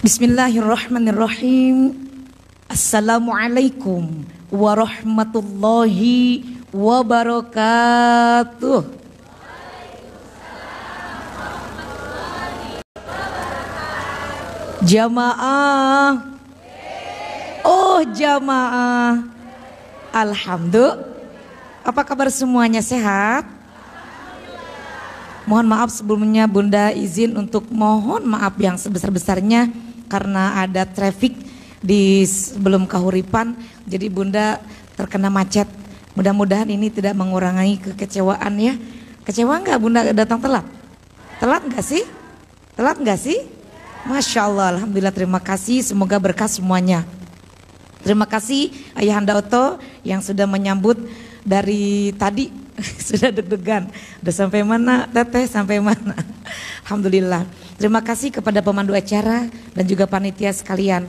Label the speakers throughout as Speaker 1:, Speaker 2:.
Speaker 1: Bismillahirrahmanirrahim. Assalamualaikum warahmatullahi wabarakatuh. Jamaah. Oh jamaah. Alhamdulillah. Apa kabar semuanya, sehat? Mohon maaf sebelumnya Bunda izin untuk mohon maaf yang sebesar-besarnya karena ada traffic di sebelum Kahuripan, jadi Bunda terkena macet. Mudah-mudahan ini tidak mengurangi kekecewaan ya. Kecewa nggak Bunda datang telat? Telat nggak sih? Telat nggak sih? Masya Allah, Alhamdulillah, terima kasih, semoga berkah semuanya. Terima kasih Ayahanda Oto yang sudah menyambut dari tadi. Sudah deg-degan, udah sampai mana Teteh, sampai mana. Alhamdulillah. Terima kasih kepada pemandu acara dan juga panitia sekalian.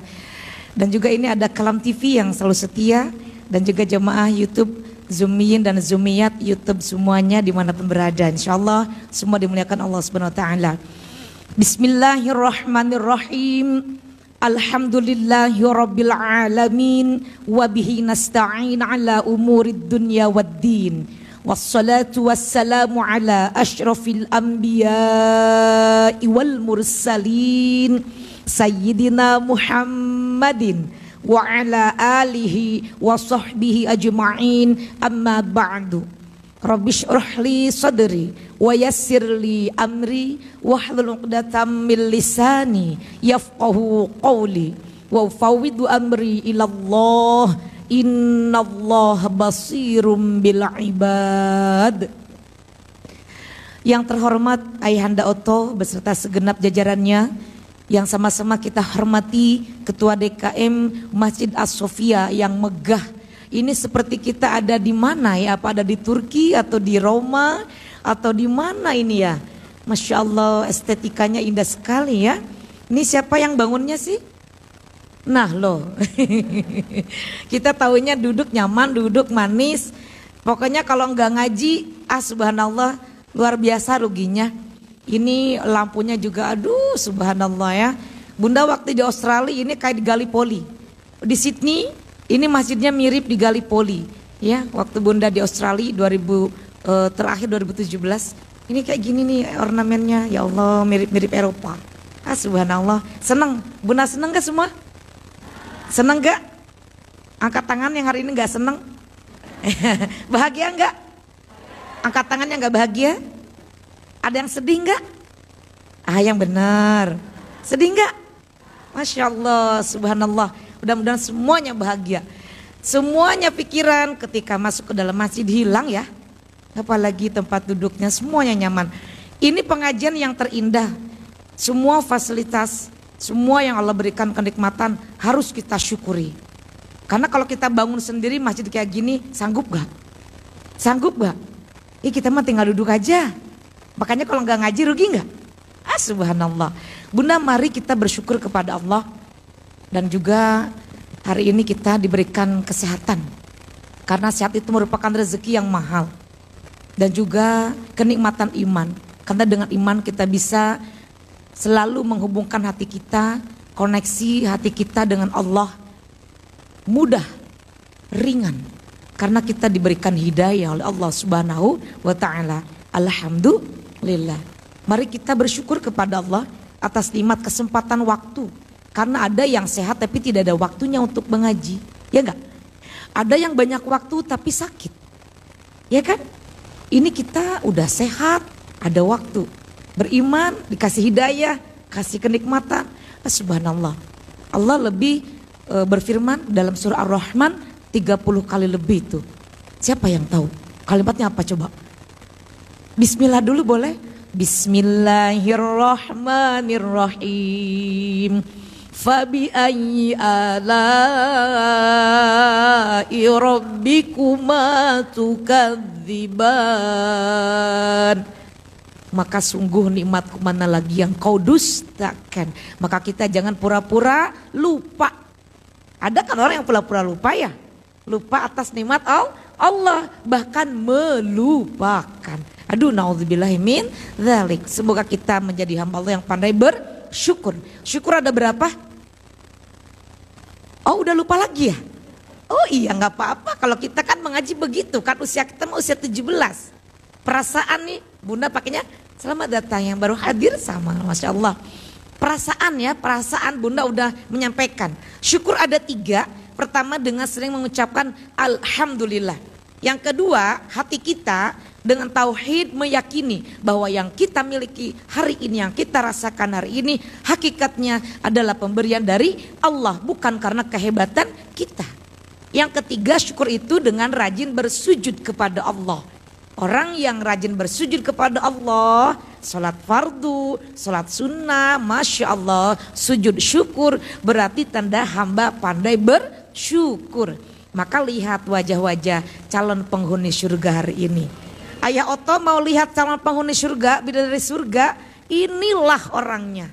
Speaker 1: Dan juga ini ada Kalam TV yang selalu setia, dan juga jemaah YouTube Zumiyin dan Zumiyat YouTube semuanya dimanapun berada. Insyaallah semua dimuliakan Allah Subhanahu Wa Taala. Bismillahirrahmanirrahim. Alhamdulillahirabbil alamin wa bihi nasta'in ala umurid dunya waddin. Wassalatu wassalamu ala asyrafil anbiya'i wal mursalin Sayyidina Muhammadin wa ala alihi wa sahbihi ajma'in, amma ba'du. Rabbi shrah li sadri wa yassir li amri wahlul 'uqdatam min lisani yafqahu qawli wa ufawwidu amri ila Allah. Innallaha basirum bil ibad. Yang terhormat Ayahanda Oto beserta segenap jajarannya, yang sama-sama kita hormati Ketua DKM Masjid As-Sofia yang megah. Ini seperti kita ada di mana ya? Apa ada di Turki atau di Roma atau di mana ini ya? Masya Allah, estetikanya indah sekali ya. Ini siapa yang bangunnya sih? Nah loh, kita taunya duduk nyaman, duduk manis. Pokoknya kalau nggak ngaji, subhanallah, luar biasa ruginya. Ini lampunya juga, aduh subhanallah ya. Bunda waktu di Australia ini kayak di Gallipoli. Di Sydney ini masjidnya mirip di Gallipoli. Ya, waktu Bunda di Australia terakhir 2017, ini kayak gini nih ornamennya. Ya Allah, mirip-mirip Eropa. Subhanallah, seneng. Bunda seneng gak semua? Seneng gak? Angkat tangan yang hari ini gak seneng. Bahagia gak? Angkat tangan yang gak bahagia. Ada yang sedih gak? Yang benar. Sedih gak? Masya Allah, subhanallah. Mudah-mudahan semuanya bahagia. Semuanya pikiran ketika masuk ke dalam masjid hilang ya. Apalagi tempat duduknya semuanya nyaman. Ini pengajian yang terindah. Semua fasilitas, semua yang Allah berikan kenikmatan harus kita syukuri. Karena kalau kita bangun sendiri masjid kayak gini, sanggup gak? Sanggup gak? Kita mah tinggal duduk aja. Makanya kalau gak ngaji rugi gak? Subhanallah. Bunda, mari kita bersyukur kepada Allah. Dan juga hari ini kita diberikan kesehatan. Karena sehat itu merupakan rezeki yang mahal. Dan juga kenikmatan iman. Karena dengan iman kita bisa selalu menghubungkan hati kita, koneksi hati kita dengan Allah mudah, ringan, karena kita diberikan hidayah oleh Allah Subhanahu wa Ta'ala. Alhamdulillah. Mari kita bersyukur kepada Allah atas nikmat kesempatan waktu, karena ada yang sehat tapi tidak ada waktunya untuk mengaji, ya enggak? Ada yang banyak waktu tapi sakit, ya kan? Ini kita udah sehat, ada waktu. Beriman, dikasih hidayah, kasih kenikmatan. Subhanallah. Allah lebih berfirman dalam surah Ar-Rahman 30 kali lebih itu. Siapa yang tahu? Kalimatnya apa coba? Bismillah dulu boleh? Bismillahirrahmanirrahim. Fabi ayyi ala'i rabbikuma tukadziban. Maka sungguh nikmatku mana lagi yang kau dustakan. Maka kita jangan pura-pura lupa. Ada kan orang yang pura-pura lupa ya? Lupa atas nikmat Allah, bahkan melupakan. Aduh, naudzubillahi min dzalik. Semoga kita menjadi hamba Allah yang pandai bersyukur. Syukur ada berapa? Oh udah lupa lagi ya? Oh iya nggak apa-apa kalau kita kan mengaji begitu kan, usia kita mau usia 17. Perasaan nih Bunda pakainya selamat datang yang baru hadir sama, Masya Allah. Perasaan ya, perasaan Bunda udah menyampaikan. Syukur ada 3. Pertama dengan sering mengucapkan Alhamdulillah. Yang kedua hati kita dengan tauhid meyakini bahwa yang kita miliki hari ini, yang kita rasakan hari ini hakikatnya adalah pemberian dari Allah, bukan karena kehebatan kita. Yang ketiga syukur itu dengan rajin bersujud kepada Allah. Orang yang rajin bersujud kepada Allah, salat fardu, salat sunnah, Masya Allah, sujud syukur berarti tanda hamba pandai bersyukur. Maka lihat wajah-wajah calon penghuni surga hari ini. Ayah Oto mau lihat calon penghuni surga, bidadari surga, inilah orangnya.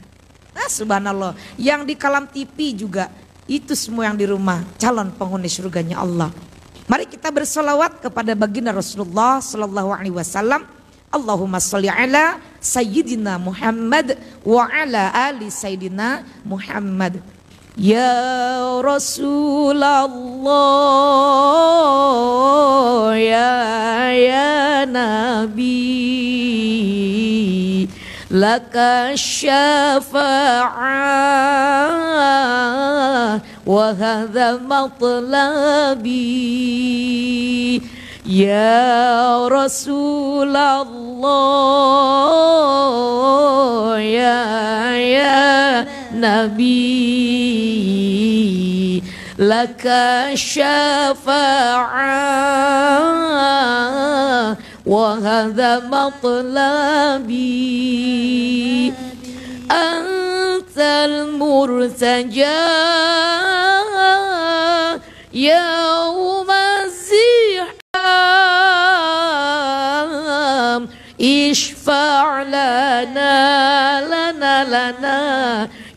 Speaker 1: Nah subhanallah, yang di kalam TV juga, itu semua yang di rumah, calon penghuni surganya Allah. Mari kita bersolawat kepada baginda Rasulullah sallallahu alaihi wasallam. Allahumma sholli ala sayyidina Muhammad wa ala ali sayyidina Muhammad. Ya Rasulullah, ya Nabi, laka syafa'ah wa hadha matlabi. Ya Rasulullah, ya Nabi, laka syafa'ah wa hadha matlabi. Antal murtaja yawma ziham, ishfa' lana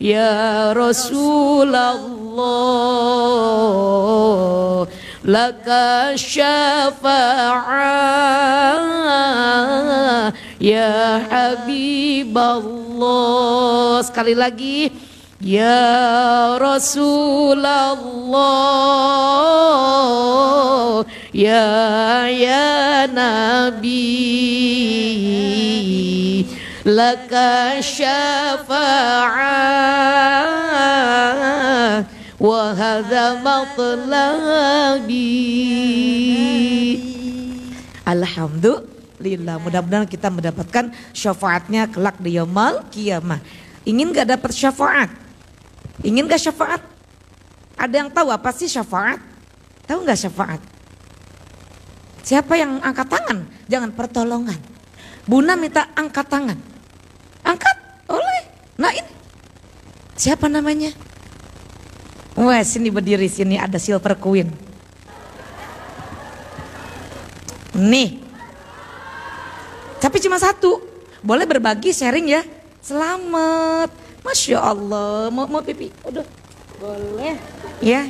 Speaker 1: ya Rasulullah, laka syafa'ah ya Habiballah. Sekali lagi, ya Rasulullah, ya Nabi, laka syafa'ah wa hadha matlabi. Alhamdulillah, mudah-mudahan kita mendapatkan syafaatnya kelak di yaumul qiyamah. Ingin gak dapat syafaat? Ingin gak syafaat? Ada yang tahu apa sih syafaat? Tahu gak syafaat? Siapa yang angkat tangan? Jangan pertolongan. Bunda minta angkat tangan. Angkat oleh. Nah ini. Siapa namanya? Wah sini berdiri, sini ada Silver Queen. Nih. Tapi cuma satu. Boleh berbagi sharing ya. Selamat. Masya Allah. Mau pipi? Udah. Boleh. Ya.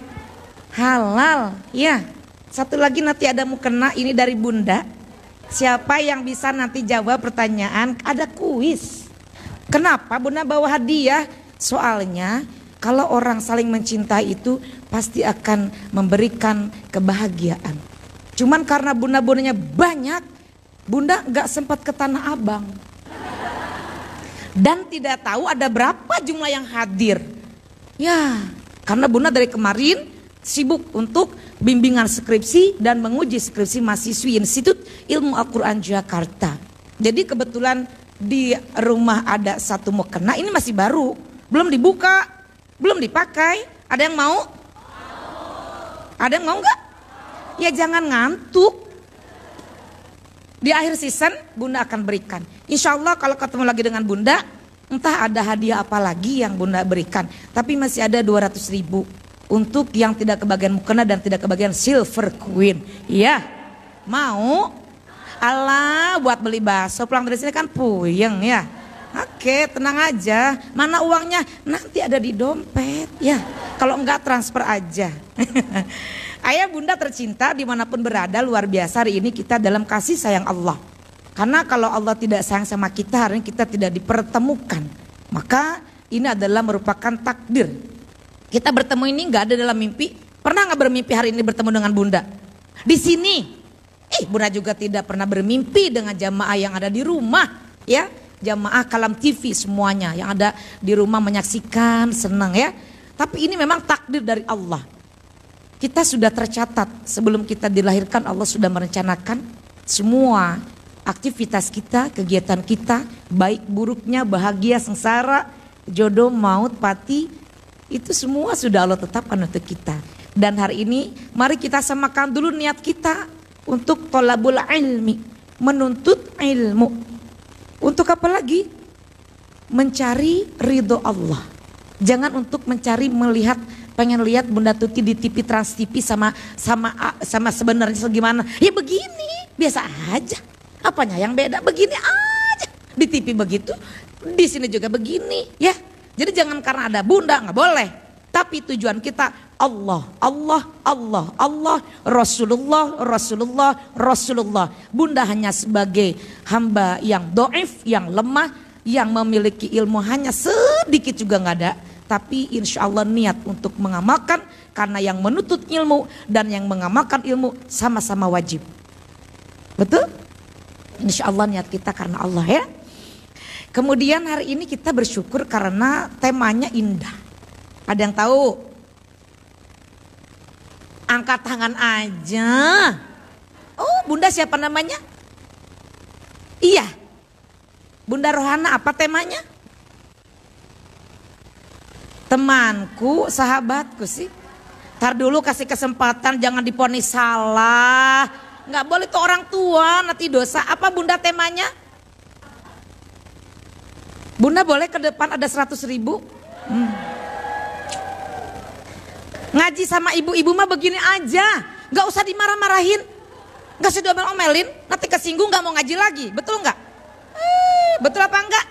Speaker 1: Halal. Ya. Satu lagi nanti ada mukena, ini dari Bunda. Siapa yang bisa nanti jawab pertanyaan, ada kuis. Kenapa Bunda bawa hadiah? Soalnya kalau orang saling mencintai itu pasti akan memberikan kebahagiaan. Cuman karena bunda-bundanya banyak, Bunda gak sempat ke Tanah Abang. Dan tidak tahu ada berapa jumlah yang hadir. Ya, karena Bunda dari kemarin sibuk untuk bimbingan skripsi dan menguji skripsi mahasiswi Institut Ilmu Al-Quran Jakarta. Jadi kebetulan di rumah ada satu mukena, ini masih baru, belum dibuka, belum dipakai. Ada yang mau? Ada yang mau nggak? Ya jangan ngantuk. Di akhir season Bunda akan berikan. Insya Allah kalau ketemu lagi dengan Bunda, entah ada hadiah apa lagi yang Bunda berikan. Tapi masih ada 200.000 untuk yang tidak kebagian mukena dan tidak kebagian Silver Queen. Iya, mau? Alah, buat beli bakso pulang dari sini kan puyeng ya. Oke, tenang aja. Mana uangnya? Nanti ada di dompet ya. Kalau enggak transfer aja. Ayah bunda tercinta dimanapun berada, luar biasa hari ini kita dalam kasih sayang Allah. Karena kalau Allah tidak sayang sama kita, hari ini kita tidak dipertemukan. Maka ini adalah merupakan takdir. Kita bertemu ini nggak ada dalam mimpi. Pernah nggak bermimpi hari ini bertemu dengan Bunda? Di sini, Bunda juga tidak pernah bermimpi dengan jamaah yang ada di rumah, ya. Jamaah Kalam TV semuanya yang ada di rumah menyaksikan, senang ya. Tapi ini memang takdir dari Allah. Kita sudah tercatat sebelum kita dilahirkan, Allah sudah merencanakan semua aktivitas kita, kegiatan kita, baik buruknya, bahagia, sengsara, jodoh, maut, pati, itu semua sudah Allah tetapkan untuk kita. Dan hari ini mari kita samakan dulu niat kita untuk thalabul ilmi, menuntut ilmu. Untuk apa lagi? Mencari ridho Allah. Jangan untuk mencari melihat, pengen lihat Bunda Tuti di TV Trans TV sama sebenarnya segimana. Ya begini, biasa aja. Apanya yang beda? Begini aja. Di TV begitu, di sini juga begini, ya. Jadi jangan karena ada Bunda nggak boleh. Tapi tujuan kita Allah, Allah, Allah, Allah, Rasulullah, Rasulullah, Rasulullah. Bunda hanya sebagai hamba yang doif, yang lemah, yang memiliki ilmu hanya sedikit juga nggak ada. Tapi insya Allah niat untuk mengamalkan, karena yang menuntut ilmu dan yang mengamalkan ilmu sama-sama wajib. Betul? Insya Allah niat kita karena Allah ya. Kemudian hari ini kita bersyukur karena temanya indah. Ada yang tahu? Angkat tangan aja. Oh, Bunda siapa namanya? Iya. Bunda Rohana, apa temanya? Temanku, sahabatku sih. Ntar dulu kasih kesempatan, jangan diponis salah. Nggak boleh tuh orang tua, nanti dosa. Apa Bunda temanya? Bunda boleh ke depan ada 100.000. Ngaji sama ibu-ibu mah begini aja, nggak usah dimarah-marahin, nggak usah diomelin, nanti kesinggung nggak mau ngaji lagi, betul nggak? Betul apa enggak?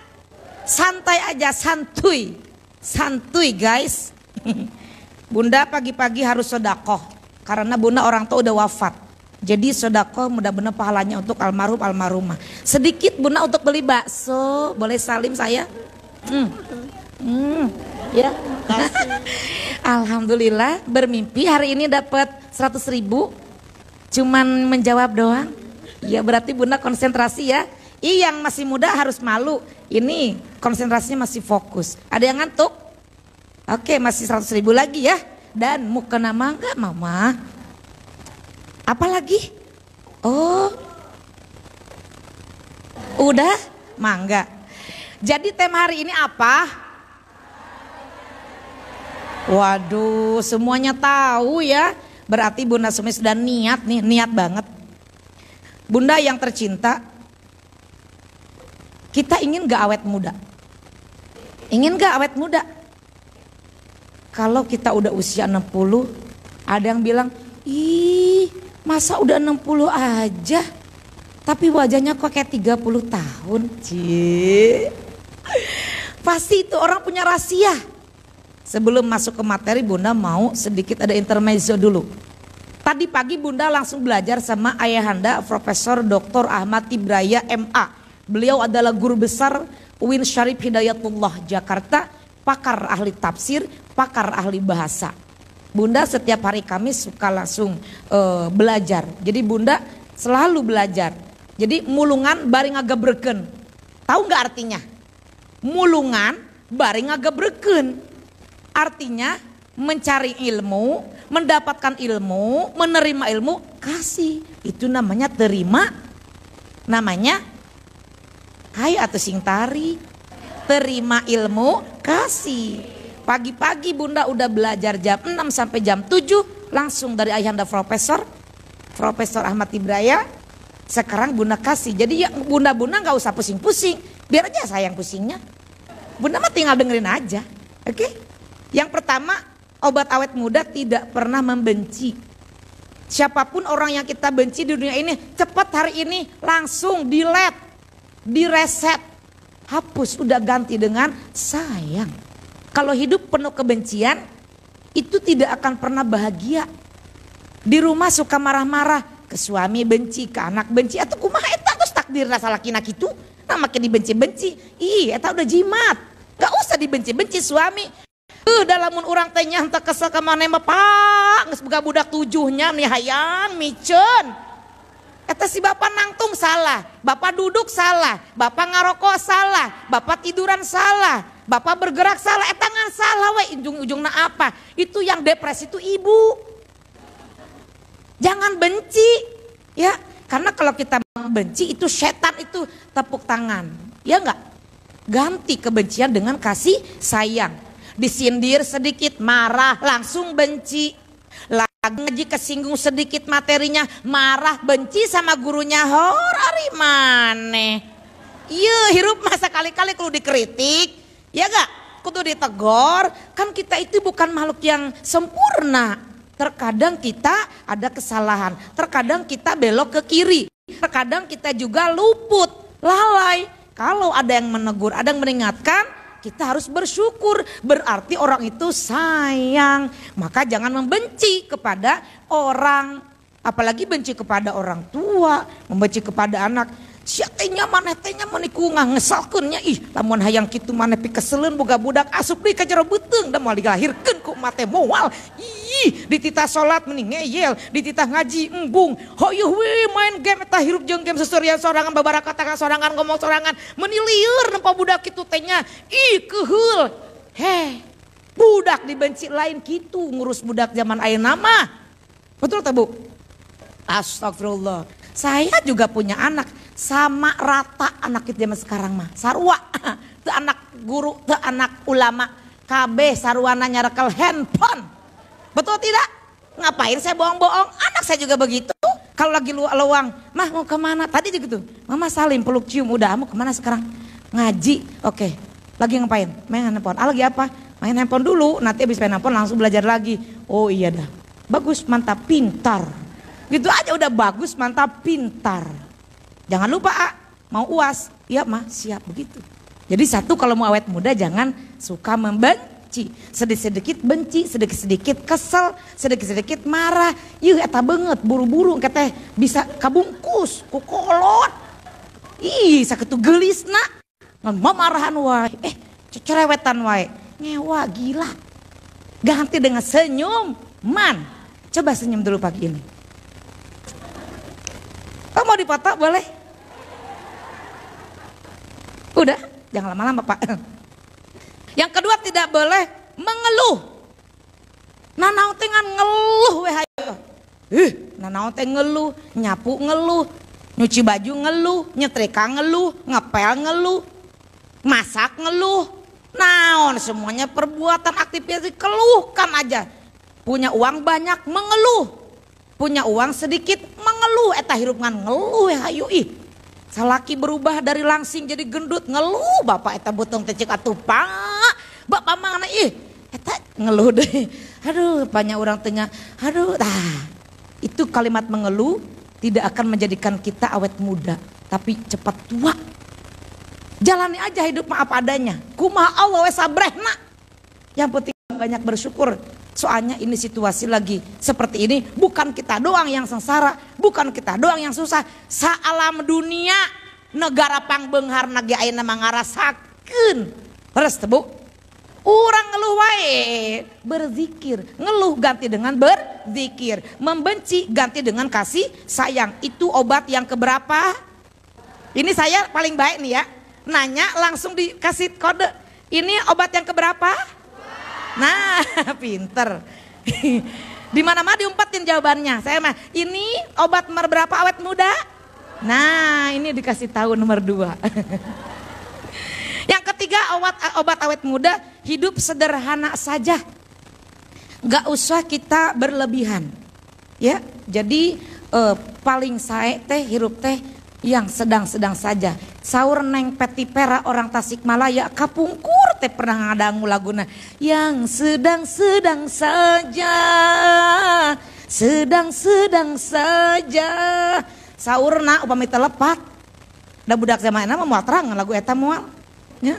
Speaker 1: Santai aja, santuy, santuy guys. Bunda pagi-pagi harus sodakoh, karena Bunda orang tua udah wafat. Jadi sodakoh mudah-mudahan pahalanya untuk almarhum almarhumah. Sedikit Bunda untuk beli bakso, boleh salim saya? Ya. Alhamdulillah bermimpi hari ini dapat 100.000. Cuman menjawab doang. Ya berarti Bunda konsentrasi ya. Yang masih muda harus malu. Ini konsentrasinya masih fokus. Ada yang ngantuk? Oke, masih 100.000 lagi ya. Dan mau kena mangga mama. Apa lagi? Oh, udah mangga. Jadi tema hari ini apa? Waduh, semuanya tahu ya. Berarti Bunda Sumi sudah niat nih, niat banget. Bunda yang tercinta, kita ingin gak awet muda? Ingin gak awet muda? Kalau kita udah usia 60, ada yang bilang, ih masa udah 60 aja tapi wajahnya kok kayak 30 tahun. Cie. Pasti itu orang punya rahasia. Sebelum masuk ke materi Bunda mau sedikit ada intermezzo dulu. Tadi pagi Bunda langsung belajar sama ayahanda Profesor Dr. Ahmad Ibraya MA. Beliau adalah guru besar UIN Syarif Hidayatullah Jakarta, pakar ahli tafsir, pakar ahli bahasa. Bunda setiap hari Kamis suka langsung belajar. Jadi Bunda selalu belajar. Jadi mulungan bari ngagebreken. Tahu nggak artinya? Mulungan bari ngagebreken. Artinya mencari ilmu, mendapatkan ilmu, menerima ilmu, kasih. Itu namanya terima. Namanya hai atau sing tari. Terima ilmu, kasih. Pagi-pagi Bunda udah belajar jam 6 sampai jam 7 langsung dari ayahanda Profesor Ahmad Ibraya. Sekarang Bunda kasih. Jadi ya Bunda gak usah pusing-pusing. Biar aja saya yang pusingnya. Bunda mah tinggal dengerin aja. Oke? Yang pertama, obat awet muda tidak pernah membenci. Siapapun orang yang kita benci di dunia ini, cepat hari ini langsung delete, direset, hapus, udah ganti dengan sayang. Kalau hidup penuh kebencian, itu tidak akan pernah bahagia. Di rumah suka marah-marah, ke suami benci, ke anak benci, atau kumaha eta terus takdir rasa laki-laki itu, nah makin dibenci-benci. Ih, eta udah jimat. Gak usah dibenci-benci suami. Dalamun urang teh nya henteu kesel ka maneh mah Pak, geus boga budak 7-nya nih hayang miceun. Eta si bapak nangtung salah, bapak duduk salah, bapak ngarokok salah, bapak tiduran salah, bapak bergerak salah, eta ngan salah we ujung-ujungna apa? Itu yang depresi itu ibu. Jangan benci, ya. Karena kalau kita benci itu setan itu tepuk tangan, ya enggak? Ganti kebencian dengan kasih sayang. Disindir sedikit marah langsung benci. Lagi ngaji kesinggung sedikit materinya marah benci sama gurunya ari maneh. Iya hirup masa kali-kali kudu dikritik, ya enggak? Kudu ditegor. Kan kita itu bukan makhluk yang sempurna. Terkadang kita ada kesalahan, terkadang kita belok ke kiri, terkadang kita juga luput, lalai. Kalau ada yang menegur, ada yang meringatkan, kita harus bersyukur, berarti orang itu sayang. Maka jangan membenci kepada orang, apalagi benci kepada orang tua, membenci kepada anak. Siatenya maneh tehnya meniku ngesalkeunnya ih lamun hayang kitu maneh pi keseleun boga budak asup deui ka jero beuteung da moal dilahirkeun ku mate moal. Ih dititah salat mending ngeyel, dititah ngaji embung. Hoyuh we main game eta hirup jeung game seserian sorangan babarakat tangan sorangan ngomong sorangan meuni lieur nempa budak kitu teh nya. Ih keheul. Heh budak dibenci lain kitu ngurus budak zaman ayeuna mah. Betul teh Bu? Astagfirullah. Saya juga punya anak sama rata anak kita zaman sekarang mah sarua teu anak guru teu anak ulama kabeh sarwana nyarekel handphone. Betul tidak? Ngapain saya bohong-bohong? Anak saya juga begitu. Kalau lagi luang, mah mau kemana? Tadi juga tuh, mama salim peluk cium udah. Kamu kemana sekarang? Ngaji. Oke. Lagi ngapain? Main handphone. Lagi apa? Main handphone dulu. Nanti habis main handphone langsung belajar lagi. Oh iya dah. Bagus, mantap, pintar. Gitu aja udah bagus, mantap, pintar. Jangan lupa mau UAS. Iya mah siap begitu. Jadi satu kalau mau awet muda jangan suka membenci. Sedikit-sedikit benci, sedikit-sedikit kesel, sedikit-sedikit marah. Yuh eta banget buru-buru katanya bisa kabungkus ku kolot. Ih sakitu gelisna. Ngan mamarahan wae. Cerewetan wae. Ngewa gila. Ganti dengan senyum. Man. Coba senyum dulu pagi ini. Oh mau dipoto boleh? Udah, jangan lama-lama Pak. Yang kedua tidak boleh mengeluh. Nanaon teh ngan ngeluh we hayu. Nanaon teh ngeluh, nyapu ngeluh, nyuci baju ngeluh, nyetrika ngeluh, ngepel ngeluh, masak ngeluh. Naon semuanya perbuatan aktivitas keluhkan aja. Punya uang banyak mengeluh. Punya uang sedikit mengeluh, eta hirup ngan ngeluh hayu ih. Salaki berubah dari langsing jadi gendut ngeluh, bapak eta butong teh ceuk atuh Pak. Bapak mana ih, eta ngeluh deh. Aduh, banyak orang tanya, aduh, itu kalimat mengeluh tidak akan menjadikan kita awet muda, tapi cepat tua. Jalani aja hidup mah apa adanya. Kumaha Allah we sabrehna. Yang penting banyak bersyukur. Soalnya ini situasi lagi seperti ini, bukan kita doang yang sengsara, bukan kita doang yang susah. Saalam dunia negara pangbeunghar nage ayeuna mah ngarasakeun. Leres teu Bu? Urang ngeluh wae, berzikir. Ngeluh ganti dengan berzikir. Membenci ganti dengan kasih sayang. Itu obat yang keberapa? Ini saya paling baik nih ya. Nanya langsung dikasih kode. Ini obat yang keberapa? Nah, pinter. Di mana-mana diumpetin jawabannya. Saya mah, ini obat nomor berapa awet muda? Nah, ini dikasih tahu nomor 2. Yang ketiga, obat awet muda, hidup sederhana saja. Gak usah kita berlebihan. Ya, jadi paling sae teh hirup teh yang sedang-sedang saja. Saur Neng Peti Pera orang Tasikmalaya kapungkur teh pernah ngadangu laguna yang sedang-sedang saja, sedang-sedang saja. Saurna upami telepat da budak zamanna mah moal terang lagu eta moal ya.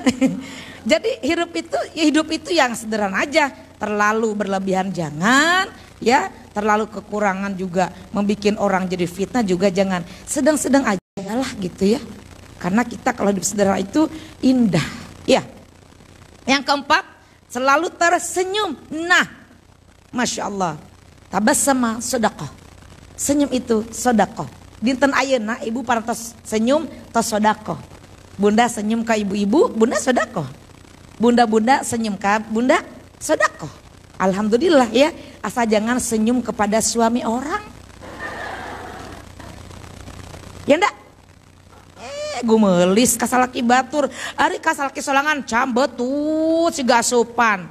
Speaker 1: Jadi hidup itu yang sederhana aja, terlalu berlebihan jangan ya, terlalu kekurangan juga membikin orang jadi fitnah juga jangan, sedang-sedang aja lah gitu ya. Karena kita kalau hidup sederhana itu indah ya. Yang keempat, selalu tersenyum. Nah, Masya Allah, tabassama sedekah. Senyum itu sedekah. Dinten ayeuna ibu parantos senyum tos sedekah. Bunda senyum ke ibu-ibu, bunda sedekah. Bunda-bunda senyum ke bunda sedekah. Alhamdulillah ya, asal jangan senyum kepada suami orang. Ya ndak? Gumelis kasalaki batur, ari kasalaki solangan cambetut siga asupan.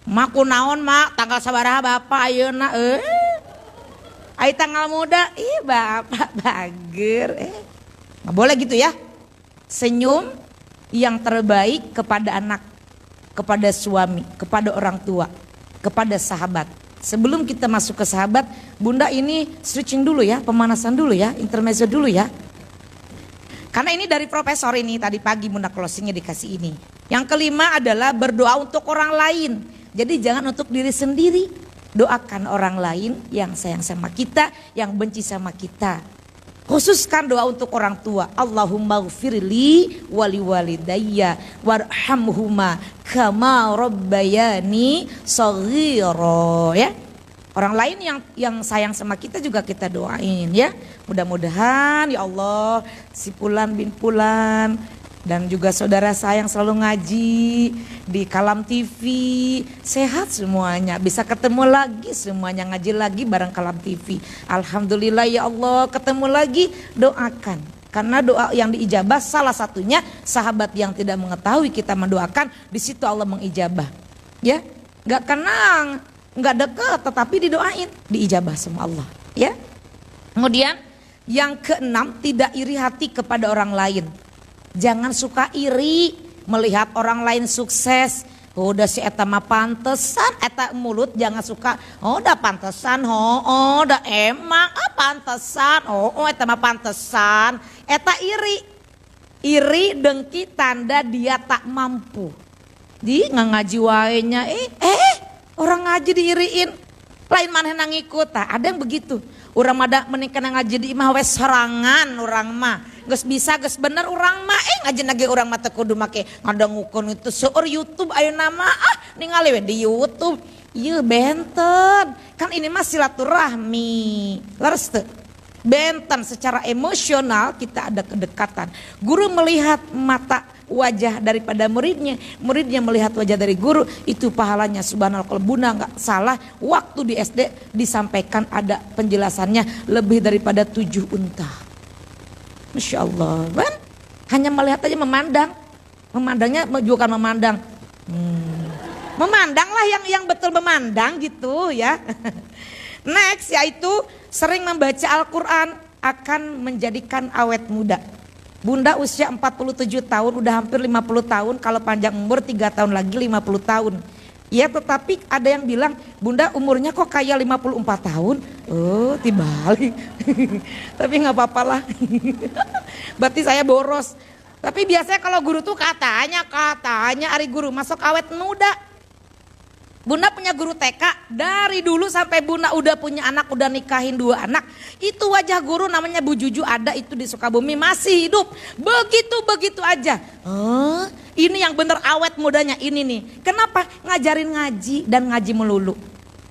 Speaker 1: Mak kunaon mak tanggal sabaraha bapak ayeuna ai tanggal muda bapak bager nggak boleh gitu ya. Senyum yang terbaik kepada anak, kepada suami, kepada orang tua, kepada sahabat. Sebelum kita masuk ke sahabat, bunda ini switching dulu ya, pemanasan dulu ya, intermezzo dulu ya. Karena ini dari profesor ini tadi pagi bunda closingnya dikasih ini. Yang kelima adalah berdoa untuk orang lain. Jadi jangan untuk diri sendiri. Doakan orang lain yang sayang sama kita, yang benci sama kita. Khususkan doa untuk orang tua. Allahumma gfirli wali walidayya warhamhuma kama rabbayani shaghira ya. Orang lain yang sayang sama kita juga kita doain ya. Mudah-mudahan ya Allah si Pulan bin Pulan dan juga saudara saya yang selalu ngaji di Kalam TV sehat semuanya, bisa ketemu lagi semuanya, ngaji lagi bareng Kalam TV. Alhamdulillah ya Allah ketemu lagi. Doakan, karena doa yang diijabah salah satunya sahabat yang tidak mengetahui kita mendoakan, di situ Allah mengijabah ya. Gak kenang, gak dekat, tetapi didoain, diijabah sama Allah ya. Kemudian yang keenam, tidak iri hati kepada orang lain. Jangan suka iri melihat orang lain sukses. Udah si eta mah pantesan, eta mulut jangan suka. Oh udah pantesan, oh udah emang pantesan, oh eta mah pantesan. Eta iri dengki tanda dia tak mampu. Di ngaji waenya orang ngaji diiriin, lain maneh ngikut. Ada yang begitu. Urang mada menikah ngaji di imah wes serangan urang mah. Geus bisa geus bener urang mah ngaji nage urang mah teu kudu make ngadangukeun itu seueur YouTube ayeuna mah ningali we di YouTube. Ieu benten. Kan ini mah silaturahmi. Leres teu? Benten secara emosional kita ada kedekatan. Guru melihat mata wajah daripada muridnya, muridnya melihat wajah dari guru, itu pahalanya subhanallah. Kalau bunda nggak salah, waktu di SD disampaikan ada penjelasannya lebih daripada 7 unta. Masya Allah, kan? Hanya melihat aja, memandangnya bukan memandang, memandanglah yang betul memandang gitu ya. Next yaitu sering membaca Al-Quran akan menjadikan awet muda. Bunda usia 47 tahun, udah hampir 50 tahun, kalau panjang umur 3 tahun lagi 50 tahun. Ya tetapi ada yang bilang, bunda umurnya kok kayak 54 tahun? Oh dibalik. Tapi gak apa-apa lah. Berarti saya boros. Tapi biasanya kalau guru tuh katanya hari guru masuk awet muda. Bunda punya guru TK, dari dulu sampai bunda udah punya anak, udah nikahin 2 anak. Itu wajah guru namanya Bu Juju, ada itu di Sukabumi, masih hidup. Begitu aja. Ini yang bener awet mudanya ini nih. Kenapa? Ngajarin ngaji dan ngaji melulu.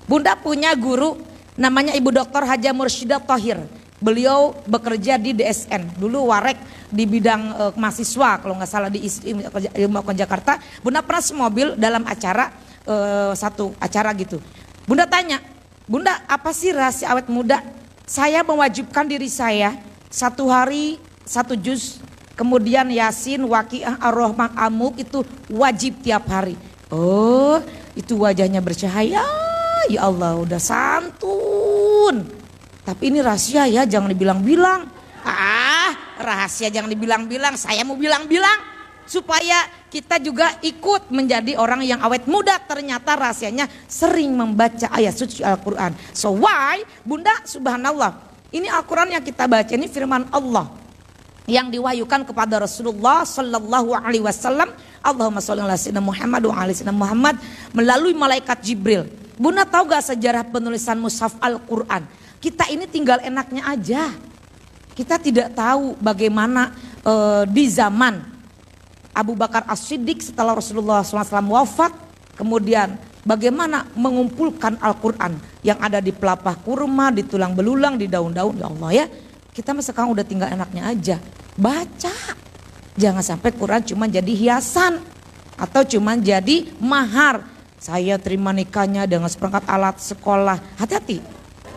Speaker 1: Bunda punya guru namanya Ibu Dr. Haja Mursyidah Thohir. Beliau bekerja di DSN, dulu warek di bidang mahasiswa kalau nggak salah di Ilmu Jakarta. Bunda pernah semobil dalam acara, satu acara gitu. Bunda tanya, bunda apa sih rahasia awet muda? Saya mewajibkan diri saya 1 hari 1 juz, kemudian Yasin, Waqiah, Ar-Rahman, Amuk itu wajib tiap hari. Oh itu wajahnya bercahaya, ya Allah udah santun. Tapi ini rahasia ya, jangan dibilang-bilang. Rahasia jangan dibilang-bilang, saya mau bilang-bilang. Supaya kita juga ikut menjadi orang yang awet muda. Ternyata rahasianya sering membaca ayat suci Al-Quran. So why? Bunda subhanallah, ini Al-Quran yang kita baca ini firman Allah yang diwahyukan kepada Rasulullah Sallallahu Alaihi Wasallam. Allahumma sholli ala sayyidina Muhammad wa ala sayyidina Muhammad, melalui malaikat Jibril. Bunda tahu gak sejarah penulisan mushaf Al-Quran? Kita ini tinggal enaknya aja. Kita tidak tahu bagaimana di zaman Abu Bakar As-Siddiq setelah Rasulullah SAW wafat, kemudian bagaimana mengumpulkan Al-Quran yang ada di pelepah kurma, di tulang belulang, di daun-daun. Ya Allah ya, kita sekarang udah tinggal enaknya aja baca. Jangan sampai Quran cuma jadi hiasan atau cuma jadi mahar. Saya terima nikahnya dengan seperangkat alat sekolah. Hati-hati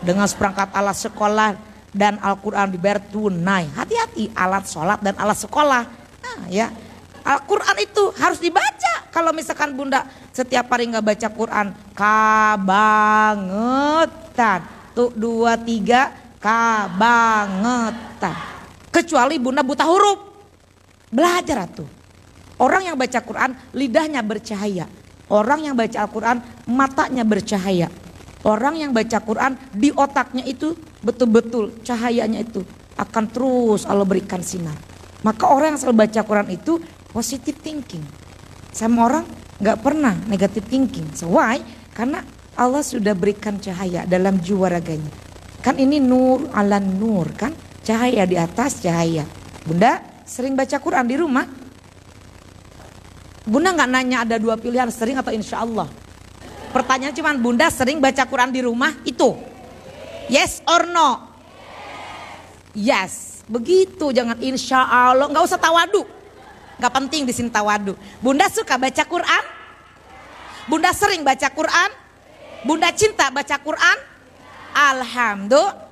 Speaker 1: dengan seperangkat alat sekolah dan Al-Quran dibayar tunai. Hati-hati alat sholat dan alat sekolah. Nah ya, Al-Quran itu harus dibaca. Kalau misalkan bunda setiap hari nggak baca Quran, kabangetan. Tuh 2, 3, kabangetan. Kecuali bunda buta huruf. Belajar tuh. Orang yang baca Quran lidahnya bercahaya. Orang yang baca Al-Quran matanya bercahaya. Orang yang baca Quran di otaknya itu betul-betul cahayanya itu akan terus Allah berikan sinar. Maka orang yang selalu baca Quran itu positive thinking. Sama orang gak pernah negative thinking. So why? Karena Allah sudah berikan cahaya dalam jiwa raganya. Kan ini nur ala nur kan. Cahaya di atas cahaya. Bunda sering baca Quran di rumah? Bunda gak nanya ada 2 pilihan, sering atau insya Allah? Pertanyaan cuma bunda sering baca Quran di rumah itu? Yes or no? Yes. Begitu, jangan insya Allah. Gak usah tawadu. Gak penting di sini tawadu. Bunda suka baca Quran? Bunda sering baca Quran? Bunda cinta baca Quran? Alhamdulillah.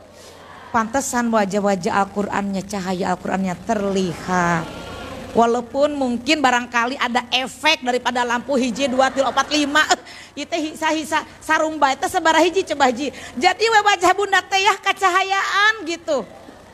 Speaker 1: Pantesan wajah-wajah Al-Qurannya, cahaya Al-Qurannya terlihat. Walaupun mungkin barangkali ada efek daripada lampu hiji 2 til 4 5 itu hisa-hisa sarumba itu sabaraha hiji coba hiji. Jadi wajah bunda teh ya kecahayaan gitu.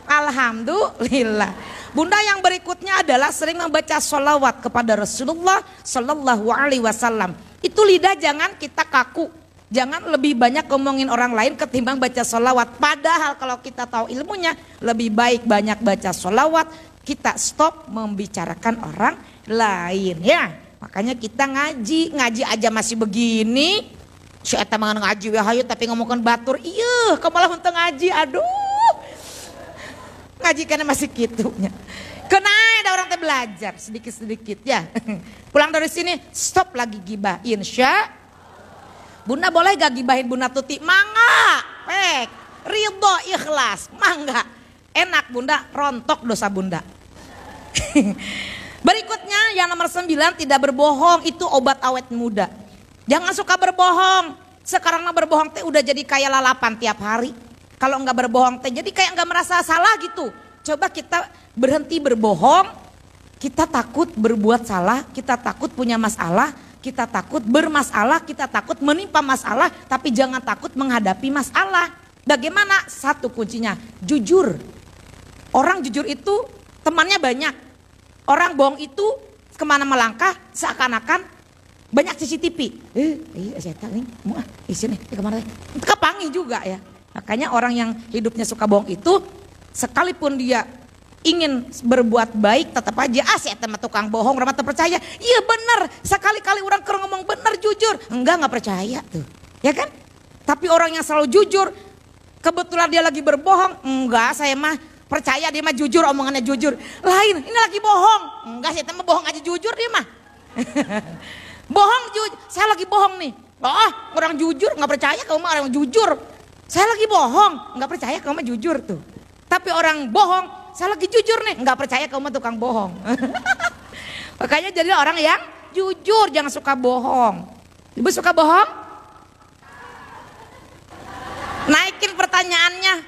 Speaker 1: Alhamdulillah. Bunda yang berikutnya adalah sering membaca sholawat kepada Rasulullah Sallallahu Alaihi Wasallam. Itu lidah jangan kita kaku. Jangan lebih banyak ngomongin orang lain ketimbang baca sholawat. Padahal kalau kita tahu ilmunya lebih baik banyak baca sholawat. Kita stop membicarakan orang lain ya. Makanya kita ngaji aja masih begini. Si eta mah ngaji we hayu tapi ngomongkan batur. Iya, kemalah untuk ngaji. Aduh. Ngaji karena masih gitunya. Kenai ada orang teh belajar sedikit-sedikit ya. Pulang dari sini stop lagi gibah. Insya Bunda boleh gak gibahin Bunda Tuti? Mangga, pek, ridho, ikhlas, mangga. Enak Bunda, rontok dosa Bunda. Berikutnya yang nomor 9, tidak berbohong, itu obat awet muda. Jangan suka berbohong. Sekarang mah berbohong teh udah jadi kayak lalapan tiap hari. Kalau nggak berbohong teh jadi kayak nggak merasa salah gitu. Coba kita berhenti berbohong. Kita takut berbuat salah, kita takut punya masalah. Kita takut bermasalah, kita takut menimpa masalah, tapi jangan takut menghadapi masalah. Bagaimana? Satu kuncinya, jujur. Orang jujur itu temannya banyak. Orang bohong itu kemana melangkah seakan-akan banyak CCTV. Saya tahu nih, mau sini kemana? Kepangi juga ya. Makanya orang yang hidupnya suka bohong itu, sekalipun dia ingin berbuat baik tetap aja si eta mah tukang bohong orang terpercaya. Iya bener, sekali-kali orang keur ngomong bener jujur, enggak percaya tuh. Ya kan? Tapi orang yang selalu jujur, kebetulan dia lagi berbohong, enggak saya mah percaya dia mah jujur, omongannya jujur. Lain, ini lagi bohong. Enggak, saya mah bohong aja jujur dia mah. Bohong jujur, saya lagi bohong nih. Oh, orang jujur enggak percaya kamu mah orang jujur. Saya lagi bohong, enggak percaya kamu mah jujur tuh. Tapi orang bohong, saya lagi jujur nih, nggak percaya kamu tukang bohong. Makanya jadi orang yang jujur, jangan suka bohong. Ibu suka bohong? Naikin pertanyaannya,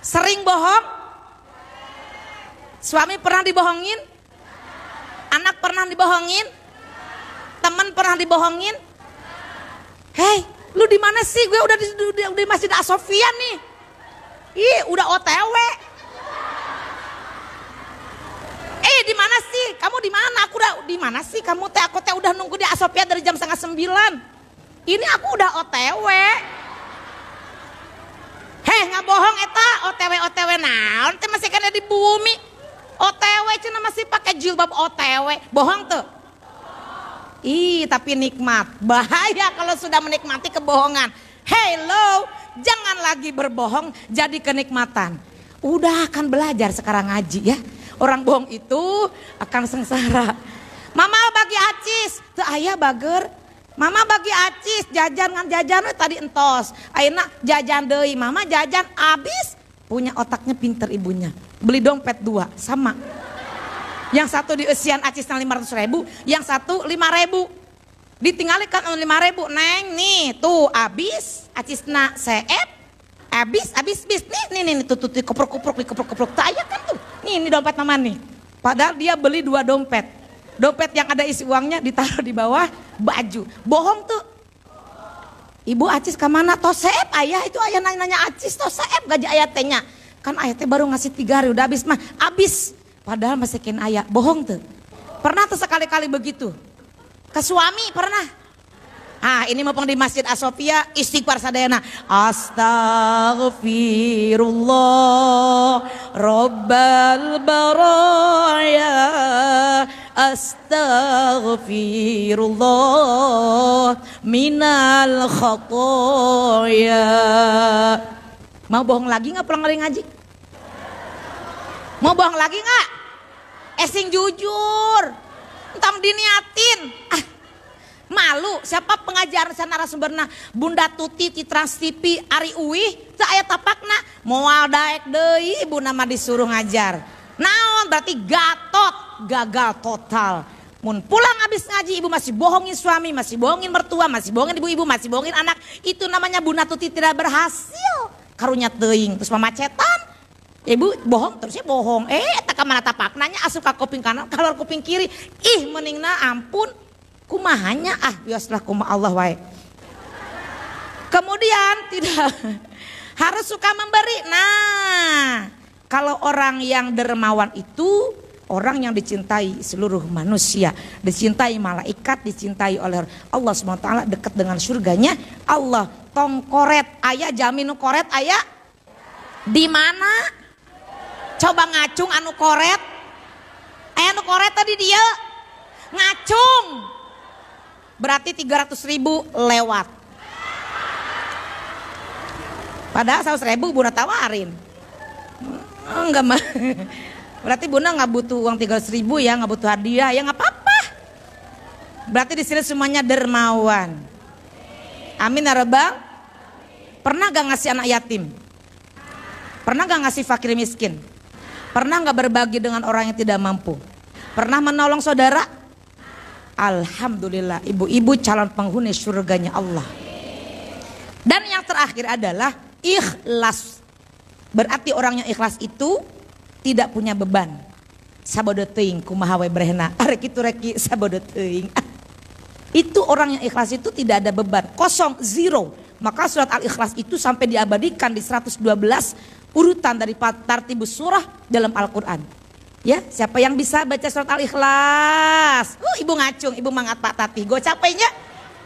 Speaker 1: sering bohong? Suami pernah dibohongin? Anak pernah dibohongin? Teman pernah dibohongin? Hei, lu di mana sih? Gue udah di Masjid As-Sofia nih. Ih, udah OTW. Di mana sih? Kamu di mana? Aku udah di mana sih? Kamu teh aku teh udah nunggu di Asopia dari jam 8:30. Ini aku udah OTW. Heh, nggak bohong eta, OTW naon teh masih kada di bumi. OTW cenah masih pakai jilbab OTW. Bohong tuh. Ih, tapi nikmat. Bahaya kalau sudah menikmati kebohongan. Hello, jangan lagi berbohong jadi kenikmatan. Udah akan belajar sekarang ngaji ya. Orang bohong itu akan sengsara. Mama bagi acis, teu aya bager. Mama bagi acis, jajan ngan jajan tadi entos. Ayeuna jajan deui, mama jajan abis. Punya otaknya pinter ibunya. Beli dompet 2 sama. Yang satu dieusian acisna 500.000, yang satu 5.000. Ditinggalikan 5.000, Neng nih, tuh abis acisna seep. Abis nih tuh kupruk. Teu aya kan tuh. Nih dompet mama nih. Padahal dia beli 2 dompet. Dompet yang ada isi uangnya ditaruh di bawah baju. Bohong tuh. Ibu acis kemana? Tosep ayah itu ayah nanya acis tosep gaji ayah tehnya. Kan ayah teh baru ngasih 3 hari udah habis mah. Habis. Padahal masih ken ayah. Bohong tuh. Pernah tuh sekali-kali begitu. Ke suami pernah. Ah ini mumpung di Masjid As-Sofia istighfar sadayana. Astaghfirullah Rabbal baraya. Astaghfirullah minal khotoya. Mau bohong lagi nggak pulang dari ngaji? Mau bohong lagi nggak? Sing jujur, entang diniatin. Malu siapa pengajar sana narasumberna Bunda Tuti di Trans TV Ari Uwih teu aya tapakna moal daek deui ibu nama disuruh ngajar. Naon berarti gagal total. Mun pulang habis ngaji ibu masih bohongin suami, masih bohongin mertua, masih bohongin ibu-ibu, masih bohongin anak. Itu namanya Bunda Tuti tidak berhasil. Karunya teuing terus mamacetan. Ibu bohong terusnya bohong. Eta ka mana tapaknanya asup ka kuping kanan, keluar kuping kiri. Ih meningna ampun. Kumahanya biaslah kumah Allah wae. Kemudian tidak harus suka memberi. Nah, kalau orang yang dermawan itu orang yang dicintai seluruh manusia, dicintai malaikat, dicintai oleh Allah SWT, dekat dengan surganya Allah. Tong koret aya jamin koret aya di mana? Coba ngacung anu koret. Anu koret tadi dia ngacung. Berarti 300.000 lewat. Padahal 100.000 Bunda tawarin. Enggak mah. Berarti Bunda nggak butuh uang 300.000 ya, nggak butuh hadiah ya nggak apa-apa. Berarti di sini semuanya dermawan. Amin ya Rabbal. Pernah gak ngasih anak yatim? Pernah gak ngasih fakir miskin? Pernah gak berbagi dengan orang yang tidak mampu? Pernah menolong saudara? Alhamdulillah ibu-ibu calon penghuni surganya Allah. Dan yang terakhir adalah ikhlas. Berarti orang yang ikhlas itu tidak punya beban. Sabodo teuing kumaha we brehna arek kitu reki sabodo teuing. Itu orang yang ikhlas itu tidak ada beban, kosong, zero. Maka surat Al-Ikhlas itu sampai diabadikan di 112 urutan dari tartibus surah dalam Al-Qur'an. Ya, siapa yang bisa baca surat Al-Ikhlas? Ibu ngacung, ibu mangat Pak Tati. Gue capeknya,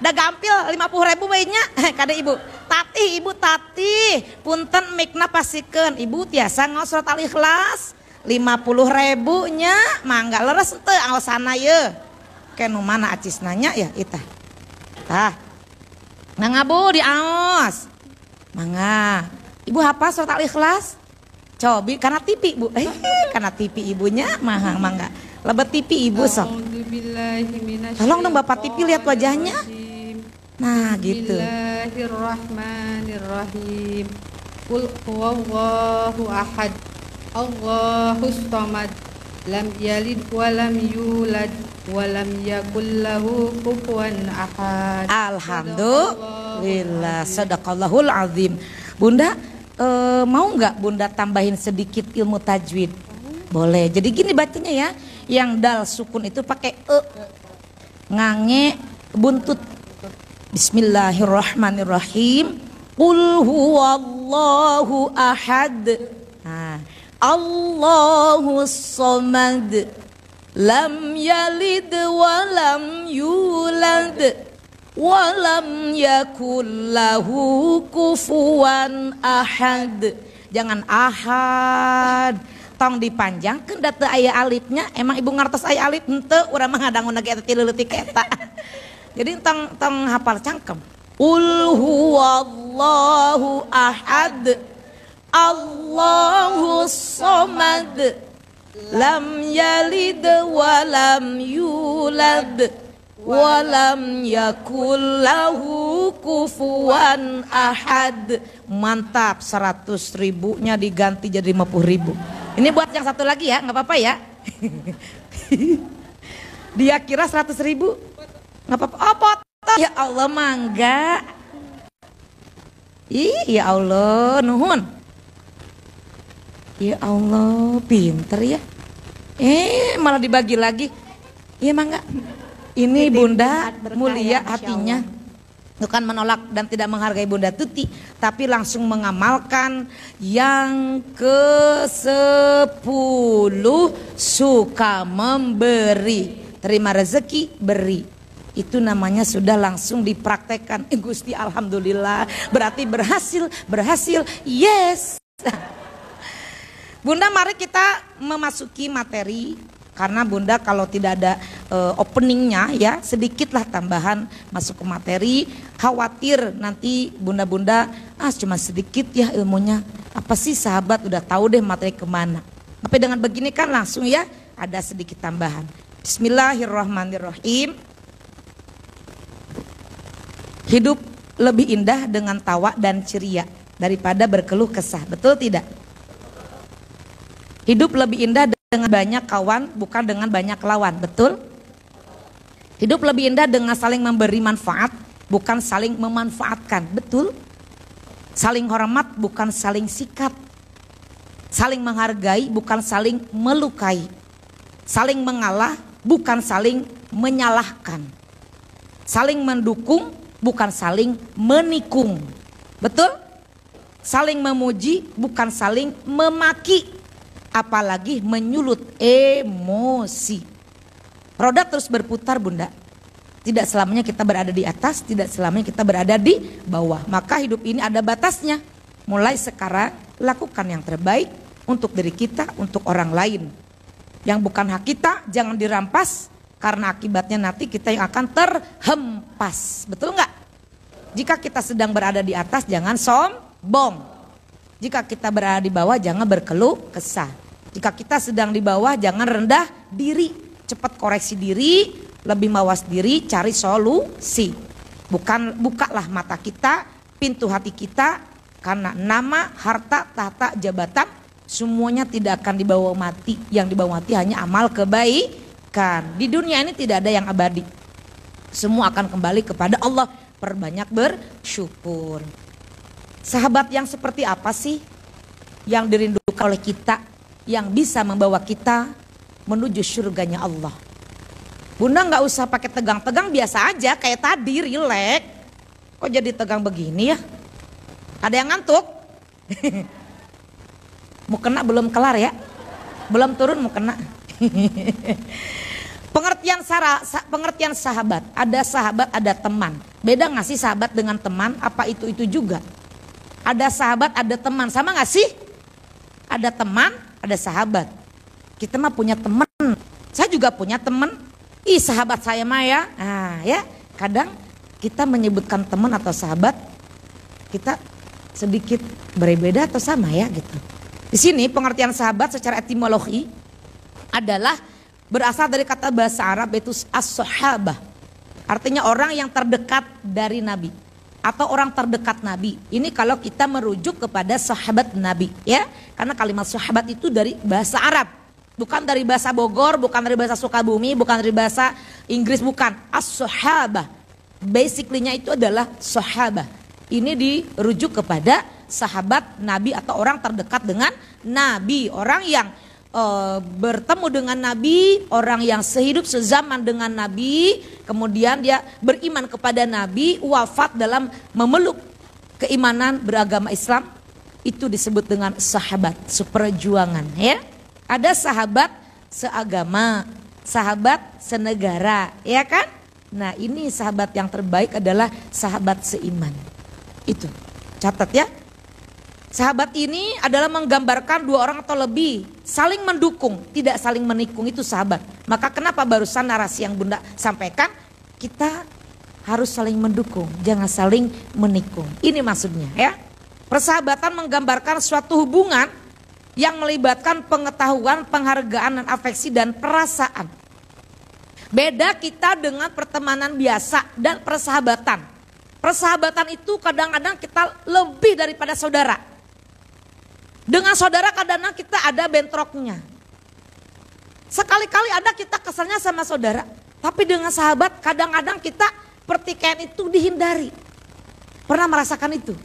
Speaker 1: udah gampil 50.000 bayinya. Kada ibu, Tati, ibu Tati. Punten mikna pasikeun, ibu tiasa ngaos surat Al-Ikhlas. 50.000 nya, mangga leres ente aosana ye. Kenu mana acis nanya ya itah. Tah, mangga bu diaos. Mangga, ibu hafal surat Al-Ikhlas? Cobi karena tipi bu, karena tipi ibunya mahang mangga lebet tipi ibu sok. Tolong dong bapak tipi lihat wajahnya. Nah gitu. Bismillahirrahmanirrahim. Qul huwallahu ahad, Allahus samad, lam yalid wa lam yulad wa lam yakul lahu kufuwan ahad. Alhamdulillah, sadaqallahul azim. Bunda mau nggak Bunda tambahin sedikit ilmu tajwid? Boleh. Jadi gini bacanya ya, yang dal sukun itu pakai ngange buntut. Bismillahirrahmanirrahim. Qul huwallahu ahad. Nah, Allahus samad. Lam yalid wa lam yulad. Walam yakullahu kufuwan ahad. Jangan ahad. Tong dipanjangkeun da teu aya alifnya. Emang ibu ngartos aya alif henteu urang mah ngadangun lagi eta tilu leutik eta. Jadi tong hafal cangkem. Qul huwallahu ahad. Allahus samad. lam yalid wa lam yulad wa lam yakul lahu kufuwan ahad. Mantap, 100.000-nya diganti jadi 50.000. Ini buat yang satu lagi ya, nggak apa-apa ya. Dia kira 100.000, nggak apa-apa. Oh potong, ya Allah mangga. Ih ya Allah, nuhun. Ya Allah, pinter ya. Malah dibagi lagi. Iya mangga. Ini Bunda mulia hatinya. Bukan menolak dan tidak menghargai Bunda Tuti, tapi langsung mengamalkan yang ke-10, suka memberi, terima rezeki beri. Itu namanya sudah langsung dipraktekkan. Gusti alhamdulillah, berarti berhasil, yes. Bunda, mari kita memasuki materi. Karena Bunda kalau tidak ada openingnya ya, sedikitlah tambahan masuk ke materi. Khawatir nanti Bunda-bunda cuma sedikit ya ilmunya. Apa sih sahabat, udah tahu deh materi kemana. Tapi dengan begini kan langsung ya ada sedikit tambahan. Bismillahirrahmanirrahim. Hidup lebih indah dengan tawa dan ceria daripada berkeluh kesah. Betul tidak? Hidup lebih indah dengan banyak kawan, bukan dengan banyak lawan. Betul? Hidup lebih indah dengan saling memberi manfaat, bukan saling memanfaatkan. Betul? Saling hormat, bukan saling sikat. Saling menghargai, bukan saling melukai. Saling mengalah, bukan saling menyalahkan. Saling mendukung, bukan saling menikung. Betul? Saling memuji, bukan saling memaki. Apalagi menyulut emosi. Roda terus berputar Bunda. Tidak selamanya kita berada di atas, tidak selamanya kita berada di bawah. Maka hidup ini ada batasnya. Mulai sekarang lakukan yang terbaik untuk diri kita, untuk orang lain. Yang bukan hak kita jangan dirampas, karena akibatnya nanti kita yang akan terhempas. Betul nggak? Jika kita sedang berada di atas jangan sombong. Jika kita berada di bawah jangan berkeluh kesah. Jika kita sedang di bawah jangan rendah diri. Cepat koreksi diri, lebih mawas diri, cari solusi. Bukalah mata kita, pintu hati kita. Karena nama, harta, tahta, jabatan semuanya tidak akan dibawa mati. Yang dibawa mati hanya amal kebaikan. Di dunia ini tidak ada yang abadi. Semua akan kembali kepada Allah. Perbanyak bersyukur. Sahabat yang seperti apa sih yang dirindukan oleh kita, yang bisa membawa kita menuju surganya Allah? Bunda nggak usah pakai tegang-tegang, biasa aja kayak tadi, rileks. Kok jadi tegang begini ya? Ada yang ngantuk? Mau kena belum kelar ya? Belum turun mau kena. Pengertian sahabat, ada sahabat, ada teman. Beda nggak sih sahabat dengan teman? Apa itu juga? Ada sahabat, ada teman, sama gak sih? Ada teman, ada sahabat. Kita mah punya teman. Saya juga punya teman. Ih sahabat saya mah ya. Nah ya, kadang kita menyebutkan teman atau sahabat, kita sedikit berbeda atau sama ya gitu. Di sini pengertian sahabat secara etimologi adalah berasal dari kata bahasa Arab yaitu as-sahabah. Artinya orang yang terdekat dari Nabi. Atau orang terdekat Nabi. Ini kalau kita merujuk kepada sahabat Nabi ya. Karena kalimat sahabat itu dari bahasa Arab. Bukan dari bahasa Bogor, bukan dari bahasa Sukabumi, bukan dari bahasa Inggris, bukan. As-sahabah. Basically-nya itu adalah sahabah. Ini dirujuk kepada sahabat Nabi atau orang terdekat dengan Nabi. Orang yang bertemu dengan Nabi, orang yang sehidup sezaman dengan Nabi, kemudian dia beriman kepada Nabi, wafat dalam memeluk keimanan beragama Islam, itu disebut dengan sahabat seperjuangan ya. Ada sahabat seagama, sahabat senegara, ya kan? Nah, ini sahabat yang terbaik adalah sahabat seiman. Itu. Catat ya. Sahabat ini adalah menggambarkan dua orang atau lebih saling mendukung, tidak saling menikung, itu sahabat. Maka kenapa barusan narasi yang Bunda sampaikan, kita harus saling mendukung, jangan saling menikung. Ini maksudnya ya. Persahabatan menggambarkan suatu hubungan yang melibatkan pengetahuan, penghargaan, dan afeksi dan perasaan. Beda kita dengan pertemanan biasa dan persahabatan. Persahabatan itu kadang-kadang kita lebih daripada saudara. Dengan saudara kadang-kadang kita ada bentroknya. Sekali-kali ada kita kesalnya sama saudara. Tapi dengan sahabat kadang-kadang kita pertikaian itu dihindari. Pernah merasakan itu?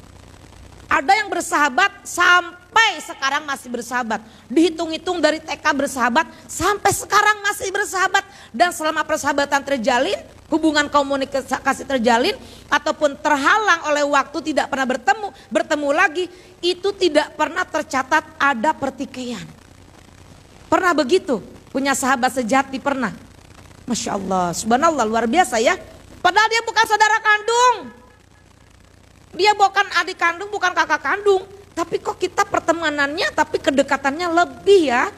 Speaker 1: Ada yang bersahabat sampai sekarang masih bersahabat. Dihitung-hitung dari TK bersahabat sampai sekarang masih bersahabat. Dan selama persahabatan terjalin, hubungan komunikasi terjalin, ataupun terhalang oleh waktu tidak pernah bertemu lagi, itu tidak pernah tercatat ada pertikaian. Pernah begitu? Punya sahabat sejati pernah? Masya Allah, subhanallah, luar biasa ya. Padahal dia bukan saudara kandung. Dia bukan adik kandung, bukan kakak kandung. Tapi kok kita pertemanannya, tapi kedekatannya lebih ya.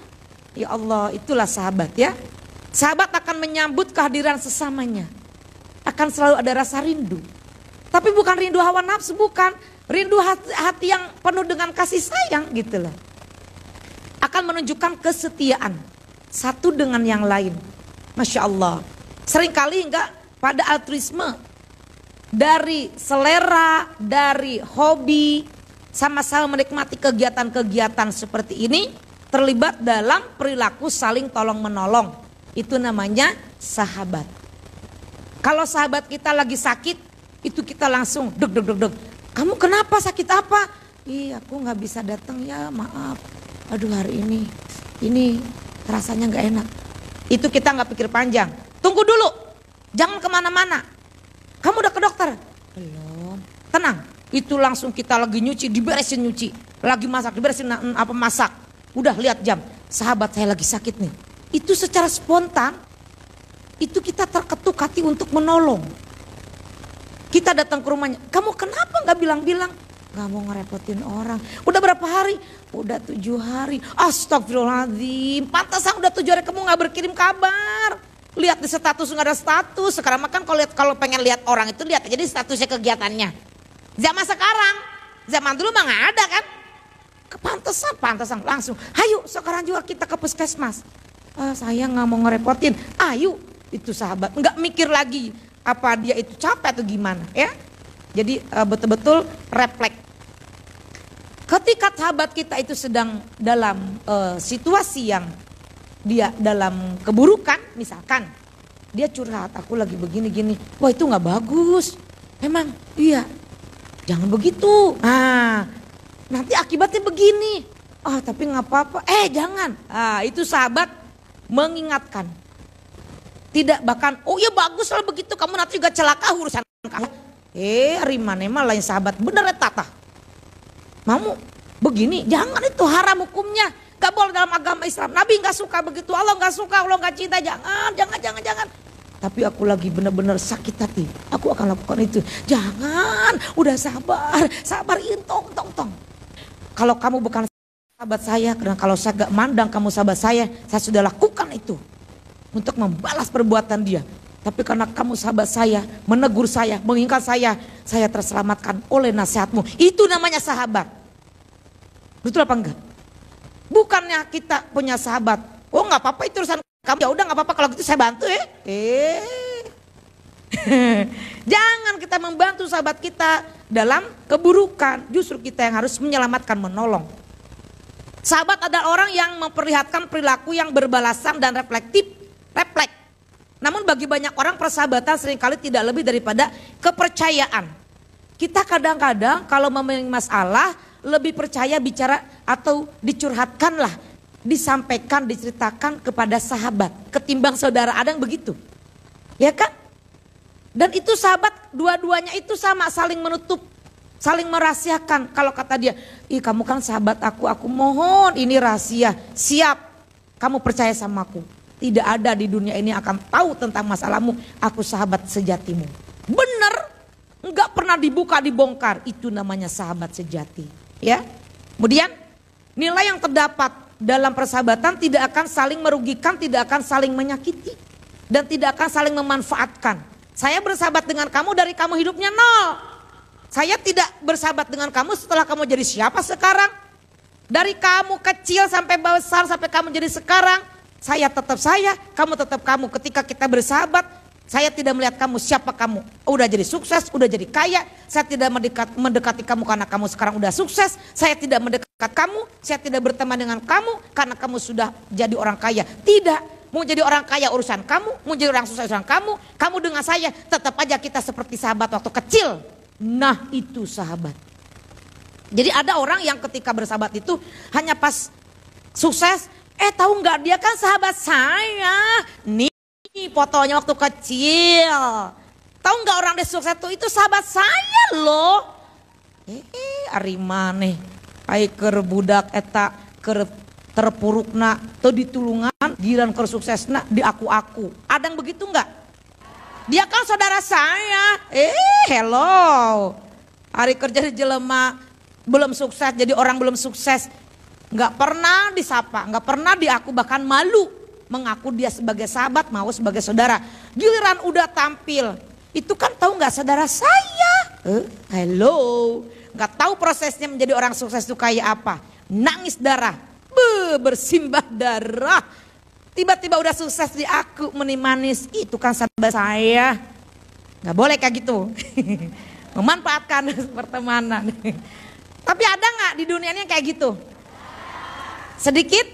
Speaker 1: Ya Allah, itulah sahabat ya. Sahabat akan menyambut kehadiran sesamanya. Akan selalu ada rasa rindu. Tapi bukan rindu hawa nafsu, bukan. Rindu hati yang penuh dengan kasih sayang gitu loh. Akan menunjukkan kesetiaan. Satu dengan yang lain. Masya Allah. Seringkali enggak pada altruisme. Dari selera, dari hobi, sama-sama menikmati kegiatan-kegiatan seperti ini, terlibat dalam perilaku saling tolong menolong. Itu namanya sahabat. Kalau sahabat kita lagi sakit, itu kita langsung deg. Kamu kenapa, sakit apa? Ih, aku gak bisa datang ya, maaf. Aduh, hari ini rasanya gak enak. Itu kita gak pikir panjang. Tunggu dulu, jangan kemana-mana. Kamu udah ke dokter? Belum. Tenang, itu langsung kita lagi nyuci, diberesin nyuci. Lagi masak, diberesin masak. Udah lihat jam, sahabat saya lagi sakit nih. Itu secara spontan, itu kita terketuk hati untuk menolong. Kita datang ke rumahnya, kamu kenapa gak bilang-bilang? Gak mau ngerepotin orang. Udah berapa hari? Udah 7 hari. Astagfirullahaladzim, pantasan udah 7 hari kamu gak berkirim kabar. Lihat di status nggak ada status. Sekarang makan kalau pengen lihat orang itu lihat aja di statusnya kegiatannya. Zaman sekarang, zaman dulu mah nggak ada kan. Pantesan langsung. Ayo sekarang juga kita ke puskesmas. Saya nggak mau ngerepotin. Ayo, itu sahabat. Nggak mikir lagi apa dia itu capek atau gimana ya. Jadi betul-betul refleks. Ketika sahabat kita itu sedang dalam situasi yang dia dalam keburukan, misalkan dia curhat, aku lagi begini-gini, wah itu gak bagus, emang iya, jangan begitu, nanti akibatnya begini, tapi gak apa-apa, jangan, itu sahabat mengingatkan, tidak bahkan, oh iya bagus lah begitu, kamu nanti juga celaka urusan kamu, rimane mah lain sahabat, bener ya tata, kamu begini, jangan, itu haram hukumnya. Gak boleh dalam agama Islam. Nabi gak suka begitu. Allah gak suka, Allah gak cinta. Jangan. Tapi aku lagi benar-benar sakit hati. Aku akan lakukan itu. Jangan. Udah sabar. Tong. Kalau kamu bukan sahabat saya, karena kalau saya gak mandang kamu sahabat saya sudah lakukan itu. Untuk membalas perbuatan dia. Tapi karena kamu sahabat saya, menegur saya, mengingat saya terselamatkan oleh nasihatmu. Itu namanya sahabat. Betul apa enggak? Bukannya kita punya sahabat, oh nggak apa-apa itu urusan kamu, ya udah nggak apa-apa kalau gitu saya bantu ya. Jangan kita membantu sahabat kita dalam keburukan, justru kita yang harus menyelamatkan, menolong. Sahabat adalah orang yang memperlihatkan perilaku yang berbalasan dan refleks. Namun bagi banyak orang persahabatan seringkali tidak lebih daripada kepercayaan. Kita kadang-kadang kalau memiliki masalah lebih percaya bicara atau dicurhatkanlah, disampaikan, diceritakan kepada sahabat ketimbang saudara. Ada yang begitu, ya kan? Dan itu sahabat dua-duanya itu sama, saling menutup, saling merahasiakan. Kalau kata dia, ih kamu kan sahabat aku mohon ini rahasia, siap, kamu percaya sama aku. Tidak ada di dunia ini yang akan tahu tentang masalahmu, aku sahabat sejatimu. Bener, enggak pernah dibuka dibongkar, itu namanya sahabat sejati. Ya, kemudian nilai yang terdapat dalam persahabatan tidak akan saling merugikan, tidak akan saling menyakiti, dan tidak akan saling memanfaatkan. Saya bersahabat dengan kamu dari kamu hidupnya 0. Saya tidak bersahabat dengan kamu setelah kamu jadi siapa sekarang. Dari kamu kecil sampai besar, sampai kamu jadi sekarang, saya tetap saya, kamu tetap kamu. Ketika kita bersahabat, saya tidak melihat kamu siapa kamu. Udah jadi sukses, udah jadi kaya. Saya tidak mendekati kamu karena kamu sekarang udah sukses. Saya tidak mendekat kamu, saya tidak berteman dengan kamu karena kamu sudah jadi orang kaya. Tidak. Mau jadi orang kaya urusan kamu, mau jadi orang sukses urusan kamu. Kamu dengan saya tetap aja kita seperti sahabat waktu kecil. Nah itu sahabat. Jadi ada orang yang ketika bersahabat itu hanya pas sukses. Tahu nggak dia kan sahabat saya. Nih fotonya waktu kecil. Tahu nggak orang dia sukses itu sahabat saya loh. Ari maneh ai keur budak eta keur terpurukna atau ditulungan giran keur suksesna di aku-aku. Ada yang begitu enggak? Dia kan saudara saya. Hello. Hari kerja di jelema belum sukses, jadi orang belum sukses. Enggak pernah disapa, enggak pernah diaku, bahkan malu mengaku dia sebagai sahabat, mau sebagai saudara. Giliran udah tampil, itu kan tahu enggak saudara saya? Hello. Enggak tahu prosesnya menjadi orang sukses itu kayak apa. Nangis darah. Bersimbah darah. Tiba-tiba udah sukses di aku manis, itu kan sahabat saya. Gak boleh kayak gitu. Memanfaatkan pertemanan. Tapi ada gak di dunia ini yang kayak gitu? Sedikit?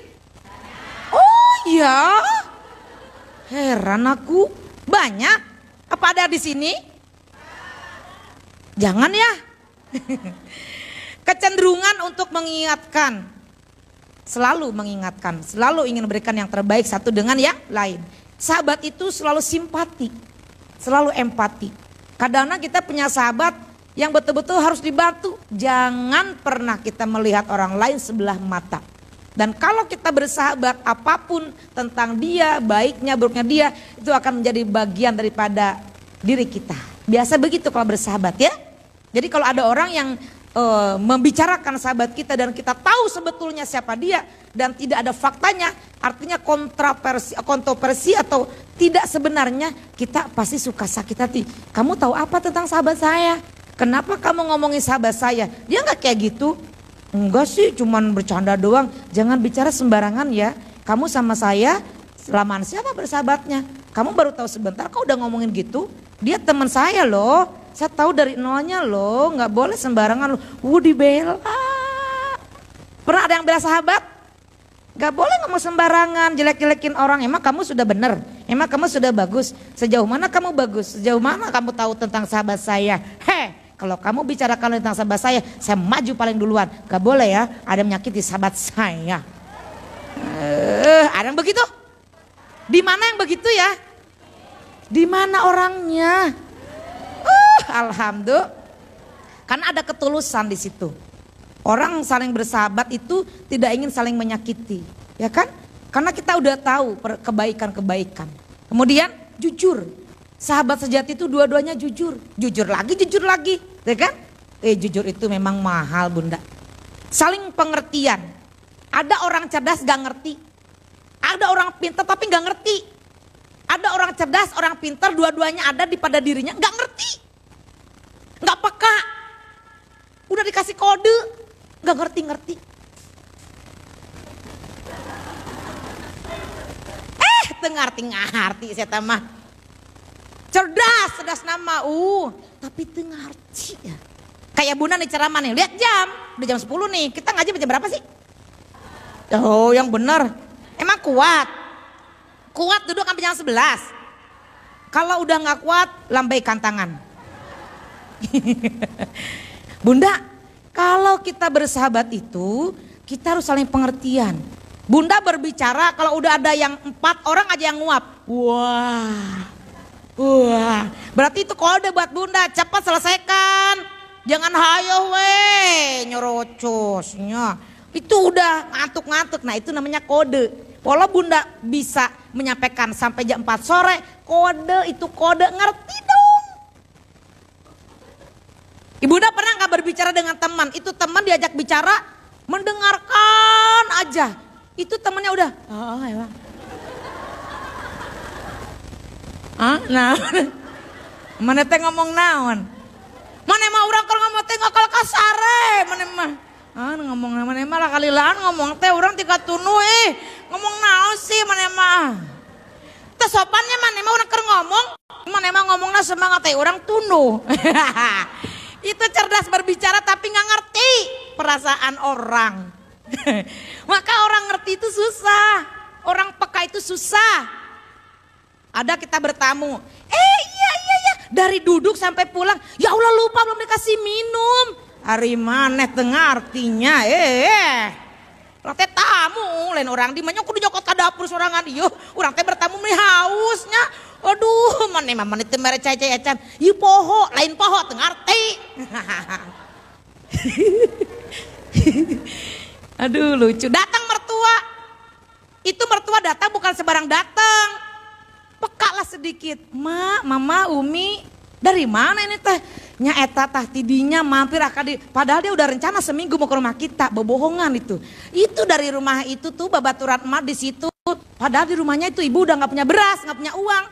Speaker 1: Oh iya. Heran aku. Banyak. Apa ada di sini? Jangan ya. Kecenderungan untuk mengingatkan. Selalu mengingatkan, selalu ingin memberikan yang terbaik satu dengan yang lain. Sahabat itu selalu simpati, selalu empati. Kadang-kadang kita punya sahabat yang betul-betul harus dibantu. Jangan pernah kita melihat orang lain sebelah mata. Dan kalau kita bersahabat, apapun tentang dia, baiknya, buruknya dia, itu akan menjadi bagian daripada diri kita. Biasa begitu kalau bersahabat ya. Jadi kalau ada orang yang membicarakan sahabat kita dan kita tahu sebetulnya siapa dia dan tidak ada faktanya, artinya kontroversi atau tidak sebenarnya, kita pasti suka sakit hati. Kamu tahu apa tentang sahabat saya? Kenapa kamu ngomongin sahabat saya? Dia nggak kayak gitu. Enggak sih, cuman bercanda doang. Jangan bicara sembarangan ya. Kamu sama saya selamaan siapa bersahabatnya? Kamu baru tahu sebentar kok udah ngomongin gitu. Dia teman saya loh. Saya tahu dari nolnya loh, nggak boleh sembarangan loh. Dibela. Pernah ada yang bela sahabat? Nggak boleh ngomong sembarangan, jelek-jelekin orang. Emang kamu sudah benar? Emang kamu sudah bagus? Sejauh mana kamu bagus? Sejauh mana kamu tahu tentang sahabat saya? Kalau kamu bicarakan tentang sahabat saya maju paling duluan. Gak boleh ya, ada yang menyakiti sahabat saya. Ada yang begitu? Di mana yang begitu ya? Di mana orangnya? Alhamdulillah. Karena ada ketulusan di situ. Orang saling bersahabat itu tidak ingin saling menyakiti, ya kan? Karena kita udah tahu kebaikan-kebaikan. Kemudian jujur. Sahabat sejati itu dua-duanya jujur. Jujur lagi, ya kan? Jujur itu memang mahal, Bunda. Saling pengertian. Ada orang cerdas gak ngerti. Ada orang pintar tapi gak ngerti. Ada orang cerdas, orang pintar, dua-duanya ada di pada dirinya gak ngerti. Gak peka. Udah dikasih kode, gak ngerti-ngerti. Ngerti saya mah. Cerdas nama. Tapi ngerti ya. Kayak Bunda nih ceramah nih, lihat jam. Udah jam 10 nih, kita ngaji jam berapa sih? Oh yang bener. Emang kuat? Kuat duduk sampai jam 11. Kalau udah gak kuat, lambaikan tangan. Bunda, kalau kita bersahabat itu, kita harus saling pengertian. Bunda berbicara kalau udah ada yang 4 orang aja yang nguap. Wah. Berarti itu kode buat Bunda, cepat selesaikan. Jangan hayo nyerocosnya. Itu udah ngantuk-ngantuk. Nah itu namanya kode. Kalau Bunda bisa menyampaikan sampai jam 4 sore, kode itu kode, ngerti dong. Ibu Bunda pernah gak berbicara dengan teman? Itu teman diajak bicara, mendengarkan aja. Itu temannya udah, nah, mana teh ngomong naon? Mana mah orang kalau ngomong teh ngakal kasare, mana mah Ngomong mana mah kalilaan ngomong teh orang tika tunu ngomong naon sih mana mah. Teu sopannya mana mah urang keur ngomong, mana mah ngomongna semangat teh orang tunu. Itu cerdas berbicara tapi nggak ngerti perasaan orang. Maka orang ngerti itu susah, orang peka itu susah. Ada kita bertamu, iya, dari duduk sampai pulang, ya Allah lupa belum dikasih minum. Hari maneh tengah artinya, orang teh tamu, lain orang di mana kudu jokot ke dapur sorangan, orang teh bertamu meni hausnya. Aduh, mana teh mere cai-cai-can, ieu poho, lain poho tengah arti. Aduh lucu, datang mertua. Itu mertua datang bukan sembarang datang. Pekalah sedikit, mama, umi, dari mana ini teh? Nya eta tah tidinya mampir akadi. Padahal dia udah rencana seminggu mau ke rumah kita, bohongan itu. Itu dari rumah itu tuh babaturan emak di situ. Padahal di rumahnya itu ibu udah nggak punya beras, nggak punya uang.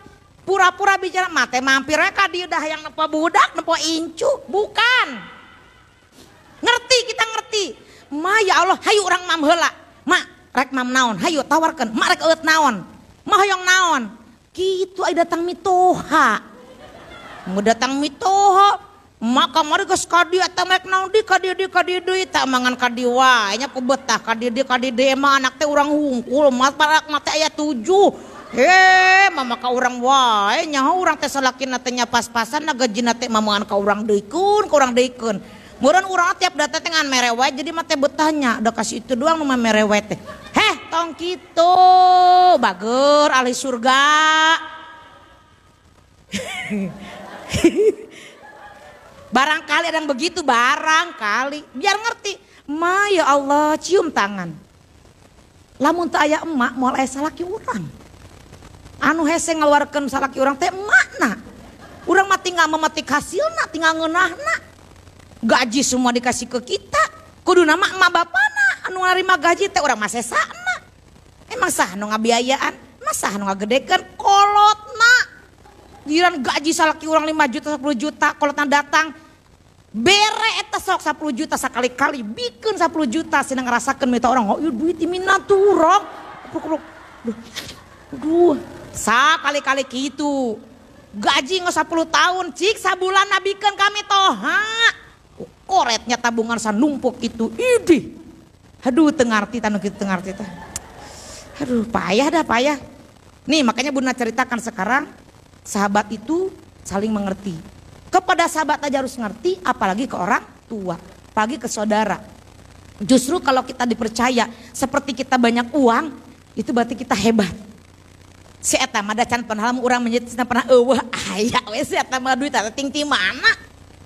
Speaker 1: Pura-pura bicara, mate mampirnya kadi udah yang nepo budak, nepo incu, bukan. Ngerti, kita ngerti. Ma ya Allah, hayu orang mam heula. Mak, rek mam naon, hayu tawarkan. Mak rek eut naon. Mah hoyong naon. Kitu ai datang mitoha. Mau datang mitoha. Mak kamari geus kadi eta mek naon di kadi deui tah mangan kadi wae nya ku betah kadi deui mah anak teh urang hungkul mas parak mate aya 7. Mama ka urang wae nyaho urang teh salakina teh nya pas-pasan na gajina teh mamangan ka urang deuykeun ka urang deuykeun. Meureun urang tiap datang teh ngan merewe jadi mah teh betahnya da kasih itu doang nu mah merewe teh. Tong kitu bager ahli surga. Barangkali ada yang begitu, barangkali biar ngerti. Ma ya Allah cium tangan. Lamun teu aya emak moal aya salaki urang. Anu hese ngaluarkeun salaki urang teh emakna. Urang mah tinggal memetik hasilna, tinggal ngeunahna. Gaji semua dikasih ke kita. Kudu nama emak bapana anu narima gaji teh urang mah sesana. Emang sah nu ngabiayaan, masa nu ngagedekeun kolotna. Giran gaji salaki urang 5 juta 10 juta kolotna datang. Bere eta sok 10 juta sekali-kali bikin 10 juta senang ngerasakan minta orang oh iya duit imina turok. Aduh, sakali-kali gitu. Gaji nggak 10 tahun, cik sabulan nabikan kami toha. Koretnya tabungan sanumpuk itu, idih. Aduh, tengarti tanu gitu tengarti tah. Aduh, payah. Nih makanya Bunda ceritakan sekarang sahabat itu saling mengerti. Kepada sahabat aja harus ngerti, apalagi ke orang tua, apalagi ke saudara. Justru kalau kita dipercaya, seperti kita banyak uang, itu berarti kita hebat. Si eta mah da can pernah urang menjadi pernah eueuh aya we si eta mah duit eta ting ti mana?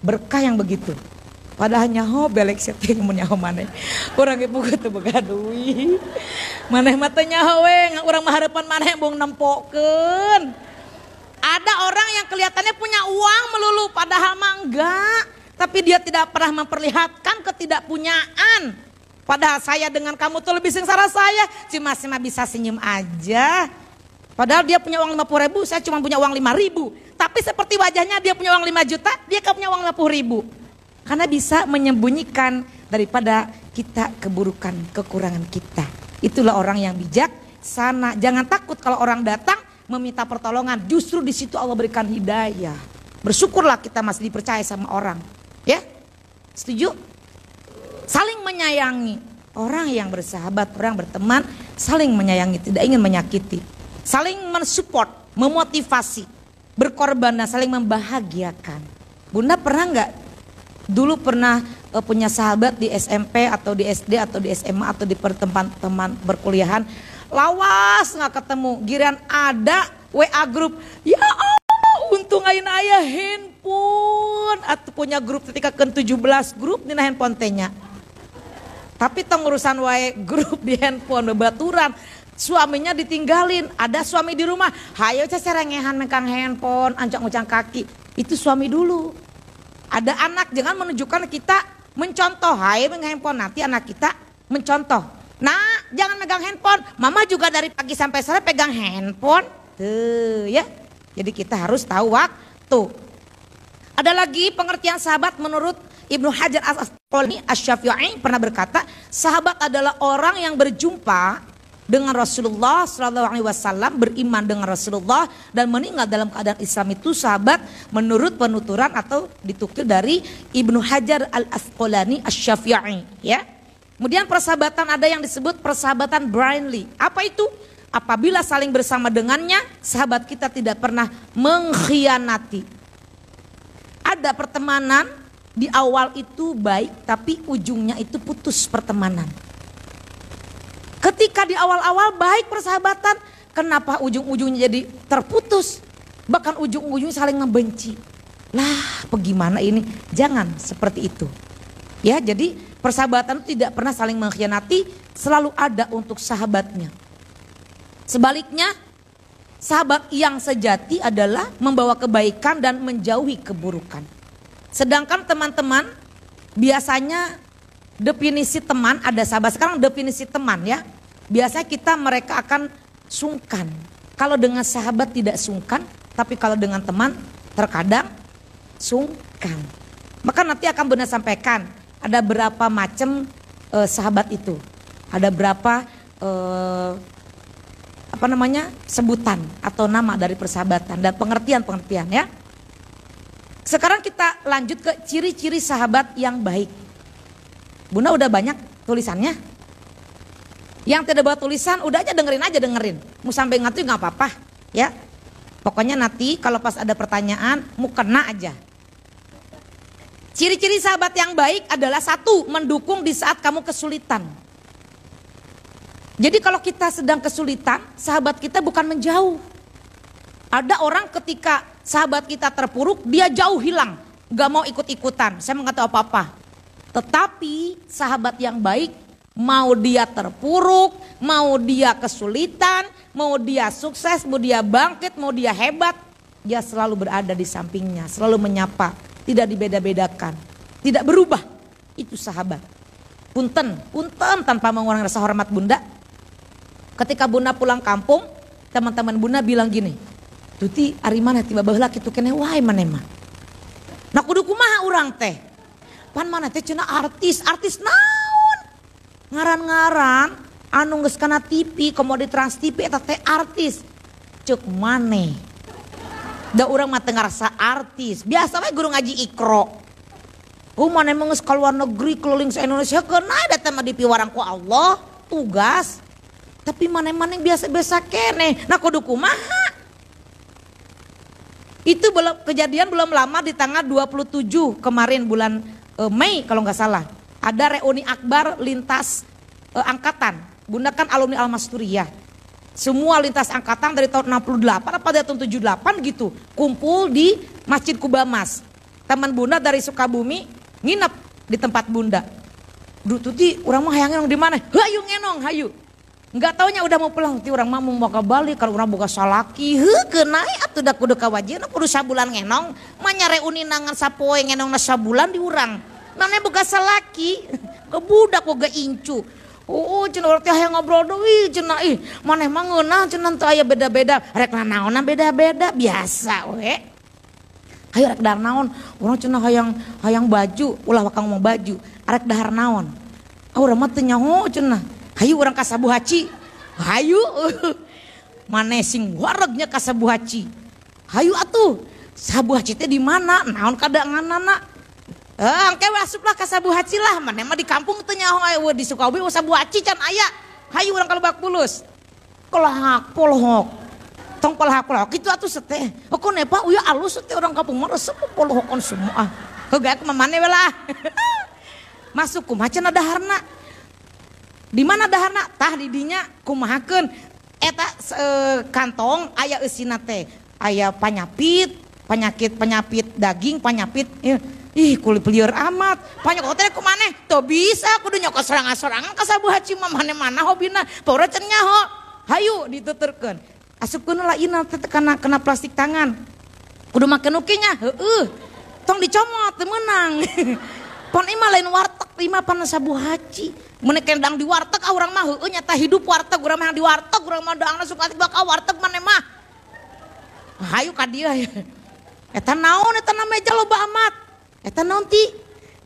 Speaker 1: Berkah yang begitu. Padahal nyaho belek setting mun nyaho maneh. Urang ge boga teu boga duit. Maneh mah teu nyaho we, urang mah hareupan maneh embung nempokeun. Ada orang yang kelihatannya punya uang melulu padahal mah enggak. Tapi dia tidak pernah memperlihatkan ketidakpunyaan. Padahal saya dengan kamu tuh lebih sengsara saya. Cuma bisa senyum aja. Padahal dia punya uang 50 ribu, saya cuma punya uang 5 ribu. Tapi seperti wajahnya dia punya uang 5 juta, dia kan punya uang 50 ribu. Karena bisa menyembunyikan daripada kita keburukan, kekurangan kita. Itulah orang yang bijak sana. Jangan takut kalau orang datang meminta pertolongan. Justru di situ Allah berikan hidayah. Bersyukurlah kita masih dipercaya sama orang. Ya, setuju? Saling menyayangi. Orang yang bersahabat, orang berteman, saling menyayangi, tidak ingin menyakiti. Saling mensupport, memotivasi, berkorban dan saling membahagiakan. Bunda pernah nggak dulu pernah punya sahabat di SMP atau di SD atau di SMA atau di teman berkuliahan, lawas nggak ketemu, giliran ada WA grup, ya Allah untung ayeuna aya handphone atau punya grup ketika ke 17 grup dina handphone tehnya. Tapi tong urusan wae grup di handphone bebaturan. Suaminya ditinggalin, ada suami di rumah, hayo cerengehan megang handphone, ancang-ancang kaki, itu suami dulu. Ada anak, jangan menunjukkan kita mencontoh, hayo megang handphone, nanti anak kita mencontoh. Nah, jangan megang handphone, mama juga dari pagi sampai sore pegang handphone, tuh ya. Jadi kita harus tahu waktu. Ada lagi pengertian sahabat menurut Ibnu Hajar Al-Asqalani Asy-Syafi'i pernah berkata, sahabat adalah orang yang berjumpa dengan Rasulullah SAW, beriman dengan Rasulullah dan meninggal dalam keadaan Islam. Itu sahabat menurut penuturan atau ditukil dari Ibnu Hajar Al-Asqalani Asy-Syafi'i, ya. Kemudian persahabatan ada yang disebut persahabatan Brindley. Apa itu? Apabila saling bersama dengannya, sahabat kita tidak pernah mengkhianati. Ada pertemanan di awal itu baik, tapi ujungnya itu putus pertemanan. Ketika di awal-awal baik persahabatan, kenapa ujung-ujungnya jadi terputus? Bahkan ujung-ujungnya saling membenci. Lah, bagaimana ini? Jangan seperti itu. Ya, jadi persahabatan tidak pernah saling mengkhianati, selalu ada untuk sahabatnya. Sebaliknya, sahabat yang sejati adalah membawa kebaikan dan menjauhi keburukan. Sedangkan teman-teman, biasanya definisi teman ada sahabat. Sekarang definisi teman ya, biasanya mereka akan sungkan. Kalau dengan sahabat tidak sungkan, tapi kalau dengan teman terkadang sungkan. Maka nanti akan Bunda sampaikan ada berapa macam sahabat itu. Ada berapa sebutan atau nama dari persahabatan dan pengertian ya. Sekarang kita lanjut ke ciri-ciri sahabat yang baik. Bunda udah banyak tulisannya. Yang tidak buat tulisan udah aja dengerin. Mau sampai ngerti nggak apa-apa ya. Pokoknya nanti kalau pas ada pertanyaan mau kena aja. Ciri-ciri sahabat yang baik adalah 1, mendukung di saat kamu kesulitan. Jadi kalau kita sedang kesulitan, sahabat kita bukan menjauh. Ada orang ketika sahabat kita terpuruk, dia jauh hilang. Gak mau ikut-ikutan, saya nggak tahu apa-apa. Tetapi sahabat yang baik, mau dia terpuruk, mau dia kesulitan, mau dia sukses, mau dia bangkit, mau dia hebat, dia selalu berada di sampingnya, selalu menyapa, tidak dibeda-bedakan, tidak berubah. Itu sahabat. Punten tanpa mengurangi rasa hormat Bunda. Ketika Bunda pulang kampung, teman-teman Bunda bilang gini, Tuti ari mana tiba baheula kitu keneh wae maneh mah. Nah kudu kumaha urang teh? Pan mana teh cenah artis naon? Ngaran-ngaran anu geus kana TV, komo di Trans TV eta teh artis. Ceuk maneh. Da urang mah teu ngarasa artis, biasa wae guru ngaji Iqra. Maneh mah geus ka luar negeri keliling se-Indonesia keuna da teh mah dipiwarang ku Allah, tugas. Tapi maneh-maneh biasa-biasa kene. Nah kudu kumaha? Itu kejadian belum lama di tanggal 27 kemarin bulan Mei kalau nggak salah. Ada reuni akbar lintas angkatan. Bunda kan alumni Al-Masturiyah. Semua lintas angkatan dari tahun 68 apa dari tahun 78 gitu. Kumpul di Masjid Kubamas. Teman Bunda dari Sukabumi nginep di tempat Bunda. Duh Tuti orang mah hayang ngenong di mana? Hayu ngenong hayu. Enggak taunya udah mau pulang, ti urang mah mau ka balik kalau urang boga salaki, keunai atuh da kudu ka wajibna kudu sabulan ngenong, mah nyare uni nangan sapoe ngenongna sabulan di urang. Maneh boga salaki, ke budak boga incu. Cenah urang teh hayang ngobrol deui cenah ih, maneh mah ngeunah cenah teu aya beda-beda, rek naonna beda-beda biasa we. Hayu rek dahar naon? Urang cenah hayang baju, ulah wakang ngomong baju, rek dahar naon? Urang mah teu nyaho cenah. Hayu orang kasabu haci, hayu, maneh sing waregnya kasabu haci, hayu atuh, sabu haci teh di mana? Naon kadanganana? Engke asuplah kasabu haci lah, maneh mah di kampung teh nyaho di Sukabumi sabu haci can aya, hayu orang kalebak bulus, kolahak polohok, tong kolahak itu atuh seteh, kok nepa uya alus teh orang kampung mah resep polohokon semua, kagak kumaha lah, masuk kumaha cenah daharna. Di mana daharna tah di dinya kumahakeun eta kantong aya eusina teh aya penyakit daging penyakit ih kulit lieur amat panyok teh kumaneh teu bisa kudu nyokot sorangan-sorangan ka sabu haci mah maneh-maneh hobina pora cenah nyaho hayu dituturkeun asupkeun lainna teh kena plastik tangan kudu make nuki nya heueuh tong dicomot teu meunang pon imah lain warteg imah pan sabu haci mun kendang di warteg urang mah heueuh nyata hidup warteg urang mah di warteg urang mah daangna suka bakal warteg maneh mah hayu ka dieu Eta naon eta na meja loba amat. Eta naon ti?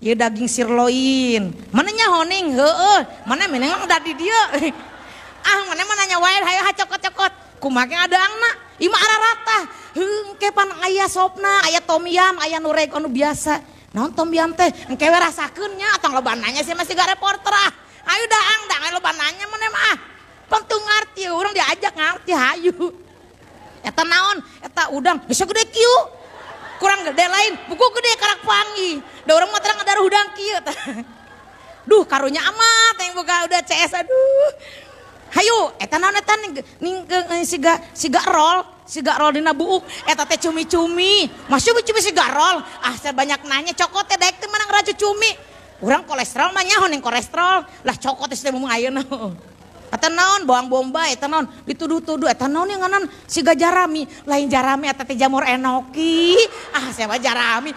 Speaker 1: Ieu daging sirloin. Mana nya honing? Heueuh. Mana meneng da di dieu. Ah mana nanya wae hayu hacokot-cokot. Kumaha ge adaangna? Ima ararata. Heuh pan aya sopna, aya tom yam, aya nu reg anu biasa. Naon tom yam teh? Engke we rasakeun nya atang loba nanya sih masih ga reporter ah. Ayo daang loba nanya mana mah. Pentung ngarti urang diajak ngarti hayu. Eta naon? Eta udang. Geus gede kieu. Kurang gede lain, buku gede karak pangi. Da urang mah terang ada udang kieu tah. Duh karunya amat yang boga udah CS aduh. Hayu, eta naon eta ning siga roll dina buuk. Eta teh cumi-cumi. Masuk cumi siga roll. Ah saya banyak nanya cokot teh daek teh menang racu cumi. Urang kolesterol mah nyaho ning kolesterol. Lah cokot teh mung ayeuna. Eta naon bawang bombay, eta naon dituduh-tuduh, eta naon yang nganan siga jarami, lain jarami eta teh jamur enoki. Ah saya mah jarami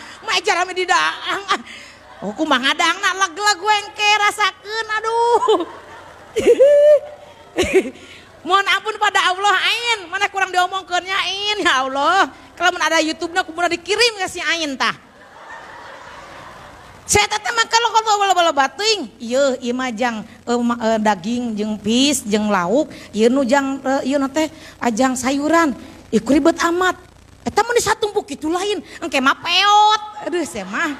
Speaker 1: di daang. Oh kumaha ngadangna leg-leg wengke rasakeun aduh. Mohon ampun pada Allah ain, mana kurang diomongkeunnya ain ya Allah. Kalau ada YouTube-na kumaha dikirim ka si ain tah. Saya teh mah kalau bala-bala teuing, ieu mah jang daging jeung pis jeung lauk, ieu nu jang ieu teh ajang sayuran. Ieu ribet amat. Eta mah disatumpuk kitu lain, engke mah peot. Aduh saya mah.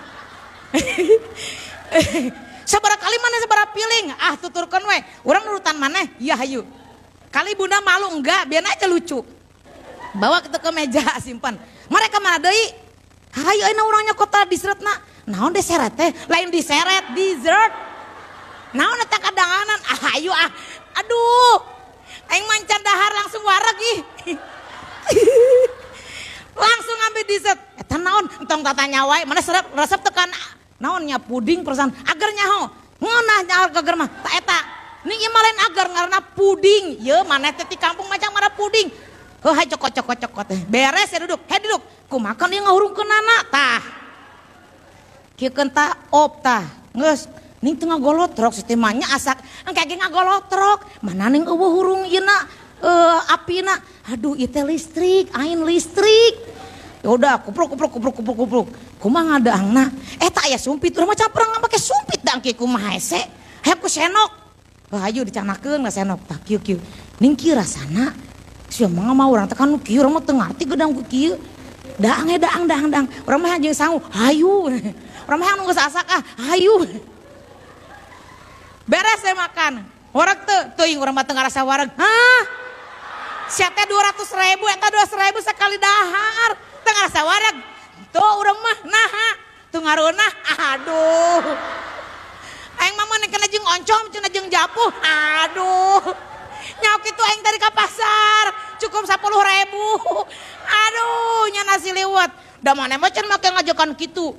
Speaker 1: Sabaraha kali mana sabaraha piling? Ah tuturkeun we. Urang nurutan maneh? Iya hayu. Kali bunda malu enggak, biar aja lucu. Bawa ke meja simpan. Mereka mana deui? Hayu ayeuna urang nyokot disretna. Naon diseret teh? Lain diseret, dessert. Naon eta kadanganan? Ah ayo ah. Aduh. Aing mancan dahar langsung wareg ih. Langsung ambil dessert. Eta naon? Entong tatanya wae, mana resep tekan naonnya puding perasaan agar nyaho. Ngeunah nyaho geger mah. Tak eta. Ning ieu mah lain agar ngaranna puding. Ieu maneh teh di kampung macam mana puding. Heuh hay cokot teh. Beres ya duduk. He duduk. Kumaha ieu ngahurungkeunana tah. Kieu tah op tah geus ning teu ngagolotrok sistemanya asak engke ge ngagolotrok mana ning eueuh hurung ieuna apina aduh ieu teh listrik ain listrik ya udah kupruk kumaha ngadaangna eta aya sumpit urang mah camprang make sumpit da engke kumaha hese hayang ku senok hayu dicanakeun ka senok tah kieu ning kieu rasana sia mah urang teh kan kieu urang mah teu ngarti gedang ku kieu daang urang mah jeung sangu hayu urang mah nunggu sasak ah hayu beres saya makan wareg teuing urang mah teu ngarasa wareg hah sia teh 200.000 eta 200.000 sekali dahar teu ngarasa wareg tuh urang mah naha teu ngareunah aduh aing mah mah kena jeung oncom cenah jeung japuh aduh nyaok itu aing tadi ka pasar cukup 10.000 aduh nya nasi liwet da maneh mah can make ngajakan kitu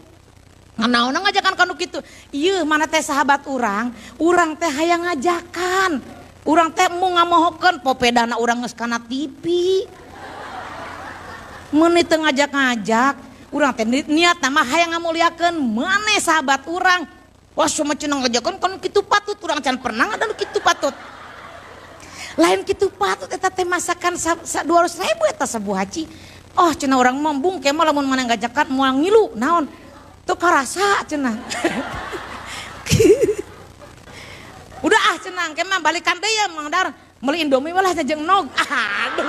Speaker 1: naon ngajakan kanu kitu ieu mana teh sahabat urang teh hayang ngajakan urang teh mau ngamohokeun popedana urang geus kana TV mun teu ngajak-ngajak urang teh niatna mah hayang ngamuliakeun maneh sahabat urang wah cuma cenah ngajakan kanu kitu patut urang can pernah ngadalu kitu patut lain kitu patut eta teh masakan 200.000 eta sabu haji oh cenah urang mah bungke mah lamun maneh ngajakan moal ngilu naon tuh karasa cenah udah ah cenah kemah balikan deh ya Mang Dar meuli Indomie walah jeung nog aduh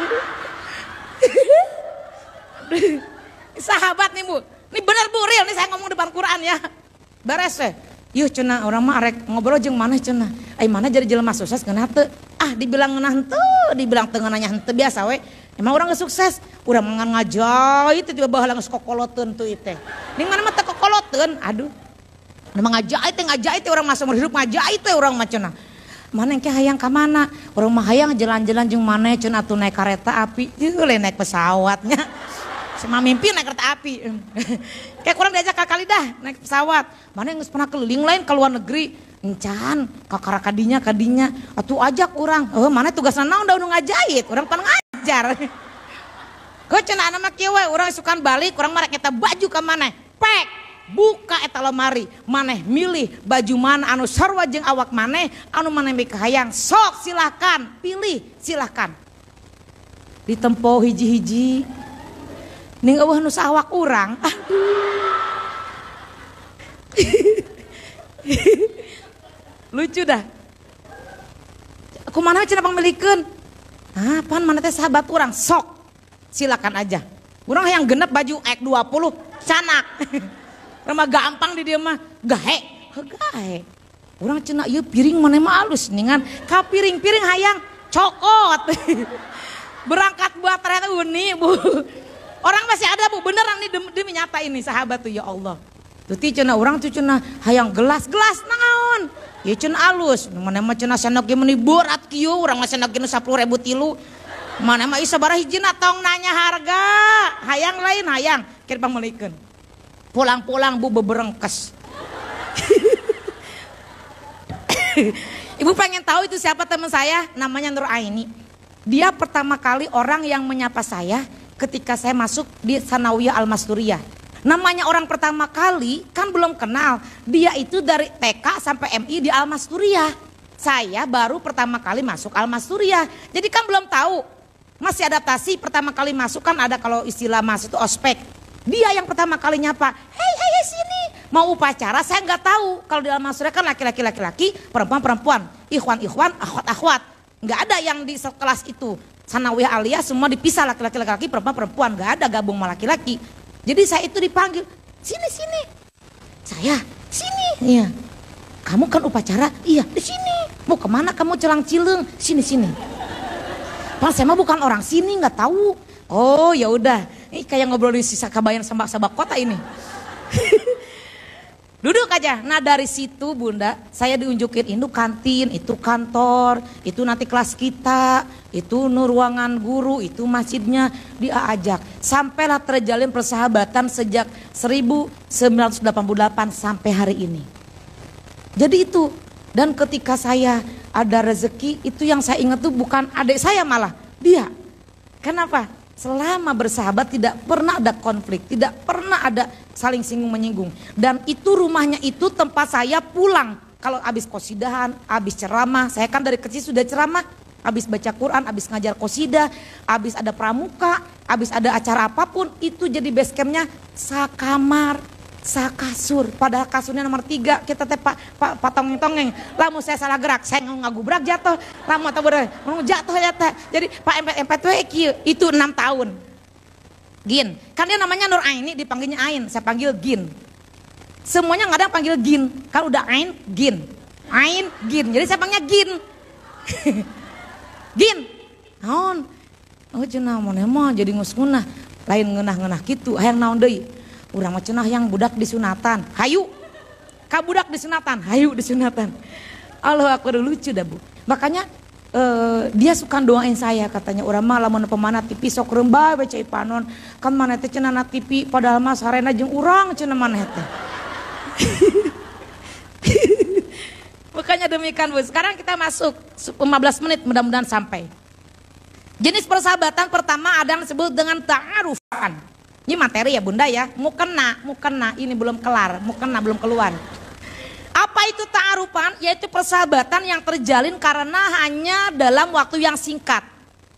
Speaker 1: sahabat nih Bu ini bener Bu real nih saya ngomong depan Quran ya beres teh yuh cenah orang mah arek ngobrol jeung maneh cenah ai mana jadi jelema sukses ngeunah teu ah dibilang ngeunah henteu dibilang teu ngeunahnya henteu biasa we emang orang geus sukses urang mangan ngajait tiba baheula geus kokoloteun teu teh ning mana mah teu kokoloteun aduh emang ngajait urang mah seumur hidup ngajait we urang mah cenah maneh ke hayang ka mana urang mah hayang jalan-jalan jeung maneh cenah atuh naik kareta api ieu lain naik pesawatnya sama mimpi naik kereta api kayak kurang diajak kali dah naik pesawat mana yang pernah keliling lain ke luar negeri encan kakara kadinya atuh ajak orang mana tugasna naon da ngajait orang pan ngajar kau cenah nama kieu we urang sukan balik urang mah rek eta baju ka maneh pek buka eta lemari maneh milih baju mana anu sarua jeung awak maneh anu maneh hayang sok silahkan pilih silahkan ditempo hiji-hiji ning eueuh nu saawak urang. Lucu dah. Kumaha cenah pamilikeun? Ah, pan mana teh sahabat urang, sok. Silakan aja. Urang yang genep baju ek 20 canak. Rama gampang di dieu mah, gahe. Gahe. Urang cenah ieu piring mana mah alus ningan ka piring-piring hayang cokot. Berangkat buat ternyata uni, Bu. Orang masih ada, Bu, beneran nih demi nyata ini sahabat tuh, ya Allah. Tuh cenah urang tuh cenah hayang gelas-gelas naon. Ya cenah alus, mana mah cenah sendok ge meuni berat kieu, urang mah sendok ge 10.000 tilu. Mana mah ieu sabaraha hijina tong nanya harga. Hayang lain hayang, keur pameulikeun. Pulang-pulang Bu beberengkes. Ibu pengen tahu itu siapa teman saya, namanya Nur Aini. Dia pertama kali orang yang menyapa saya ketika saya masuk di Sanawiyah Al-Masturiyah. Namanya orang pertama kali kan belum kenal. Dia itu dari TK sampai MI di Al-Masturiyah. Saya baru pertama kali masuk Al-Masturiyah. Jadi kan belum tahu. Masih adaptasi, pertama kali masuk kan ada kalau istilah masuk itu ospek. Dia yang pertama kali nyapa, hei sini. Mau upacara saya nggak tahu. Kalau di Al-Masturiyah kan laki-laki, perempuan, ikhwan, akhwat. Nggak ada yang di sekelas itu. Sanawiyah Aliyah semua dipisah laki-laki, perempuan, nggak ada gabung sama laki-laki. Jadi saya itu dipanggil, sini. Saya, sini. Iya. Kamu kan upacara? Iya, di sini. Mau kemana kamu celang-cileng? Sini. Pas saya mah bukan orang sini, nggak tahu. Oh ya udah, ini kayak ngobrol di sisa Kabayan Sabak kota ini. Duduk aja. Nah dari situ Bunda, saya diunjukin itu kantin, itu kantor, itu nanti kelas kita, itu ruangan guru, itu masjidnya, diajak. Sampailah terjalin persahabatan sejak 1988 sampai hari ini. Jadi itu, dan ketika saya ada rezeki, itu yang saya ingat tuh bukan adik saya malah, dia. Kenapa? Selama bersahabat tidak pernah ada konflik, tidak pernah ada saling singgung menyinggung. Dan itu rumahnya itu tempat saya pulang. Kalau habis qosidahan, habis ceramah, saya kan dari kecil sudah ceramah. Habis baca Quran, habis ngajar qosidah, habis ada pramuka, habis ada acara apapun, itu jadi base campnya sakamar, sakasur. Padahal kasurnya nomor 3, kita teh pak tongeng-tongeng. Lamun saya salah gerak, saya ngagubrak jatuh. Lamun atau jatuh ya teh. Jadi Pak empet itu 6 tahun. Gin, kan dia namanya Nur Aini, dipanggilnya Ain, saya panggil Gin. Semuanya nggak ada yang panggil Gin, kan udah Ain, Gin, jadi saya panggilnya Gin. Gin, naon? Oh cenah mana mah jadi nguskunah, lain ngeunah gitu, hayang naon deui. Urang mah cenah yang budak disunatan, hayu, ka budak disunatan, hayu disunatan. Allah akbar, lucu dah Bu. Makanya dia suka doain saya, katanya urang mah lamun pemana TV sok rembah bae cai panon kan maneh teh cenah na TV padahal mah sarena jeung urang cenah maneh teh. Makanya demikian Bu. Sekarang kita masuk 15 menit mudah-mudahan sampai. Jenis persahabatan pertama ada yang disebut dengan ta'arufan. Ini materi ya Bunda ya, mukena ini belum kelar, mukena belum keluar. Apa itu ta'arufan? Yaitu persahabatan yang terjalin karena hanya dalam waktu yang singkat.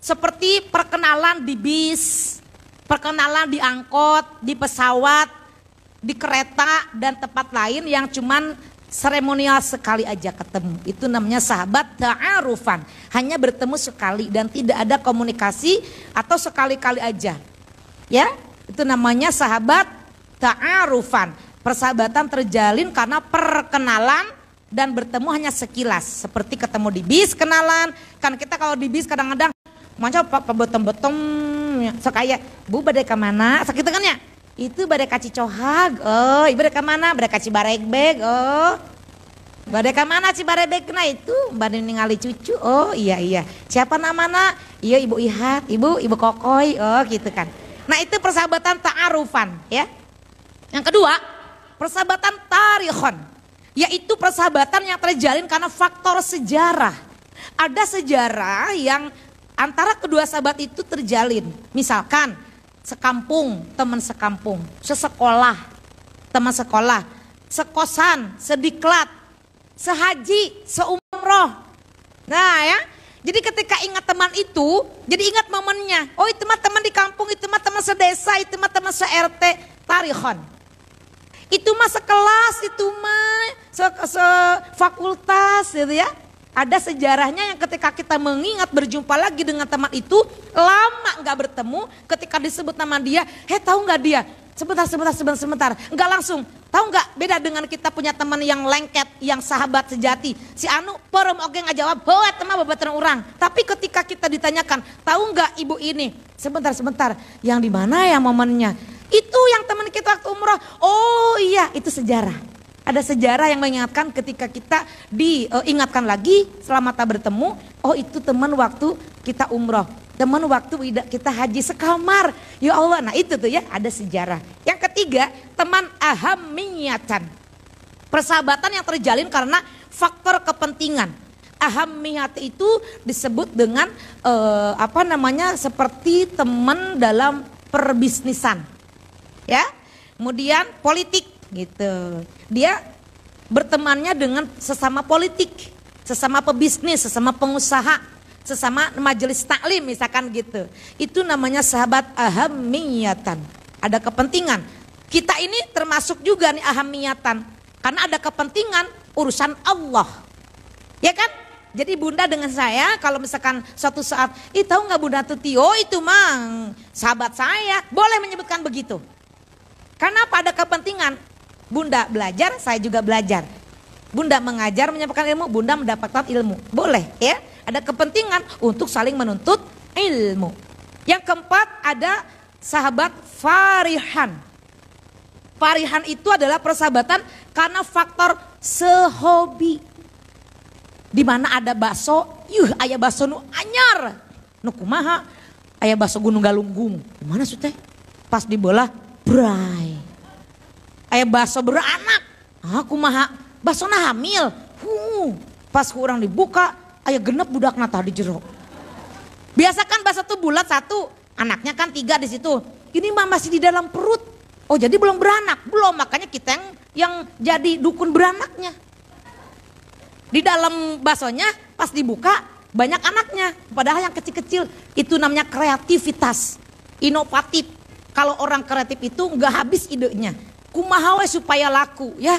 Speaker 1: Seperti perkenalan di bis, perkenalan di angkot, di pesawat, di kereta dan tempat lain yang cuman seremonial sekali aja ketemu. Itu namanya sahabat ta'arufan. Hanya bertemu sekali dan tidak ada komunikasi atau sekali-kali aja. Ya, itu namanya sahabat ta'arufan. Persahabatan terjalin karena perkenalan dan bertemu hanya sekilas. Seperti ketemu di bis kenalan. Kan kita kalau di bis kadang-kadang macam betong-betong sekaya Bu badai ke mana? Sakit kan ya? Itu badai ka Cicohag. Oh, ibu badai ke mana? Badai ka Cibaregbeg. Oh. Badai ke mana Cibaregbeg? Nah itu badai ningali cucu. Oh iya. Siapa namanya? Iya Ibu Ihat, Ibu Kokoy. Oh gitu kan. Nah itu persahabatan ta'arufan ya. Yang kedua, persahabatan tarikhon, yaitu persahabatan yang terjalin karena faktor sejarah. Ada sejarah yang antara kedua sahabat itu terjalin. Misalkan sekampung, teman sekampung, sesekolah, teman sekolah, sekosan, sediklat, sehaji, seumroh. Nah ya, Jadi ketika ingat teman itu, jadi ingat momennya. Oh itu mah teman di kampung, itu mah teman sedesa, itu mah teman se-RT. Tarikhon. Itu mah sekelas, itu mah fakultas gitu ya. Ada sejarahnya yang ketika kita mengingat berjumpa lagi dengan teman itu, lama nggak bertemu, ketika disebut nama dia, tahu nggak dia? Sebentar. Nggak langsung. Tahu nggak beda dengan kita punya teman yang lengket, yang sahabat sejati. Si Anu porem oke nggak jawab, bawa teman babaturan orang. Tapi ketika kita ditanyakan, tahu nggak ibu ini? Sebentar. Yang di mana ya momennya? Itu yang teman kita waktu umroh. Oh iya, itu sejarah. Ada sejarah yang mengingatkan ketika kita diingatkan lagi selama tak bertemu. Oh itu teman waktu kita umroh. Teman waktu kita haji sekamar. Ya Allah, nah itu tuh ya ada sejarah. Yang ketiga, teman ahamiyatan. Persahabatan yang terjalin karena faktor kepentingan. Ahamiyat itu disebut dengan seperti teman dalam perbisnisan. Ya, kemudian politik gitu. Dia bertemannya dengan sesama politik, sesama pebisnis, sesama pengusaha, sesama majelis taklim misalkan gitu. Itu namanya sahabat ahamiyatan. Ada kepentingan. Kita ini termasuk juga nih ahamiyatan. Karena ada kepentingan urusan Allah. Ya kan? Jadi bunda dengan saya kalau misalkan suatu saat, tahu nggak Bunda Tuti? Oh itu mah sahabat saya. Boleh menyebutkan begitu. Karena pada kepentingan. Bunda belajar, saya juga belajar. Bunda mengajar, menyampaikan ilmu, Bunda mendapatkan ilmu. Boleh ya, ada kepentingan untuk saling menuntut ilmu. Yang keempat ada sahabat farihan. Farihan itu adalah persahabatan karena faktor sehobi. Di mana ada bakso, aya bakso nu anyar. Nu kumaha, aya bakso Gunung Galunggung. Di mana sih teh? Pas dibelah, bray. Aya bakso beranak, kumaha bakso na hamil, pas kurang dibuka, aya genep budak nata di jero. Biasa kan bakso tuh bulat satu, anaknya kan 3 di situ. Ini mah masih di dalam perut. Oh jadi belum beranak, belum, makanya kita yang jadi dukun beranaknya. Di dalam baksonya pas dibuka banyak anaknya, padahal yang kecil-kecil. Itu namanya kreativitas, inovatif. Kalau orang kreatif itu nggak habis idenya. Kumaha we supaya laku ya.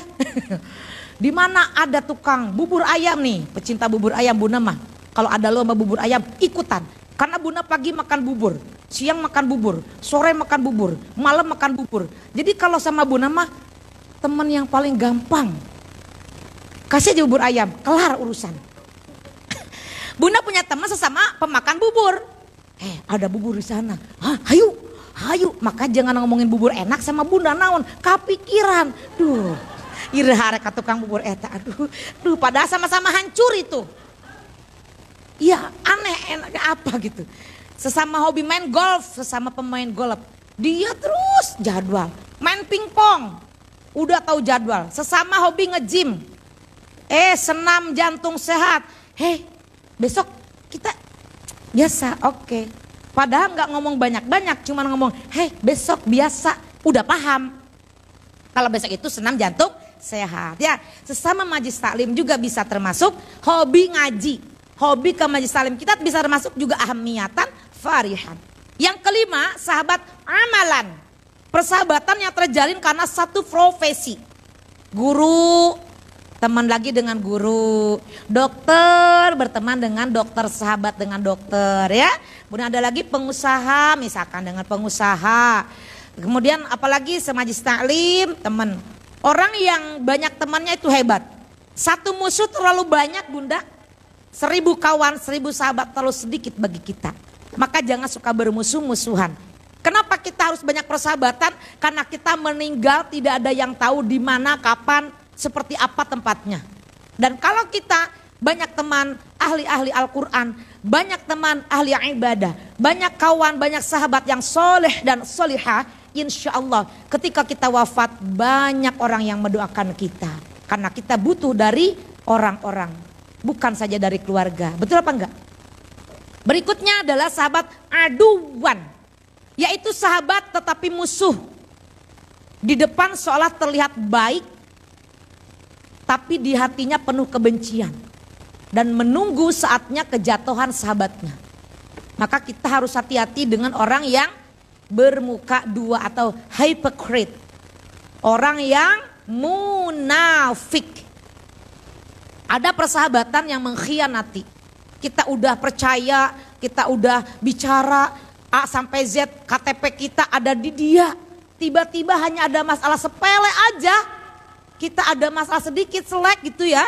Speaker 1: Di mana ada tukang bubur ayam nih, pecinta bubur ayam Bunda mah. Kalau ada lomba bubur ayam ikutan. Karena Bunda pagi makan bubur, siang makan bubur, sore makan bubur, malam makan bubur. Jadi kalau sama Bunda mah teman yang paling gampang. Kasih aja bubur ayam, kelar urusan. Bunda punya teman sesama pemakan bubur. Ada bubur di sana. Hayu, maka jangan ngomongin bubur enak sama Bunda naon, kapikiran. Duh, ira harek tukang bubur eta. Aduh, padahal sama-sama hancur itu. Iya, aneh enak apa gitu. Sesama hobi main golf, sesama pemain golf. Dia terus jadwal. Main pingpong, udah tahu jadwal. Sesama hobi nge-gym. Senam jantung sehat. Besok kita biasa, oke. Padahal nggak ngomong banyak-banyak, cuma ngomong, besok biasa, udah paham. Kalau besok itu senam jantung sehat ya. Sesama majelis taklim juga bisa termasuk hobi ngaji, hobi ke majelis taklim kita bisa termasuk juga ahamiyatan farihan. Yang kelima, sahabat amalan, persahabatan yang terjalin karena satu profesi. Guru teman lagi dengan guru, dokter berteman dengan dokter, sahabat dengan dokter ya. Kemudian ada lagi pengusaha, misalkan dengan pengusaha. Kemudian apalagi semajlis taklim, teman. Orang yang banyak temannya itu hebat. Satu musuh terlalu banyak Bunda. 1000 kawan, 1000 sahabat terlalu sedikit bagi kita. Maka jangan suka bermusuh-musuhan. Kenapa kita harus banyak persahabatan? Karena kita meninggal tidak ada yang tahu di mana, kapan, seperti apa tempatnya. Dan kalau kita banyak teman ahli-ahli Al-Quran, banyak teman ahli ibadah, banyak kawan, banyak sahabat yang soleh dan solihah, insya Allah ketika kita wafat banyak orang yang mendoakan kita. Karena kita butuh dari orang-orang, bukan saja dari keluarga. Betul apa enggak? Berikutnya adalah sahabat aduwan, yaitu sahabat tetapi musuh. Di depan seolah terlihat baik, tapi di hatinya penuh kebencian. dan menunggu saatnya kejatuhan sahabatnya. Maka kita harus hati-hati dengan orang yang bermuka dua atau hypocrite. Orang yang munafik. Ada persahabatan yang mengkhianati. Kita udah percaya, kita udah bicara A sampai Z, KTP kita ada di dia. Tiba-tiba hanya ada masalah sepele aja. Kita ada masalah sedikit selek gitu ya.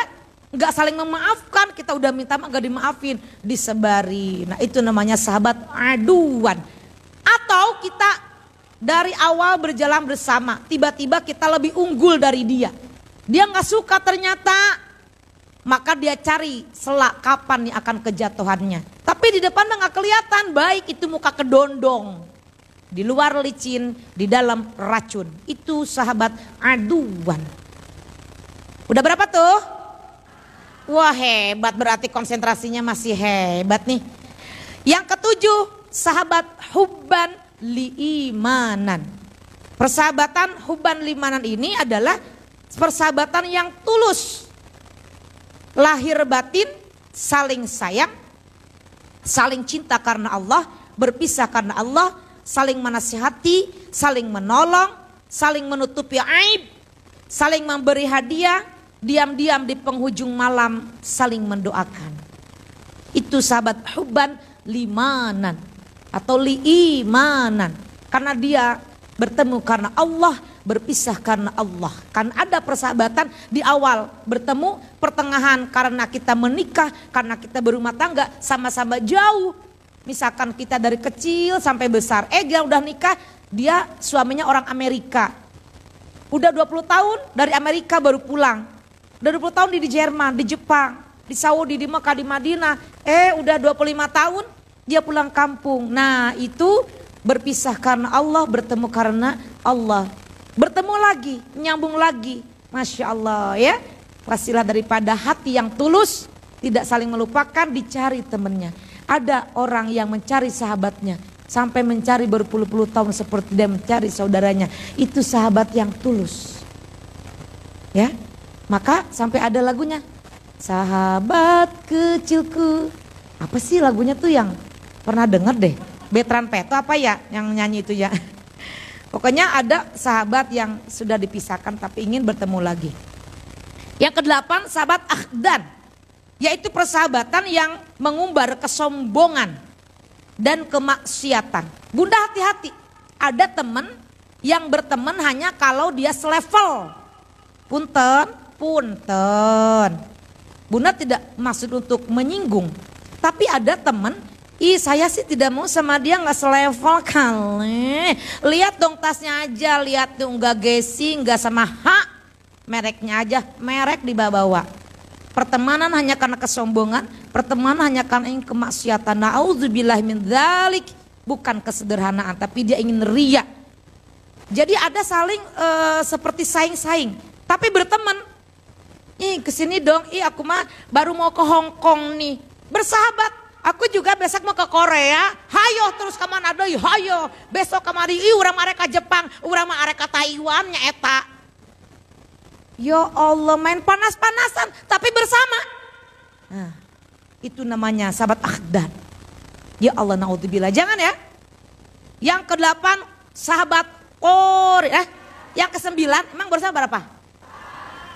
Speaker 1: Nggak saling memaafkan, kita udah minta maaf gak dimaafin, disebari. Nah itu namanya sahabat aduan. Atau kita dari awal berjalan bersama, tiba-tiba kita lebih unggul dari dia. Dia nggak suka ternyata, maka dia cari selak kapan nih akan kejatuhannya. Tapi di depan nggak kelihatan, baik itu muka kedondong. Di luar licin, di dalam racun. Itu sahabat aduan. Udah berapa tuh? Wah hebat, berarti konsentrasinya masih hebat nih. Yang ketujuh, sahabat hubban liimanan. Persahabatan hubban liimanan ini adalah persahabatan yang tulus. Lahir batin, saling sayang, saling cinta karena Allah, berpisah karena Allah, saling menasihati, saling menolong, saling menutupi aib, saling memberi hadiah, diam-diam di penghujung malam saling mendoakan. Itu sahabat hubban limanan atau liimanan. Karena dia bertemu karena Allah, berpisah karena Allah. Kan ada persahabatan di awal bertemu, pertengahan karena kita menikah, karena kita berumah tangga, sama-sama jauh. Misalkan kita dari kecil sampai besar, dia udah nikah, dia suaminya orang Amerika. Udah 20 tahun dari Amerika baru pulang. Udah 20 tahun di Jerman, di Jepang, di Saudi, di Mekah, di Madinah. Udah 25 tahun dia pulang kampung. Nah itu berpisah karena Allah, bertemu karena Allah. Bertemu lagi, nyambung lagi. Masya Allah ya. Wasilah daripada hati yang tulus, tidak saling melupakan, dicari temannya. Ada orang yang mencari sahabatnya, sampai mencari berpuluh-puluh tahun seperti dia mencari saudaranya. Itu sahabat yang tulus. Ya. Maka sampai ada lagunya, sahabat kecilku. Apa sih lagunya tuh yang pernah denger deh? Betran Peto apa ya yang nyanyi itu ya. Pokoknya ada sahabat yang sudah dipisahkan tapi ingin bertemu lagi. Yang kedelapan sahabat akhdan. Yaitu persahabatan yang mengumbar kesombongan dan kemaksiatan. Bunda hati-hati, ada teman yang berteman hanya kalau dia selevel. Punten. Bunda tidak maksud untuk menyinggung. Tapi ada teman, saya sih tidak mau sama dia, nggak selevel kali. Lihat dong tasnya aja, lihat dong nggak gesi, nggak sama mereknya aja, merek dibawa-bawa. Pertemanan hanya karena kesombongan, pertemanan hanya karena ingin kemaksiatan. Na'udzubillah min dzalik, bukan kesederhanaan, tapi dia ingin riya. Jadi ada saling seperti saing-saing, tapi berteman. Kesini dong, aku mah baru mau ke Hong Kong nih. Bersahabat, aku juga besok mau ke Korea. Hayo terus ke Manado, hayo. Besok kemari, urang mereka Jepang, urang mereka Taiwan nya eta. Ya Allah, main panas-panasan tapi bersama. Nah, itu namanya sahabat akhdan. Ya Allah, naudzubillah. Jangan ya. Yang ke-8 sahabat qori. Yang ke-9 emang bersama berapa?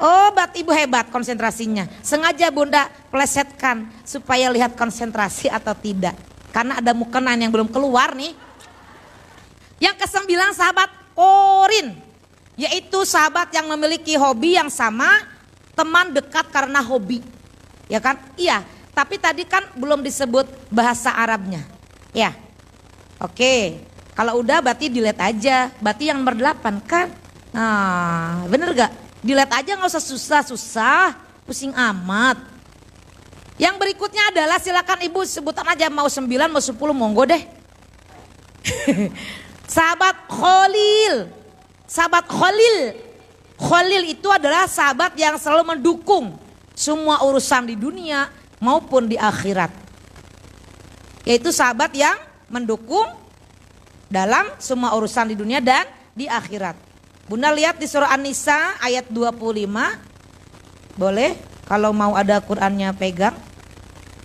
Speaker 1: Oh, bat ibu hebat konsentrasinya. Sengaja Bunda plesetkan supaya lihat konsentrasi atau tidak. Karena ada mukenan yang belum keluar nih. Yang ke-9 sahabat qorin. Yaitu sahabat yang memiliki hobi yang sama, teman dekat karena hobi. Ya kan? Iya, tapi tadi kan belum disebut bahasa Arabnya. Ya. Oke. Kalau udah berarti delete aja. Berarti yang nomor 8 kan? Nah, bener gak? Delete aja, nggak usah susah-susah, pusing amat. Yang berikutnya adalah silakan ibu sebutan aja, mau 9 mau 10 monggo deh. Sahabat Khalil. Sahabat Khalil. Khalil itu adalah sahabat yang selalu mendukung semua urusan di dunia maupun di akhirat. Yaitu sahabat yang mendukung dalam semua urusan di dunia dan di akhirat. Bunda lihat di surah An-Nisa ayat 25. Boleh kalau mau ada Qur'annya pegang.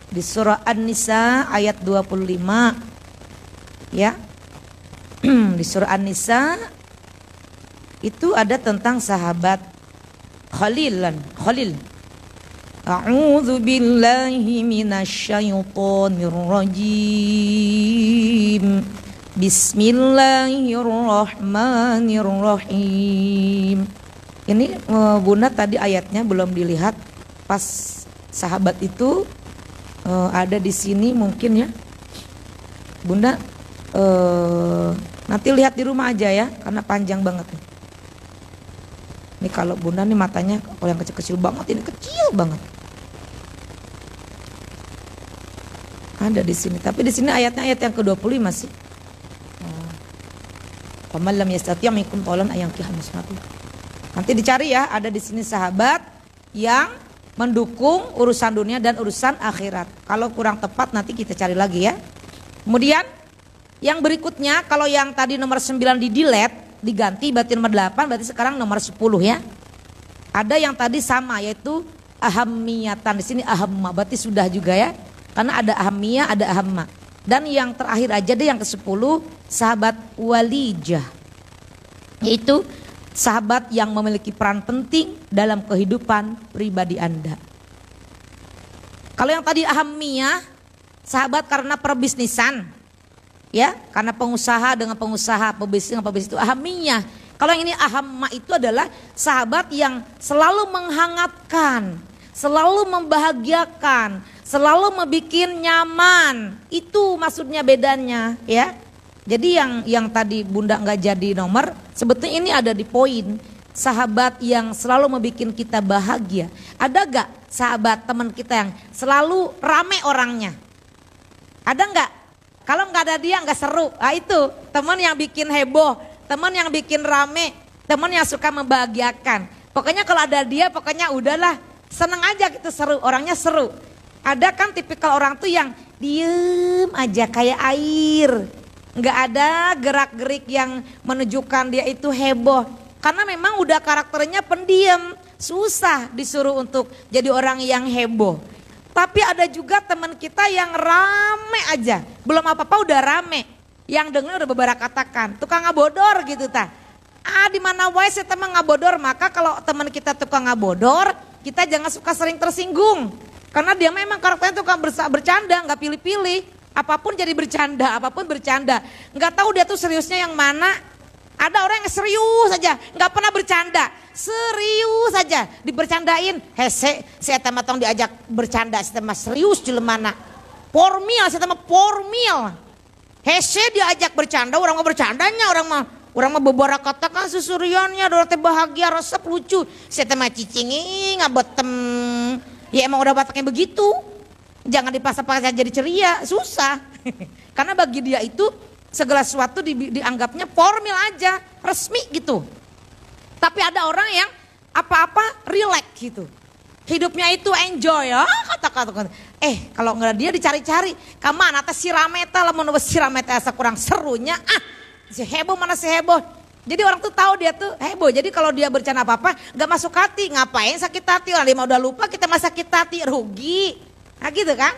Speaker 1: Di surah An-Nisa ayat 25. Ya. Di surah An-Nisa itu ada tentang sahabat Khalil. A'udzu billahi minasyaitonir rajim. Bismillahirrahmanirrahim. Ini Bunda tadi ayatnya belum dilihat. Pas sahabat itu ada di sini mungkin ya. Bunda nanti lihat di rumah aja ya, karena panjang banget nih. Ini kalau Bunda nih matanya kalau yang kecil-kecil banget, ini kecil banget. Ada di sini, tapi di sini ayatnya ayat yang ke-25 sih. Faman lam yastati' minkum tawlan ayankihal musnatu. Nanti dicari ya, ada di sini sahabat yang mendukung urusan dunia dan urusan akhirat. Kalau kurang tepat nanti kita cari lagi ya. Kemudian yang berikutnya, kalau yang tadi nomor 9 di-delete, diganti berarti nomor 8, berarti sekarang nomor 10 ya. Ada yang tadi sama yaitu ahammiyatan, di sini ahamma, berarti sudah juga ya. Karena ada ahammiyah, ada ahamma. Dan yang terakhir aja deh yang ke-10, sahabat walijah. Yaitu sahabat yang memiliki peran penting dalam kehidupan pribadi Anda. Kalau yang tadi ahammiyah, sahabat karena perbisnisan. Ya, karena pengusaha dengan pengusaha, pebisnis dengan pebisnis itu ahammiyah. Kalau yang ini ahamma itu adalah sahabat yang selalu menghangatkan, selalu membahagiakan, selalu membuat nyaman. Itu maksudnya bedanya ya. Jadi yang tadi Bunda nggak jadi nomor, sebetulnya ini ada di poin. Sahabat yang selalu membuat kita bahagia. Ada gak sahabat teman kita yang selalu rame orangnya? Ada nggak? Kalau nggak ada dia nggak seru. Nah itu teman yang bikin heboh, teman yang bikin rame, teman yang suka membahagiakan. Pokoknya kalau ada dia, pokoknya udahlah seneng aja gitu, seru, orangnya seru. Ada kan tipikal orang tuh yang diem aja kayak air, nggak ada gerak-gerik yang menunjukkan dia itu heboh. Karena memang udah karakternya pendiam, susah disuruh untuk jadi orang yang heboh. Tapi ada juga teman kita yang rame aja, belum apa-apa udah rame. Yang dengar udah beberapa katakan, tukang ngabodor gitu ta. Di mana wae saya teman ngabodor, maka kalau teman kita tukang ngabodor, kita jangan suka sering tersinggung. Karena dia memang karakternya tukang bercanda, nggak pilih-pilih. Apapun jadi bercanda, apapun bercanda. Nggak tahu dia tuh seriusnya yang mana. Ada orang yang serius saja, nggak pernah bercanda. Serius saja, dibercandain. Hese, saya teman tong diajak bercanda, saya teman serius jelemana. Formil, saya teman formil. Hese diajak bercanda, orang mau bercandanya, orang mah beberapa katakan susuriannya, orang teh bahagia, resep lucu. Saya teman cicingi, ngabetem. Ya emang udah bataknya begitu. Jangan dipaksa-paksa jadi ceria, susah. Karena bagi dia itu segala sesuatu dianggapnya formil aja, resmi gitu. Tapi ada orang yang apa-apa relax gitu. Hidupnya itu enjoy ya, kata-kata. Kalau nggak dia dicari-cari, kamana teh si rameta lah, menurut si rameta asa kurang serunya. Si heboh mana si heboh. Jadi orang tuh tahu dia tuh heboh. Jadi kalau dia bercanda apa-apa nggak masuk hati. Ngapain sakit hati? Orang dia mau udah lupa, kita mah sakit hati, rugi. Nah gitu kan.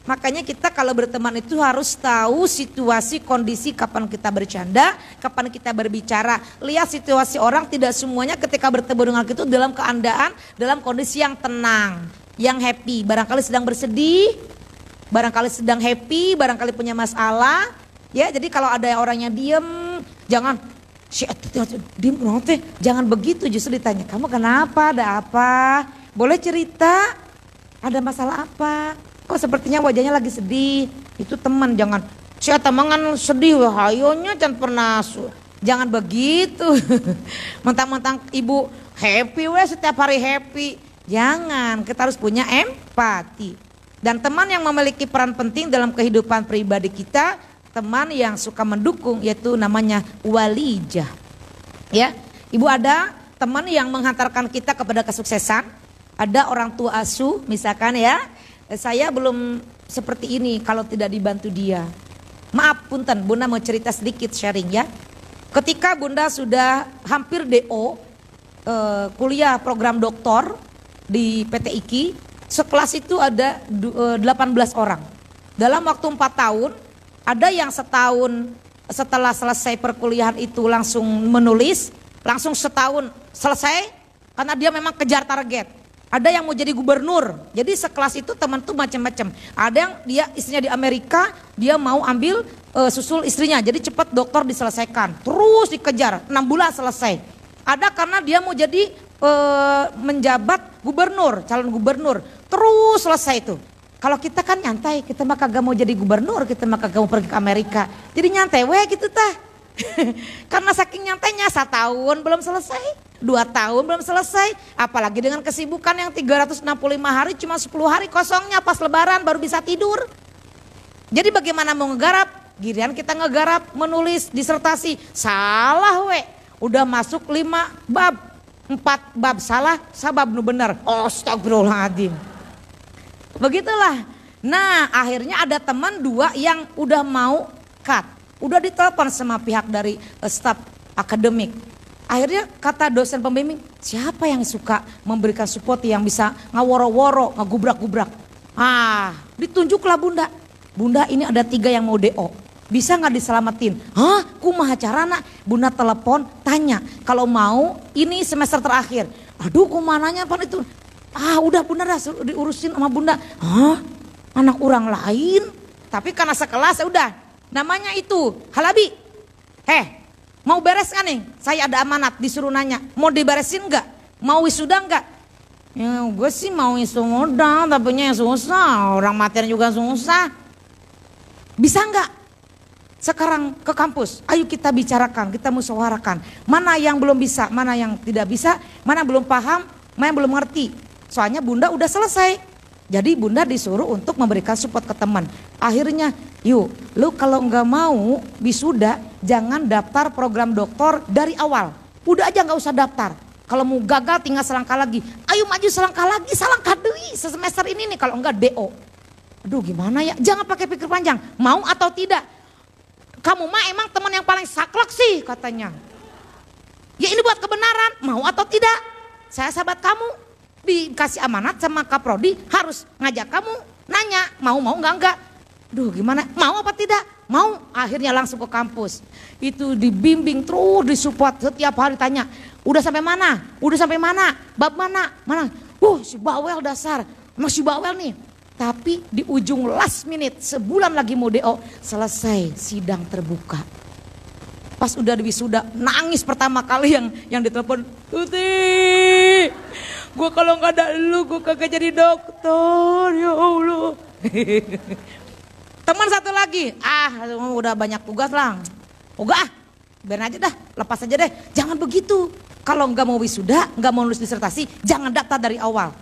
Speaker 1: Makanya kita kalau berteman itu harus tahu situasi, kondisi, kapan kita bercanda, kapan kita berbicara. Lihat situasi orang, tidak semuanya ketika bertemu dengan kita dalam keadaan, dalam kondisi yang tenang, yang happy. Barangkali sedang bersedih, barangkali sedang happy, barangkali punya masalah. Ya, jadi kalau ada orang yang diem, jangan diem, jangan begitu, justru ditanya, kamu kenapa, ada apa? Boleh cerita, ada masalah apa? Kok sepertinya wajahnya lagi sedih. Itu teman, jangan saya temangan sedih, hayonya jangan pernah. Jangan begitu. Mentang-mentang ibu happy setiap hari happy. Jangan, kita harus punya empati. Dan teman yang memiliki peran penting dalam kehidupan pribadi kita, teman yang suka mendukung, yaitu namanya walijah. Ya, ibu ada teman yang menghantarkan kita kepada kesuksesan. Ada orang tua asuh misalkan ya. Saya belum seperti ini kalau tidak dibantu dia. Maaf punten, Bunda mau cerita sedikit sharing ya. Ketika Bunda sudah hampir DO, kuliah program doktor di PT IKI, Sekelas itu ada 18 orang. Dalam waktu 4 tahun, ada yang setahun setelah selesai perkuliahan itu langsung menulis, langsung setahun selesai karena dia memang kejar target. Ada yang mau jadi gubernur. Jadi sekelas itu teman tuh macam-macam. Ada yang dia istrinya di Amerika, dia mau ambil susul istrinya. Jadi cepat dokter diselesaikan. Terus dikejar, 6 bulan selesai. Ada karena dia mau jadi menjabat gubernur, calon gubernur. Terus selesai itu. Kalau kita kan nyantai, kita mah kagak mau jadi gubernur, kita mah kagak mau pergi ke Amerika. Jadi nyantai gitu tah. Karena saking nyantainya 1 tahun belum selesai, 2 tahun belum selesai. Apalagi dengan kesibukan yang 365 hari cuma 10 hari kosongnya pas lebaran baru bisa tidur. Jadi bagaimana mau ngegarap? Giliran kita ngegarap menulis disertasi, salah udah masuk 5 bab, 4 bab salah, sabab nu bener. Astagfirullahaladzim. Begitulah. Nah akhirnya ada teman 2 yang udah mau cut. Udah ditelepon sama pihak dari staf akademik. Akhirnya kata dosen pembimbing, siapa yang suka memberikan support yang bisa ngaworo-woro, ngegubrak-gubrak. Ditunjuklah Bunda. Bunda ini ada 3 yang mau DO. Bisa gak diselamatin? Hah? Kumaha carana? Bunda telepon, tanya. Kalau mau ini semester terakhir. Aduh kumananya apa itu? Udah Bunda dah diurusin sama Bunda. Hah? Anak orang lain? Tapi karena sekelas ya udah. Namanya itu Halabi. Mau beres kan nih? Saya ada amanat disuruh nanya. Mau diberesin enggak? Mau wisuda enggak? Ya gue sih mau wisuda, tapi yang susah. Orang materi juga susah. Bisa enggak? Sekarang ke kampus. Ayo kita bicarakan, kita musyawarahkan. Mana yang belum bisa, mana yang tidak bisa, mana belum paham, mana yang belum ngerti. Soalnya Bunda udah selesai. Jadi Bunda disuruh untuk memberikan support ke teman. Akhirnya yuk lu kalau nggak mau wisuda jangan daftar program doktor dari awal. Udah aja nggak usah daftar. Kalau mau gagal tinggal selangkah lagi. Ayo maju selangkah lagi, selangkah deui semester ini nih kalau enggak DO. Aduh gimana ya, jangan pakai pikir panjang. Mau atau tidak? Kamu mah emang teman yang paling saklek sih katanya. Ya ini buat kebenaran, mau atau tidak? Saya sahabat kamu. Dikasih amanat sama Kaprodi harus ngajak kamu nanya mau enggak. Duh gimana mau apa tidak? Mau. Akhirnya langsung ke kampus. Itu dibimbing terus disupport setiap hari tanya. Udah sampai mana? Udah sampai mana? Bab mana? Mana? Si bawel dasar. Masih bawel nih. Tapi di ujung last minute sebulan lagi mau DO selesai sidang terbuka. Pas udah wisuda nangis pertama kali yang ditelepon. Tuti. Gue kalau gak ada lu, gue kagak jadi dokter, ya Allah. Teman satu lagi, udah banyak tugas lah. Biarin aja dah, lepas aja deh. Jangan begitu. Kalau gak mau wisuda, gak mau nulis disertasi, jangan daftar dari awal.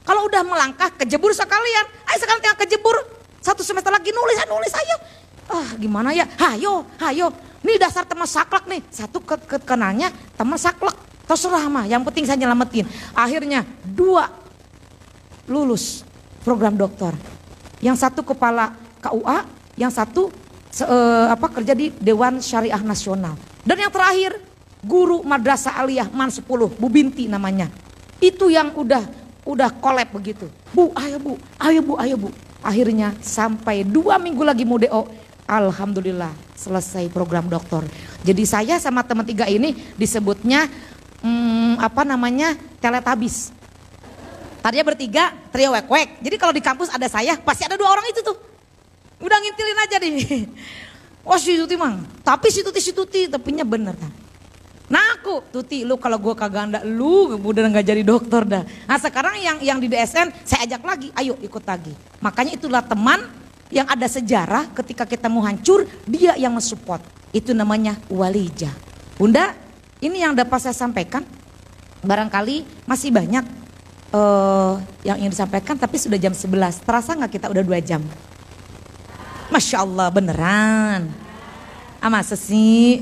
Speaker 1: Kalau udah melangkah, kejebur sekalian. Ayo sekarang tinggal kejebur. 1 semester lagi nulis ayo. Gimana ya? Hayo. Nih dasar teman saklek nih. Satu kenanya teman saklek. Terserah mah, yang penting saya nyelamatin. Akhirnya 2 lulus program doktor. Yang 1 kepala KUA, yang 1 kerja di Dewan Syariah Nasional. Dan yang terakhir guru Madrasah Aliyah Man 10, Bu Binti namanya. Itu yang udah kolab begitu. Ayo bu. Akhirnya sampai 2 minggu lagi mau DO. Alhamdulillah selesai program doktor. Jadi saya sama teman 3 ini disebutnya Teletabis. Tadinya bertiga, trio wek-wek. Jadi kalau di kampus ada saya, pasti ada 2 orang itu tuh. Udah ngintilin aja nih. Si Tuti mang. Tapi si Tuti, tapinya bener kan. Nah aku, Tuti lu kalau gue kagak anda lu udah gak jadi dokter dah. Nah sekarang yang di DSN saya ajak lagi, ayo ikut lagi. Makanya itulah teman yang ada sejarah ketika kita mau hancur, dia yang mensupport. Itu namanya walijah. Bunda, ini yang dapat saya sampaikan, barangkali masih banyak yang ingin disampaikan tapi sudah jam 11. Terasa gak kita udah 2 jam? Masya Allah beneran. Masa sih?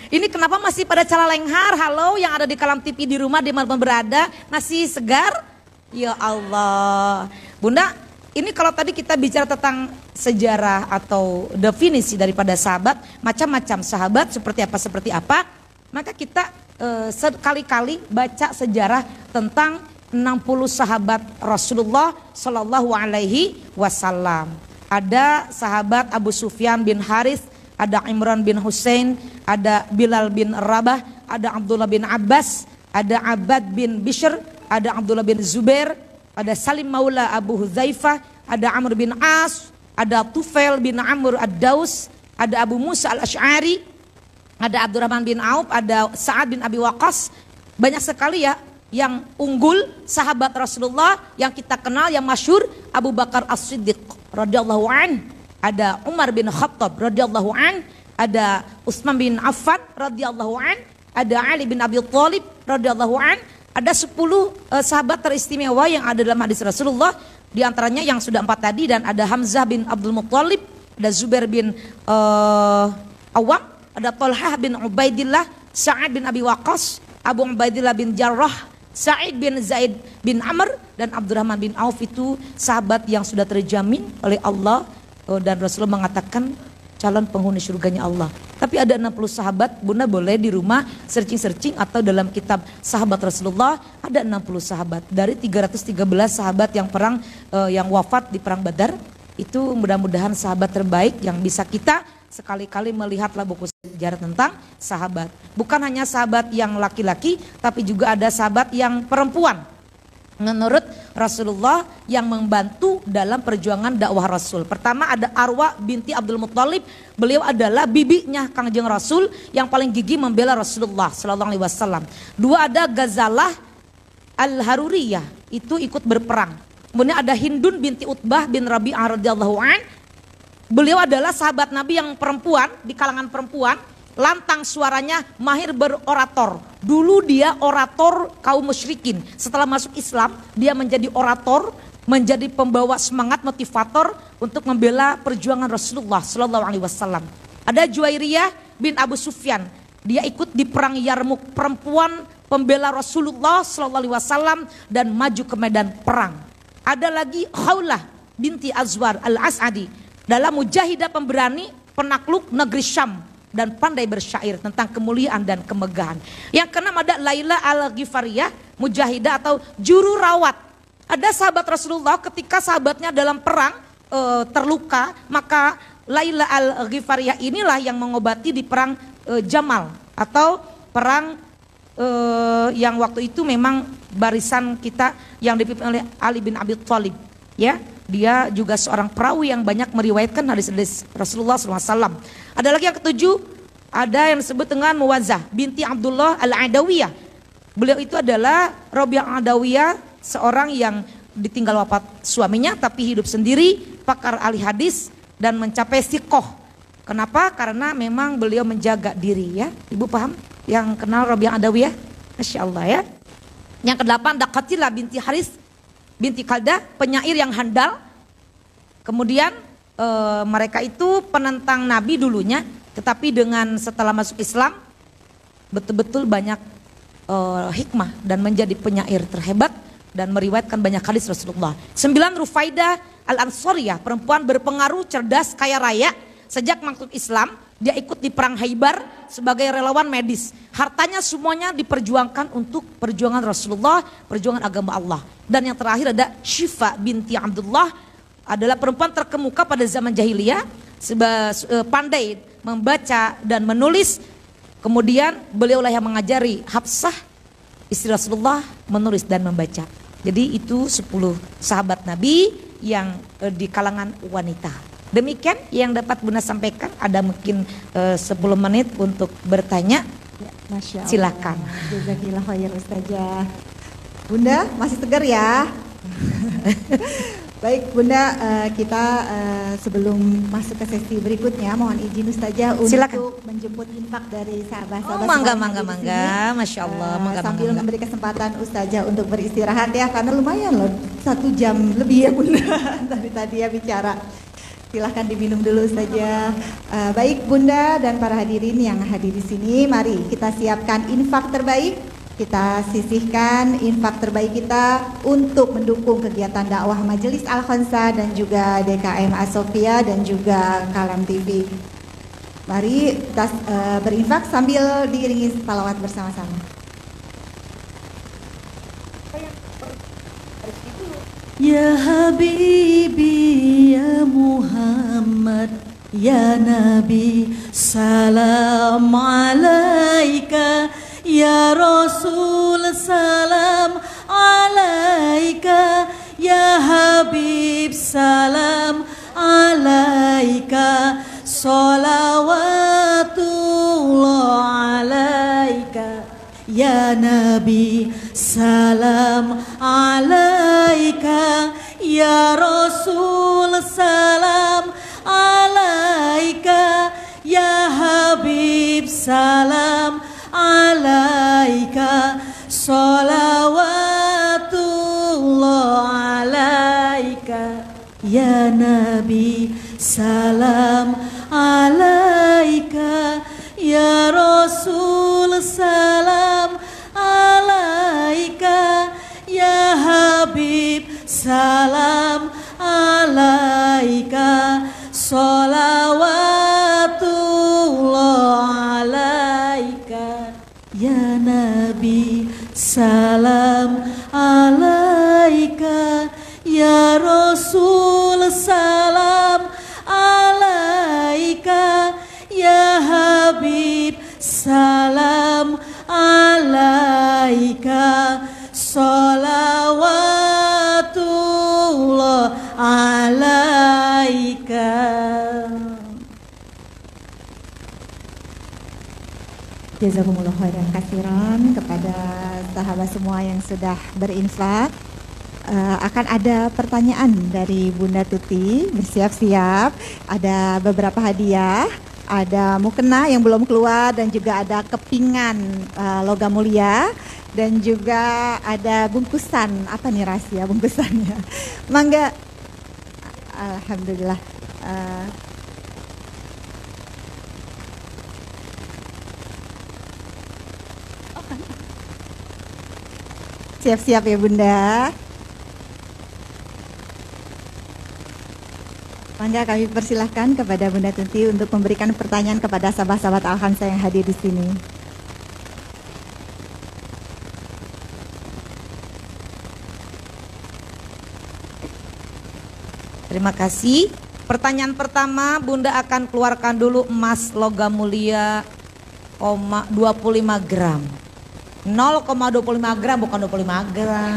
Speaker 1: Ini kenapa masih pada cala lenghar? Halo yang ada di Kalam TV di rumah di mana berada, masih segar? Ya Allah. Bunda, ini kalau tadi kita bicara tentang sejarah atau definisi daripada sahabat, macam-macam sahabat seperti apa, maka kita sekali-kali baca sejarah tentang 60 sahabat Rasulullah Shallallahu Alaihi Wasallam. Ada sahabat Abu Sufyan bin Harith, ada Imran bin Husain, ada Bilal bin Rabah, ada Abdullah bin Abbas, ada Abbad bin Bishr, ada Abdullah bin Zubair, ada Salim Maula Abu Hudzaifah, ada Amr bin As, ada Tufail bin Amr ad-Daus, ada Abu Musa al-Ash'ari, ada Abdurrahman bin Auf, ada Sa'ad bin Abi Waqqas. Banyak sekali ya yang unggul sahabat Rasulullah yang kita kenal, yang masyhur. Abu Bakar As-Siddiq radhiyallahu an, ada Umar bin Khattab radhiyallahu an, ada Utsman bin Affan radhiyallahu an, ada Ali bin Abi Thalib radhiyallahu an. Ada 10 sahabat teristimewa yang ada dalam hadis Rasulullah, di antaranya yang sudah 4 tadi, dan ada Hamzah bin Abdul Muttalib, ada Zubair bin Awam, ada Talhah bin Ubaidillah, Sa'ad bin Abi Waqqas, Abu Ubaidillah bin Jarrah, Sa'id bin Zaid bin Amr, dan Abdurrahman bin Auf. Itu sahabat yang sudah terjamin oleh Allah, dan Rasulullah mengatakan calon penghuni surganya Allah. Tapi ada 60 sahabat, Bunda boleh di rumah searching-searching atau dalam kitab sahabat Rasulullah, ada 60 sahabat dari 313 sahabat yang perang yang wafat di perang Badar. Itu mudah-mudahan sahabat terbaik yang bisa kita sekali-kali melihatlah buku sejarah tentang sahabat. Bukan hanya sahabat yang laki-laki, tapi juga ada sahabat yang perempuan. Menurut Rasulullah yang membantu dalam perjuangan dakwah Rasul. Pertama ada Arwa binti Abdul Muttalib. Beliau adalah bibinya Kangjeng Rasul yang paling gigih membela Rasulullah Sallallahu Alaihi Wasallam. 2 ada Ghazalah al-Haruriyah, itu ikut berperang. Kemudian ada Hindun binti Utbah bin Rabi'ah radhiyallahu an. Beliau adalah sahabat Nabi yang perempuan, di kalangan perempuan. Lantang suaranya, mahir berorator. Dulu dia orator kaum musyrikin. Setelah masuk Islam, dia menjadi orator, menjadi pembawa semangat, motivator untuk membela perjuangan Rasulullah Sallallahu Alaihi Wasallam. Ada Juwairiyah bin Abu Sufyan. Dia ikut di perang Yarmuk, perempuan pembela Rasulullah Sallallahu Alaihi Wasallam dan maju ke medan perang. Ada lagi Khawlah binti Azwar al-As'adi, dalam mujahidah pemberani penakluk negeri Syam dan pandai bersyair tentang kemuliaan dan kemegahan. Yang keenam ada Laila al-Ghifariyah, mujahidah atau juru rawat. Ada sahabat Rasulullah ketika sahabatnya dalam perang terluka, maka Laila al-Ghifariyah inilah yang mengobati di perang Jamal atau perang yang waktu itu memang barisan kita yang dipimpin oleh Ali bin Abi Thalib. Ya, dia juga seorang perawi yang banyak meriwayatkan hadis-hadis Rasulullah SAW. Ada lagi yang ketujuh, ada yang disebut dengan Muwazzah binti Abdullah al-Adawiyah. Beliau itu adalah Rabi'ah Adawiyah, seorang yang ditinggal wafat suaminya tapi hidup sendiri, pakar ahli hadis dan mencapai siqoh. Kenapa? Karena memang beliau menjaga diri ya. Ibu paham? Yang kenal Rabi'ah Adawiyah? Masya Allah ya. Yang kedelapan ada Qatilah binti Haris binti Kalda, penyair yang handal. Kemudian mereka itu penentang Nabi dulunya, tetapi dengan setelah masuk Islam betul-betul banyak hikmah dan menjadi penyair terhebat dan meriwayatkan banyak hadis Rasulullah. 9 Rufaidah al-Ansariyah, perempuan berpengaruh, cerdas, kaya raya. Sejak masuk Islam dia ikut di perang Khaybar sebagai relawan medis. Hartanya semuanya diperjuangkan untuk perjuangan Rasulullah, perjuangan agama Allah. Dan yang terakhir ada Syifa binti Abdullah, adalah perempuan terkemuka pada zaman jahiliyah, pandai membaca dan menulis. Kemudian beliaulah yang mengajari Hafsah istri Rasulullah menulis dan membaca. Jadi itu 10 sahabat Nabi yang di kalangan wanita. Demikian yang dapat Bunda sampaikan. Ada mungkin 10 menit untuk bertanya.
Speaker 2: Ya, Masya Allah.
Speaker 1: Silakan.
Speaker 2: Jazakillah khair Ustazah. Bunda masih segar ya? Baik Bunda, kita sebelum masuk ke sesi berikutnya mohon izin Ustazah untuk menjemput infak dari sahabat-sahabat.
Speaker 1: Mangga, Masya Allah.
Speaker 2: Sambil memberi kesempatan Ustazah untuk beristirahat ya, karena lumayan loh 1 jam lebih ya Bunda. Tadi ya bicara. Silahkan diminum dulu saja. Baik Bunda dan para hadirin yang hadir di sini, mari kita siapkan infak terbaik. Kita sisihkan infak terbaik kita untuk mendukung kegiatan dakwah Majelis Al-Khansa dan juga DKM As-Sofia dan juga Kalam TV. Mari kita berinfak sambil diiringi salawat bersama-sama.
Speaker 3: Ya Habibi ya Muhammad ya Nabi salam alaika ya Rasul salam alaika ya Habib salam alaika salawatullah alaika ya Nabi salam alaika ya Rasul salam alaika ya Habib salam alaika salawatullah alaika ya Nabi salam alaika ya Rasul salam alaika ya Habib salam alaika salawatullah alaika ya Nabi salam alaika ya Rasul salam alaika ya Habib salam alaika salawatullah alaika.
Speaker 2: Jazakumullah khairan katsiran kepada sahabat semua yang sudah berinfak. Akan ada pertanyaan dari Bunda Tuti, bersiap-siap. Ada beberapa hadiah, ada mukena yang belum keluar dan juga ada kepingan logam mulia dan juga ada bungkusan. Apa nih rahasia bungkusannya? Mangga. Alhamdulillah. Siap-siap ya Bunda. Mangga kami persilahkan kepada Bunda Tuti untuk memberikan pertanyaan kepada sahabat-sahabat Al-Khamsah yang hadir di sini.
Speaker 1: Terima kasih. Pertanyaan pertama, Bunda akan keluarkan dulu emas logam mulia 25 gram. 0,25 gram bukan 25 gram.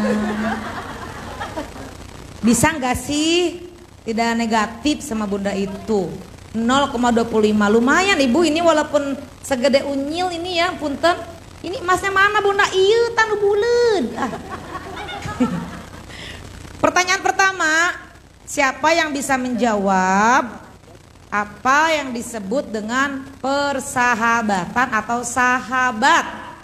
Speaker 1: Bisa nggak sih tidak negatif sama Bunda itu? 0,25 lumayan Ibu, ini walaupun segede unyil ini ya, punten. Ini emasnya mana Bunda? Iya, tanu buleun. Pertanyaan pertama, siapa yang bisa menjawab apa yang disebut dengan persahabatan atau sahabat?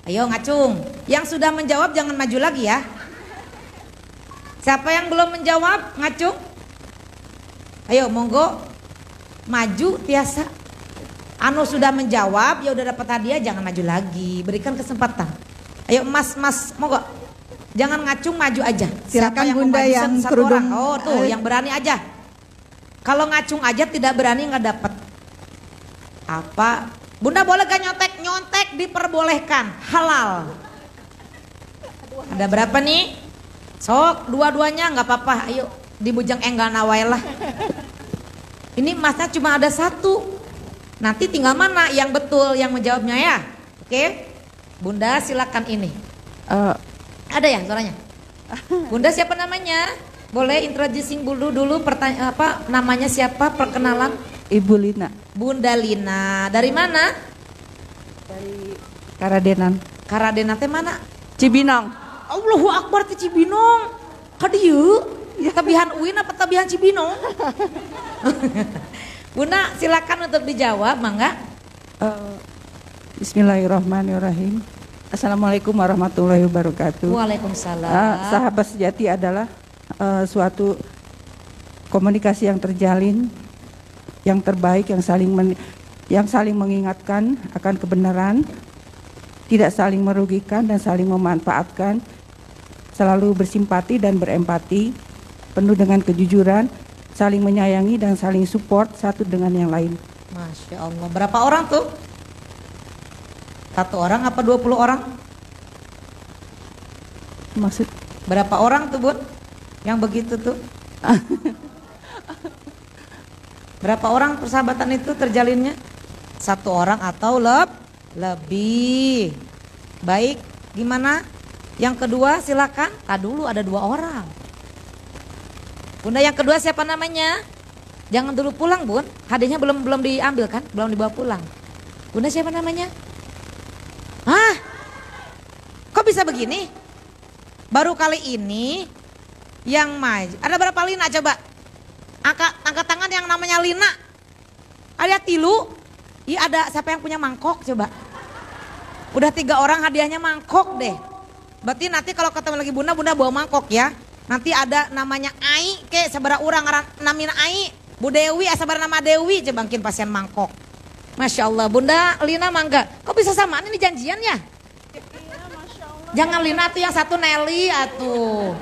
Speaker 1: Ayo ngacung, yang sudah menjawab jangan maju lagi ya. Siapa yang belum menjawab ngacung? Ayo monggo maju tiasa. Anu sudah menjawab ya udah dapat hadiah, jangan maju lagi, berikan kesempatan. Ayo mas monggo, jangan ngacung, maju aja.
Speaker 2: Silakan
Speaker 1: yang
Speaker 2: Bunda yang kerudung.
Speaker 1: Oh tuh yang berani aja. Kalau ngacung aja tidak berani nggak dapat. Apa? Bunda boleh gak nyontek? Nyontek diperbolehkan, halal. Ada berapa nih? Sok dua-duanya nggak apa-apa. Ayo dibujang enggal nawailah. Ini emasnya cuma ada satu. Nanti tinggal mana yang betul yang menjawabnya ya. Oke, Bunda silakan ini. Ada ya suaranya? Bunda siapa namanya? Boleh introducing dulu pertanyaan apa namanya, siapa, perkenalan?
Speaker 4: Ibu Lina.
Speaker 1: Bunda Lina. Dari mana?
Speaker 4: Dari Karadenan.
Speaker 1: Karadenan teh mana?
Speaker 4: Cibinong.
Speaker 1: Allahu Akbar ti Cibinong. Kadieu? Tabihan Uin apa tabihan Cibinong? Bunda silakan untuk dijawab, mangga.
Speaker 4: Bismillahirrahmanirrahim. Assalamualaikum warahmatullahi wabarakatuh.
Speaker 1: Waalaikumsalam.
Speaker 4: Sahabat sejati adalah suatu komunikasi yang terjalin, yang terbaik, yang saling mengingatkan akan kebenaran, tidak saling merugikan dan saling memanfaatkan, selalu bersimpati dan berempati, penuh dengan kejujuran, saling menyayangi dan saling support satu dengan yang lain.
Speaker 1: Masya Allah. Berapa orang tuh? 1 orang apa 20 orang?
Speaker 4: Maksud
Speaker 1: Berapa orang tuh Bun? Yang begitu tuh? Berapa orang persahabatan itu terjalinnya? 1 orang atau lebih. Baik, gimana? Yang kedua silakan. Dulu ada 2 orang. Bunda yang kedua siapa namanya? Jangan dulu pulang Bun. Hadiahnya belum diambil kan? Belum dibawa pulang. Bunda siapa namanya? Hah? Kok bisa begini? Baru kali ini yang maju. Ada berapa Lina coba? Angkat tangan yang namanya Lina. Ada 3. Iya ada, siapa yang punya mangkok coba? Udah 3 orang hadiahnya mangkok deh. Berarti nanti kalau ketemu lagi Bunda bawa mangkok ya. Nanti ada namanya Ai, ke sabara urang namina Ai. Bu Dewi, sabar nama Dewi, coba mungkin pasien mangkok. Masya Allah, Bunda Lina mangga. Kok bisa samaan ini janjian ya? Jangan Lina tuh yang satu Nelly atuh.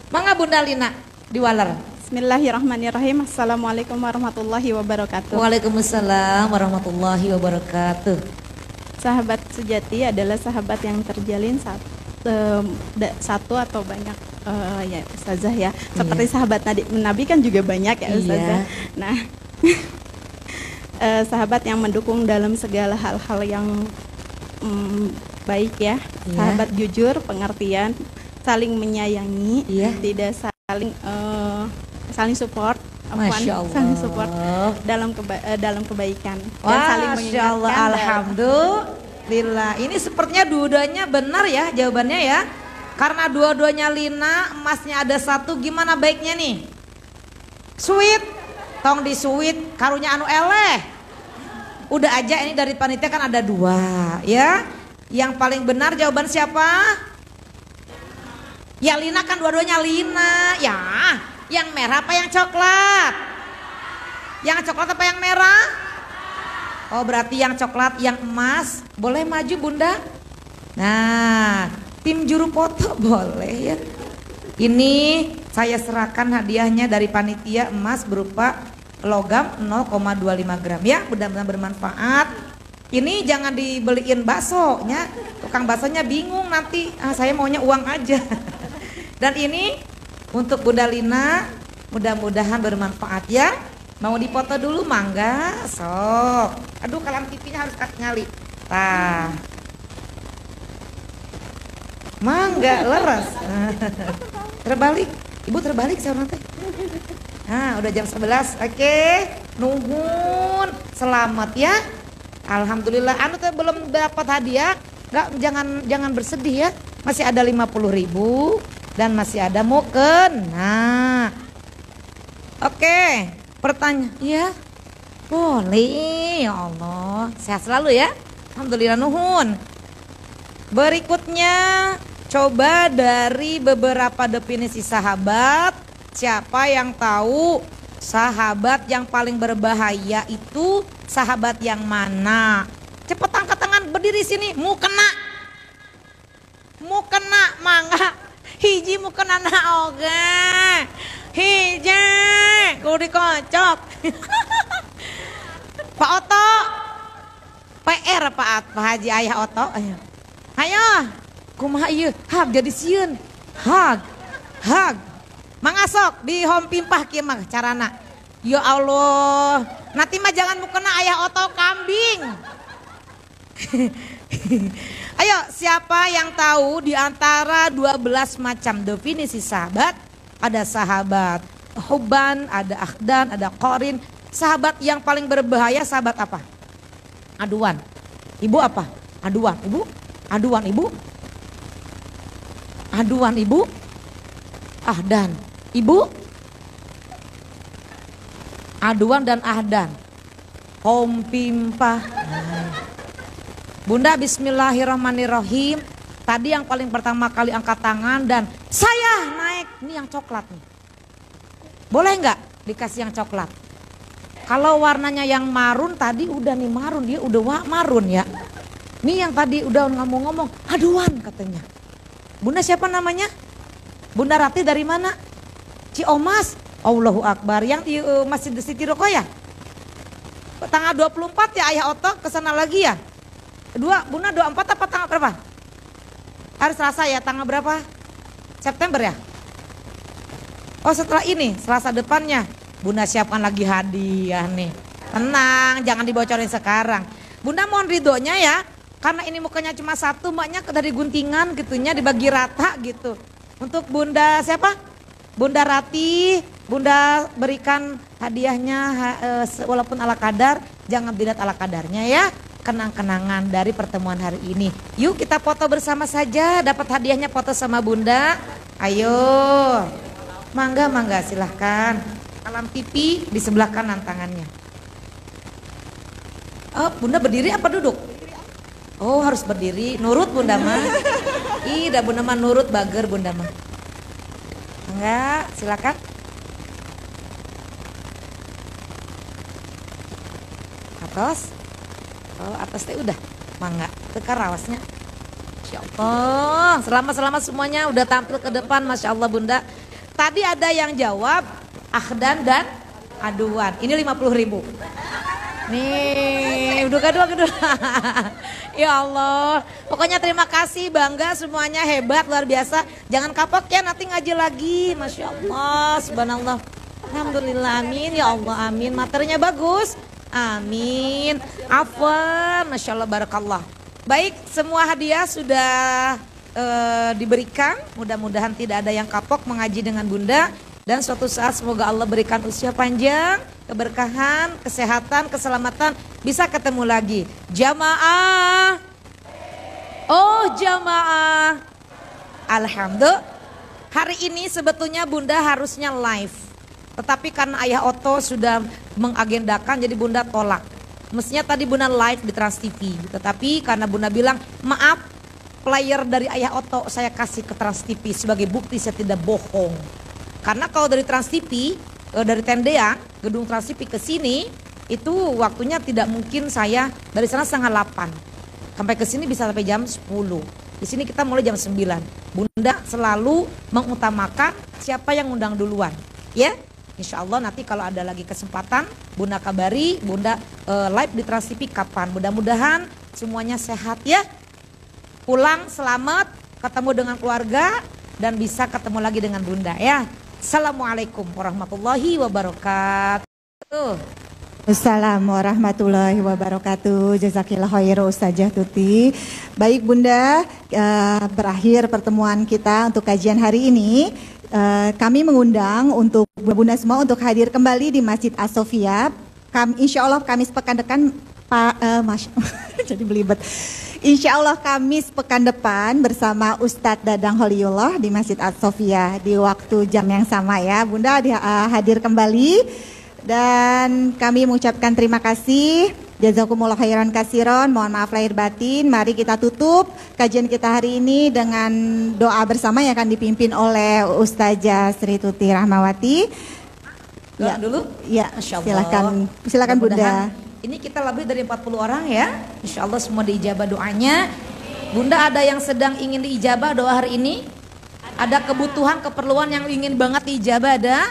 Speaker 1: Mangga Bunda Lina diwaler.
Speaker 5: Bismillahirrahmanirrahim. Assalamualaikum warahmatullahi wabarakatuh.
Speaker 1: Waalaikumsalam warahmatullahi wabarakatuh.
Speaker 5: Sahabat sejati adalah sahabat yang terjalin satu atau banyak ya Ustazah ya. Seperti sahabat Nabi kan juga banyak ya Ustazah. Nah, sahabat yang mendukung dalam segala hal-hal yang baik ya. Sahabat jujur, pengertian, saling menyayangi, tidak saling support.
Speaker 1: Masya Allah.
Speaker 5: Saling support dalam kebaikan dan saling
Speaker 1: Masya Allah,
Speaker 5: mengingatkan.
Speaker 1: alhamdulillah. Ini sepertinya dua-duanya benar ya jawabannya ya. Karena dua-duanya Lina, emasnya ada 1, gimana baiknya nih? Sweet, tong di sweet, karunya anu eleh. Udah aja ini dari panitia kan ada 2 ya. Yang paling benar jawaban siapa? Ya Lina kan dua-duanya Lina ya. Yang merah apa yang coklat? Yang coklat apa yang merah? Oh berarti yang coklat, yang emas. Boleh maju Bunda? Nah, tim juru foto boleh ya. Ini saya serahkan hadiahnya dari panitia emas berupa logam 0,25 gram ya. Mudah-mudahan bermanfaat. Ini jangan dibeliin baksonya. Tukang baksonya bingung nanti. Saya maunya uang aja. Dan ini untuk Bunda Lina, mudah-mudahan bermanfaat ya. Mau dipoto dulu mangga, sok. Aduh kalam TV-nya harus ngali. Tah. Mangga leres. Terbalik. Ibu terbalik saya nanti. Nah, udah jam 11. Oke. Nuhun. Selamat ya. Alhamdulillah. Anu teh belum dapat hadiah. Jangan bersedih ya. Masih ada 50.000 dan masih ada muken. Nah. Oke. Pertanyaan, ya boleh, ya Allah, sehat selalu ya, alhamdulillah nuhun. Berikutnya, coba dari beberapa definisi sahabat, siapa yang tahu sahabat yang paling berbahaya itu sahabat yang mana? Cepet angkat tangan, berdiri sini, mau kena mangga, hiji mau kena oge. Hije, kudu dikocok. Pak Oto, PR Pak Haji Ayah Oto. Ayo, kumaha ieu? Hag jadi sieun. Hag. Mangasok di home pimpah kieu mah carana. Ya Allah, nanti mah jangan mukena Ayah Oto kambing. Ayo, siapa yang tahu di antara 12 macam definisi sahabat? Ada sahabat hubban, ada akhdan, ada qorin. Sahabat yang paling berbahaya sahabat apa? Aduan. Ibu apa? Aduan. Ibu? Aduan ibu? Aduan ibu? Ahdan. Ibu? Aduan dan ahdan. Kompimpah. Bunda bismillahirrahmanirrahim. Tadi yang paling pertama kali angkat tangan dan saya naik. Ini yang coklat nih. Boleh nggak dikasih yang coklat? Kalau warnanya yang marun tadi udah nih marun. Dia udah marun ya. Ini yang tadi udah ngomong-ngomong. Aduan katanya. Bunda siapa namanya? Bunda Rati dari mana? Ciomas. Allahu Akbar. Yang di Masjid Siti Rokoya. Tanggal 24 ya Ayah Oto kesana lagi ya. Bunda 24 apa tanggal berapa? Hari Selasa ya, tanggal berapa? September ya? Oh setelah ini, Selasa depannya. Bunda siapkan lagi hadiah nih. Tenang, jangan dibocorin sekarang. Bunda mohon ridhonya ya. Karena ini mukanya cuma satu, maknya dari guntingan gitunya dibagi rata gitu. Untuk Bunda siapa? Bunda Rati, Bunda berikan hadiahnya walaupun ala kadar, jangan dilihat ala kadarnya ya. Kenang-kenangan dari pertemuan hari ini. Yuk kita foto bersama saja, dapat hadiahnya foto sama Bunda. Ayo, mangga silahkan. Alam TV di sebelah kanan tangannya. Oh, Bunda berdiri apa duduk? Oh harus berdiri, nurut Bunda mah. Ida Bunda mah nurut bager Bunda mah. Enggak, silakan. Atas. Oh atas teh udah, mangga. Tekar rawasnya. Masya Allah, selamat semuanya udah tampil ke depan, Masya Allah Bunda. Tadi ada yang jawab Ahdan dan Aduan, ini 50.000. Nih, udah kedua. Ya Allah, pokoknya terima kasih, bangga semuanya, hebat, luar biasa. Jangan kapok ya, nanti ngaji lagi. Masya Allah, subhanallah. Alhamdulillah, amin, ya Allah, amin. Materinya bagus, amin. Afwan, Masya Allah, barakallah. Baik, semua hadiah sudah diberikan. Mudah-mudahan tidak ada yang kapok mengaji dengan Bunda. Dan suatu saat semoga Allah berikan usia panjang, keberkahan, kesehatan, keselamatan, bisa ketemu lagi. Jamaah. Oh jamaah. Alhamdulillah. Hari ini sebetulnya Bunda harusnya live. Tetapi karena Ayah Oto sudah mengagendakan jadi Bunda tolak. Mestinya tadi Bunda live di Trans TV. Tetapi karena Bunda bilang maaf, player dari Ayah Oto saya kasih ke Trans TV sebagai bukti saya tidak bohong. Karena kalau dari Trans TV, dari Tendean, gedung Trans TV ke sini, itu waktunya tidak mungkin saya dari sana 7:30. Sampai ke sini bisa sampai jam 10. Di sini kita mulai jam 9. Bunda selalu mengutamakan siapa yang undang duluan. Ya, insya Allah nanti kalau ada lagi kesempatan, Bunda kabari, Bunda live di Trans TV kapan. Mudah-mudahan semuanya sehat ya. Pulang selamat, ketemu dengan keluarga, dan bisa ketemu lagi dengan Bunda ya. Assalamualaikum warahmatullahi wabarakatuh.
Speaker 2: Assalamualaikum warahmatullahi wabarakatuh. Jazakillah khairan Ustazah Tuti. Baik Bunda, berakhir pertemuan kita untuk kajian hari ini. Kami mengundang untuk Bunda semua untuk hadir kembali di Masjid As-Sofia. Insya Allah Kamis pekan depan, jadi belibet. Insya Allah Kamis pekan depan bersama Ustadz Dadang Holiullah di Masjid As-Sofia di waktu jam yang sama ya. Bunda hadir kembali dan kami mengucapkan terima kasih. Jazakumullah khairan kasiron. Mohon maaf lahir batin. Mari kita tutup kajian kita hari ini dengan doa bersama yang akan dipimpin oleh Ustazah Sri Tuti Rahmawati.
Speaker 1: Ya dulu.
Speaker 2: Ya, silakan Bunda.
Speaker 1: Ini kita lebih dari 40 orang ya. Insya Allah semua diijabah doanya. Bunda ada yang sedang ingin diijabah doa hari ini? Ada kebutuhan, keperluan yang ingin banget diijabah ada?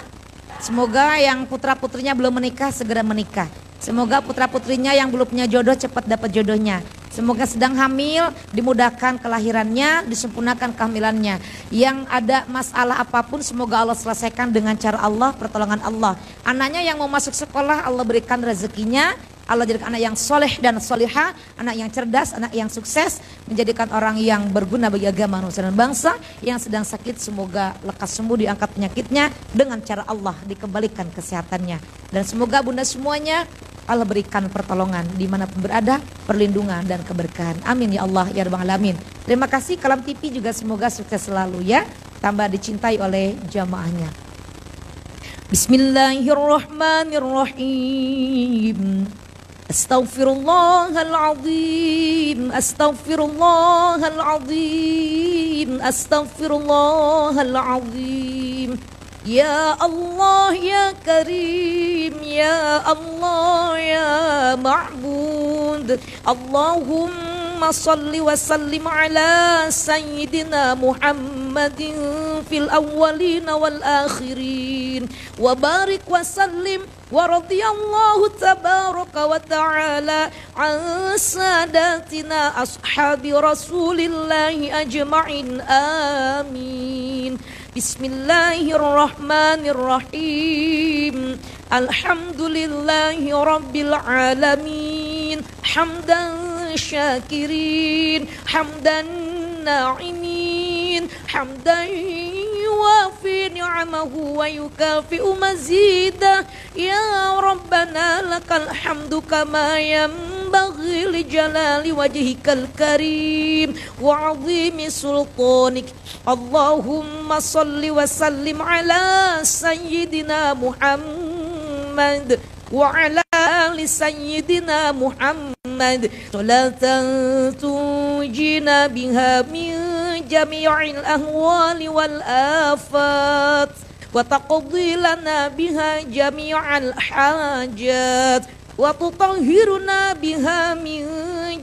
Speaker 1: Semoga yang putra-putrinya belum menikah segera menikah. Semoga putra-putrinya yang belum punya jodoh cepat dapat jodohnya. Semoga sedang hamil dimudahkan kelahirannya, disempurnakan kehamilannya. Yang ada masalah apapun semoga Allah selesaikan dengan cara Allah, pertolongan Allah. Anaknya yang mau masuk sekolah Allah berikan rezekinya. Allah jadikan anak yang soleh dan solihah, anak yang cerdas, anak yang sukses, menjadikan orang yang berguna bagi agama manusia dan bangsa. Yang sedang sakit semoga lekas sembuh, diangkat penyakitnya dengan cara Allah, dikembalikan kesehatannya. Dan semoga Bunda semuanya Allah berikan pertolongan dimanapun berada, perlindungan dan keberkahan. Amin ya Allah ya Rabbal Alamin. Terima kasih. Kalam TV juga semoga sukses selalu ya, tambah dicintai oleh jamaahnya. Bismillahirrahmanirrahim. Astaghfirullahaladzim, astaghfirullahaladzim, astaghfirullahaladzim. Ya Allah ya Karim, ya Allah ya Ma'bud. Allahumma salli wa sallim ala Sayyidina Muhammad محمد في الأولين والآخرين وبارك وسلم ورضي الله تبارك وتعالى عن ساداتنا أصحاب رسول الله أجمعين آمين. بسم الله الرحمن الرحيم. الحمد لله رب العالمين حمدا شاكرين حمدا ناعمين حمدا يوافي نعمه ويكافئ مزيده. يا ربنا لك الحمد كما ينبغي لجلال وجهك الكريم وعظيم سلطانك. اللهم صل وسلم على سيدنا محمد وعلى آل سيدنا محمد صلاة تنجينا بها من جميع الأهوال والآفات وتقضي لنا بها جميع الحاجات وتطهرنا بها من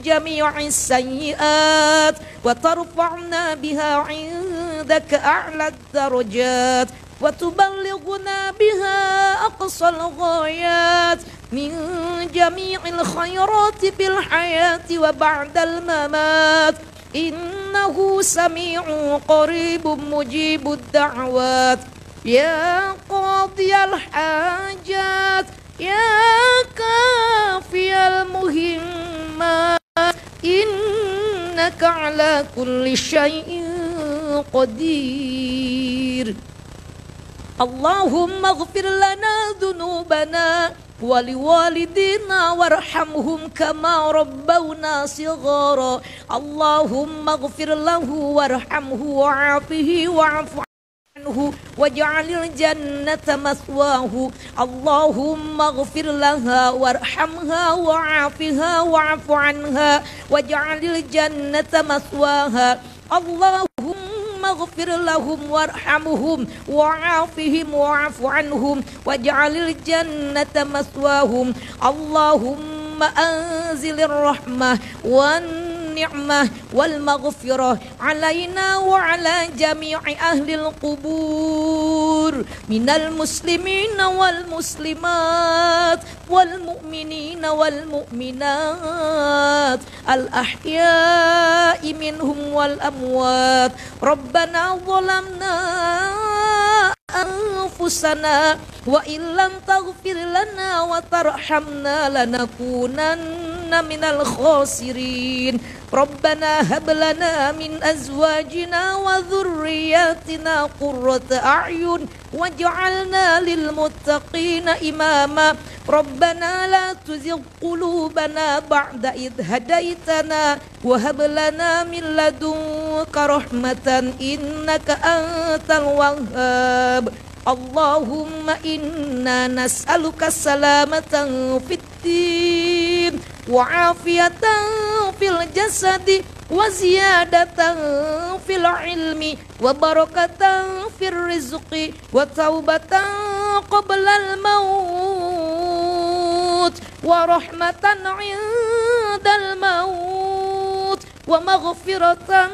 Speaker 1: جميع السيئات وترفعنا بها عندك أعلى الدرجات وتبلغنا بها أقصى الغايات من جميع الخيرات في الحياة وبعد الممات. إنه سميع قريب مجيب الدعوات. يا قاضي الحاجات يا كافي المهمات إنك على كل شيء قدير. اللهم اغفر لنا ذنوبنا ولوالدينا وارحمهم كما ربونا صغارا. اللهم اغفر له وارحمه وعافه واعف عنه واجعل الجنة مثواه. اللهم اغفر لها وارحمها وعافها واعف عنها واجعل الجنة مثواها. اللهم اغفر لهم وارحمهم وعافهم واعف عنهم واجعل الجنة مثواهم. اللهم أنزل الرحمة والنعمة والمغفرة علينا وعلى جميع أهل القبور من المسلمين والمسلمات والمؤمنين والمؤمنات الأحياء منهم والأموات. ربنا ظلمنا أنفسنا وإن لم تغفر لنا وترحمنا لنكونن من الخاسرين. ربنا هب لنا من أزواجنا وذرياتنا قرة أعين واجعلنا للمتقين إماما. ربنا لا تزغ قلوبنا بعد إذ هديتنا وهب لنا من لدنك رحمة إنك أنت الوهاب. اللهم إنا نسألك السلامة في الدين وعافية في الجسد وزيادة في العلم وبركة في الرزق وتوبة قبل الموت ورحمة عند الموت ومغفرة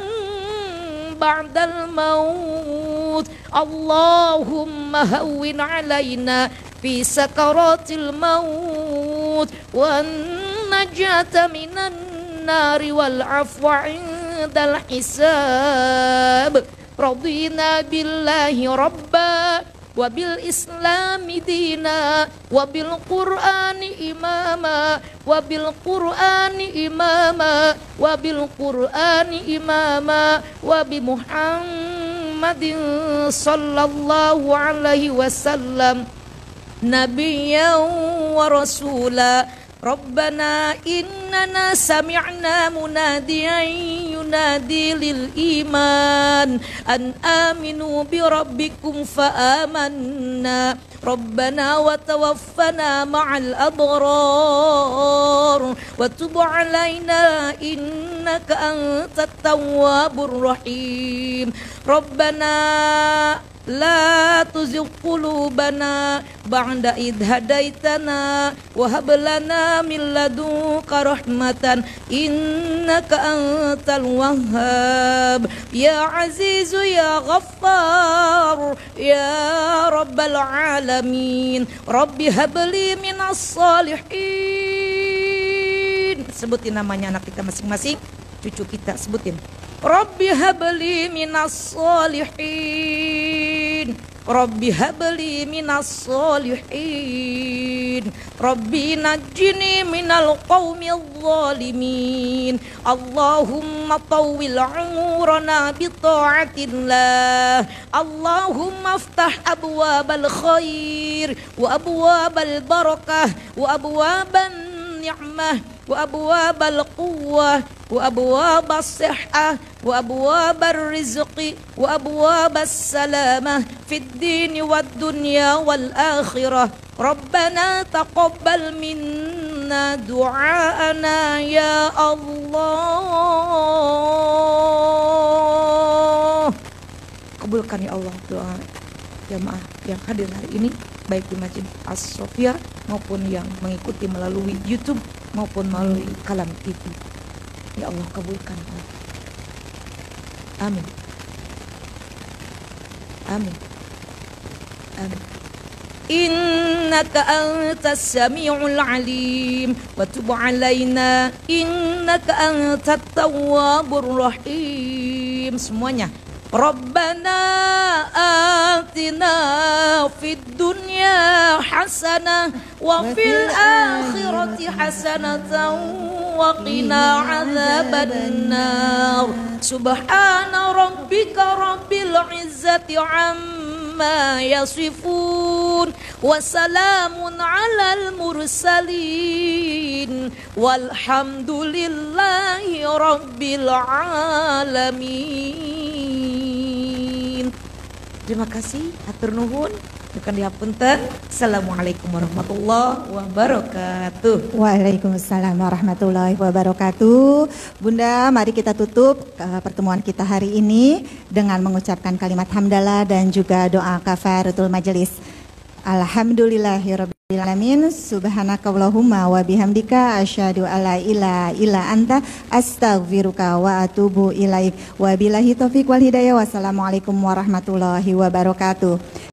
Speaker 1: بعد الموت. اللهم هون علينا في سكرات الموت والنجاة من النار والعفو عند الحساب. رضينا بالله ربا وبالإسلام دينا وبالقرآن إماما وبالقرآن إماما وبالقرآن إماما وبمحمد صلى الله عليه وسلم نبيا ورسولا. ربنا إننا سمعنا مناديا ينادي للإيمان أن آمنوا بربكم فآمنا. ربنا وتوفنا مع الأبرار وتب علينا إنك أنت التواب الرحيم. ربنا لا تزغ قلوبنا بعد إذ هديتنا وهب لنا من لدنك رحمة إنك أنت الوهاب يا عزيز يا غفار يا رب العالمين رب هب لي من الصالحين. Sebutin namanya anak kita masing-masing, cucu kita sebutin. Rabbi habli minas solihin, Rabbi habli minas solihin, Rabbi najjini minal qawmil zalimin. Allahumma tawwil umurana bi ta'atillah, Allahumma aftah abwabal khair wa abwabal barakah wa abwaban ni'mah wa abwabal quwwah wa abwabas sihhah wa abwabar rizqi wa abwabas salamah fid dini wad dunya wal akhirah. Rabbana taqabbal minna du'aana ya Allah. Kabulkan ya Allah doa jamaah yang hadir hari ini, baik di Masjid As-Sofia maupun yang mengikuti melalui YouTube maupun melalui Kalam TV. Ya Allah, kabulkan. Amin. Amin. Amin. Innaka antas sami'ul alim wa tub alaina innaka antat tawwabur rahim. Semuanya. Rabbana atina fid dunya hasanah wa fil akhirati hasanatan wa qina adzabannar. Subhana rabbika rabbil izzati amma yasifun wa salamun alal mursalin walhamdulillahi rabbil alamin. Terima kasih, hatur nuhun, bukan dihapunten. Assalamualaikum warahmatullahi wabarakatuh.
Speaker 2: Waalaikumsalam warahmatullahi wabarakatuh. Bunda, mari kita tutup pertemuan kita hari ini dengan mengucapkan kalimat hamdalah dan juga doa kafaratul majelis. Alhamdulillahirabbil alamin, subhanakallahumma wa bihamdika asyhadu alla ilaha illa anta astaghfiruka wa atubu ilaik. Wabillahi taufiq wal hidayah. Wassalamualaikum warahmatullahi wabarakatuh.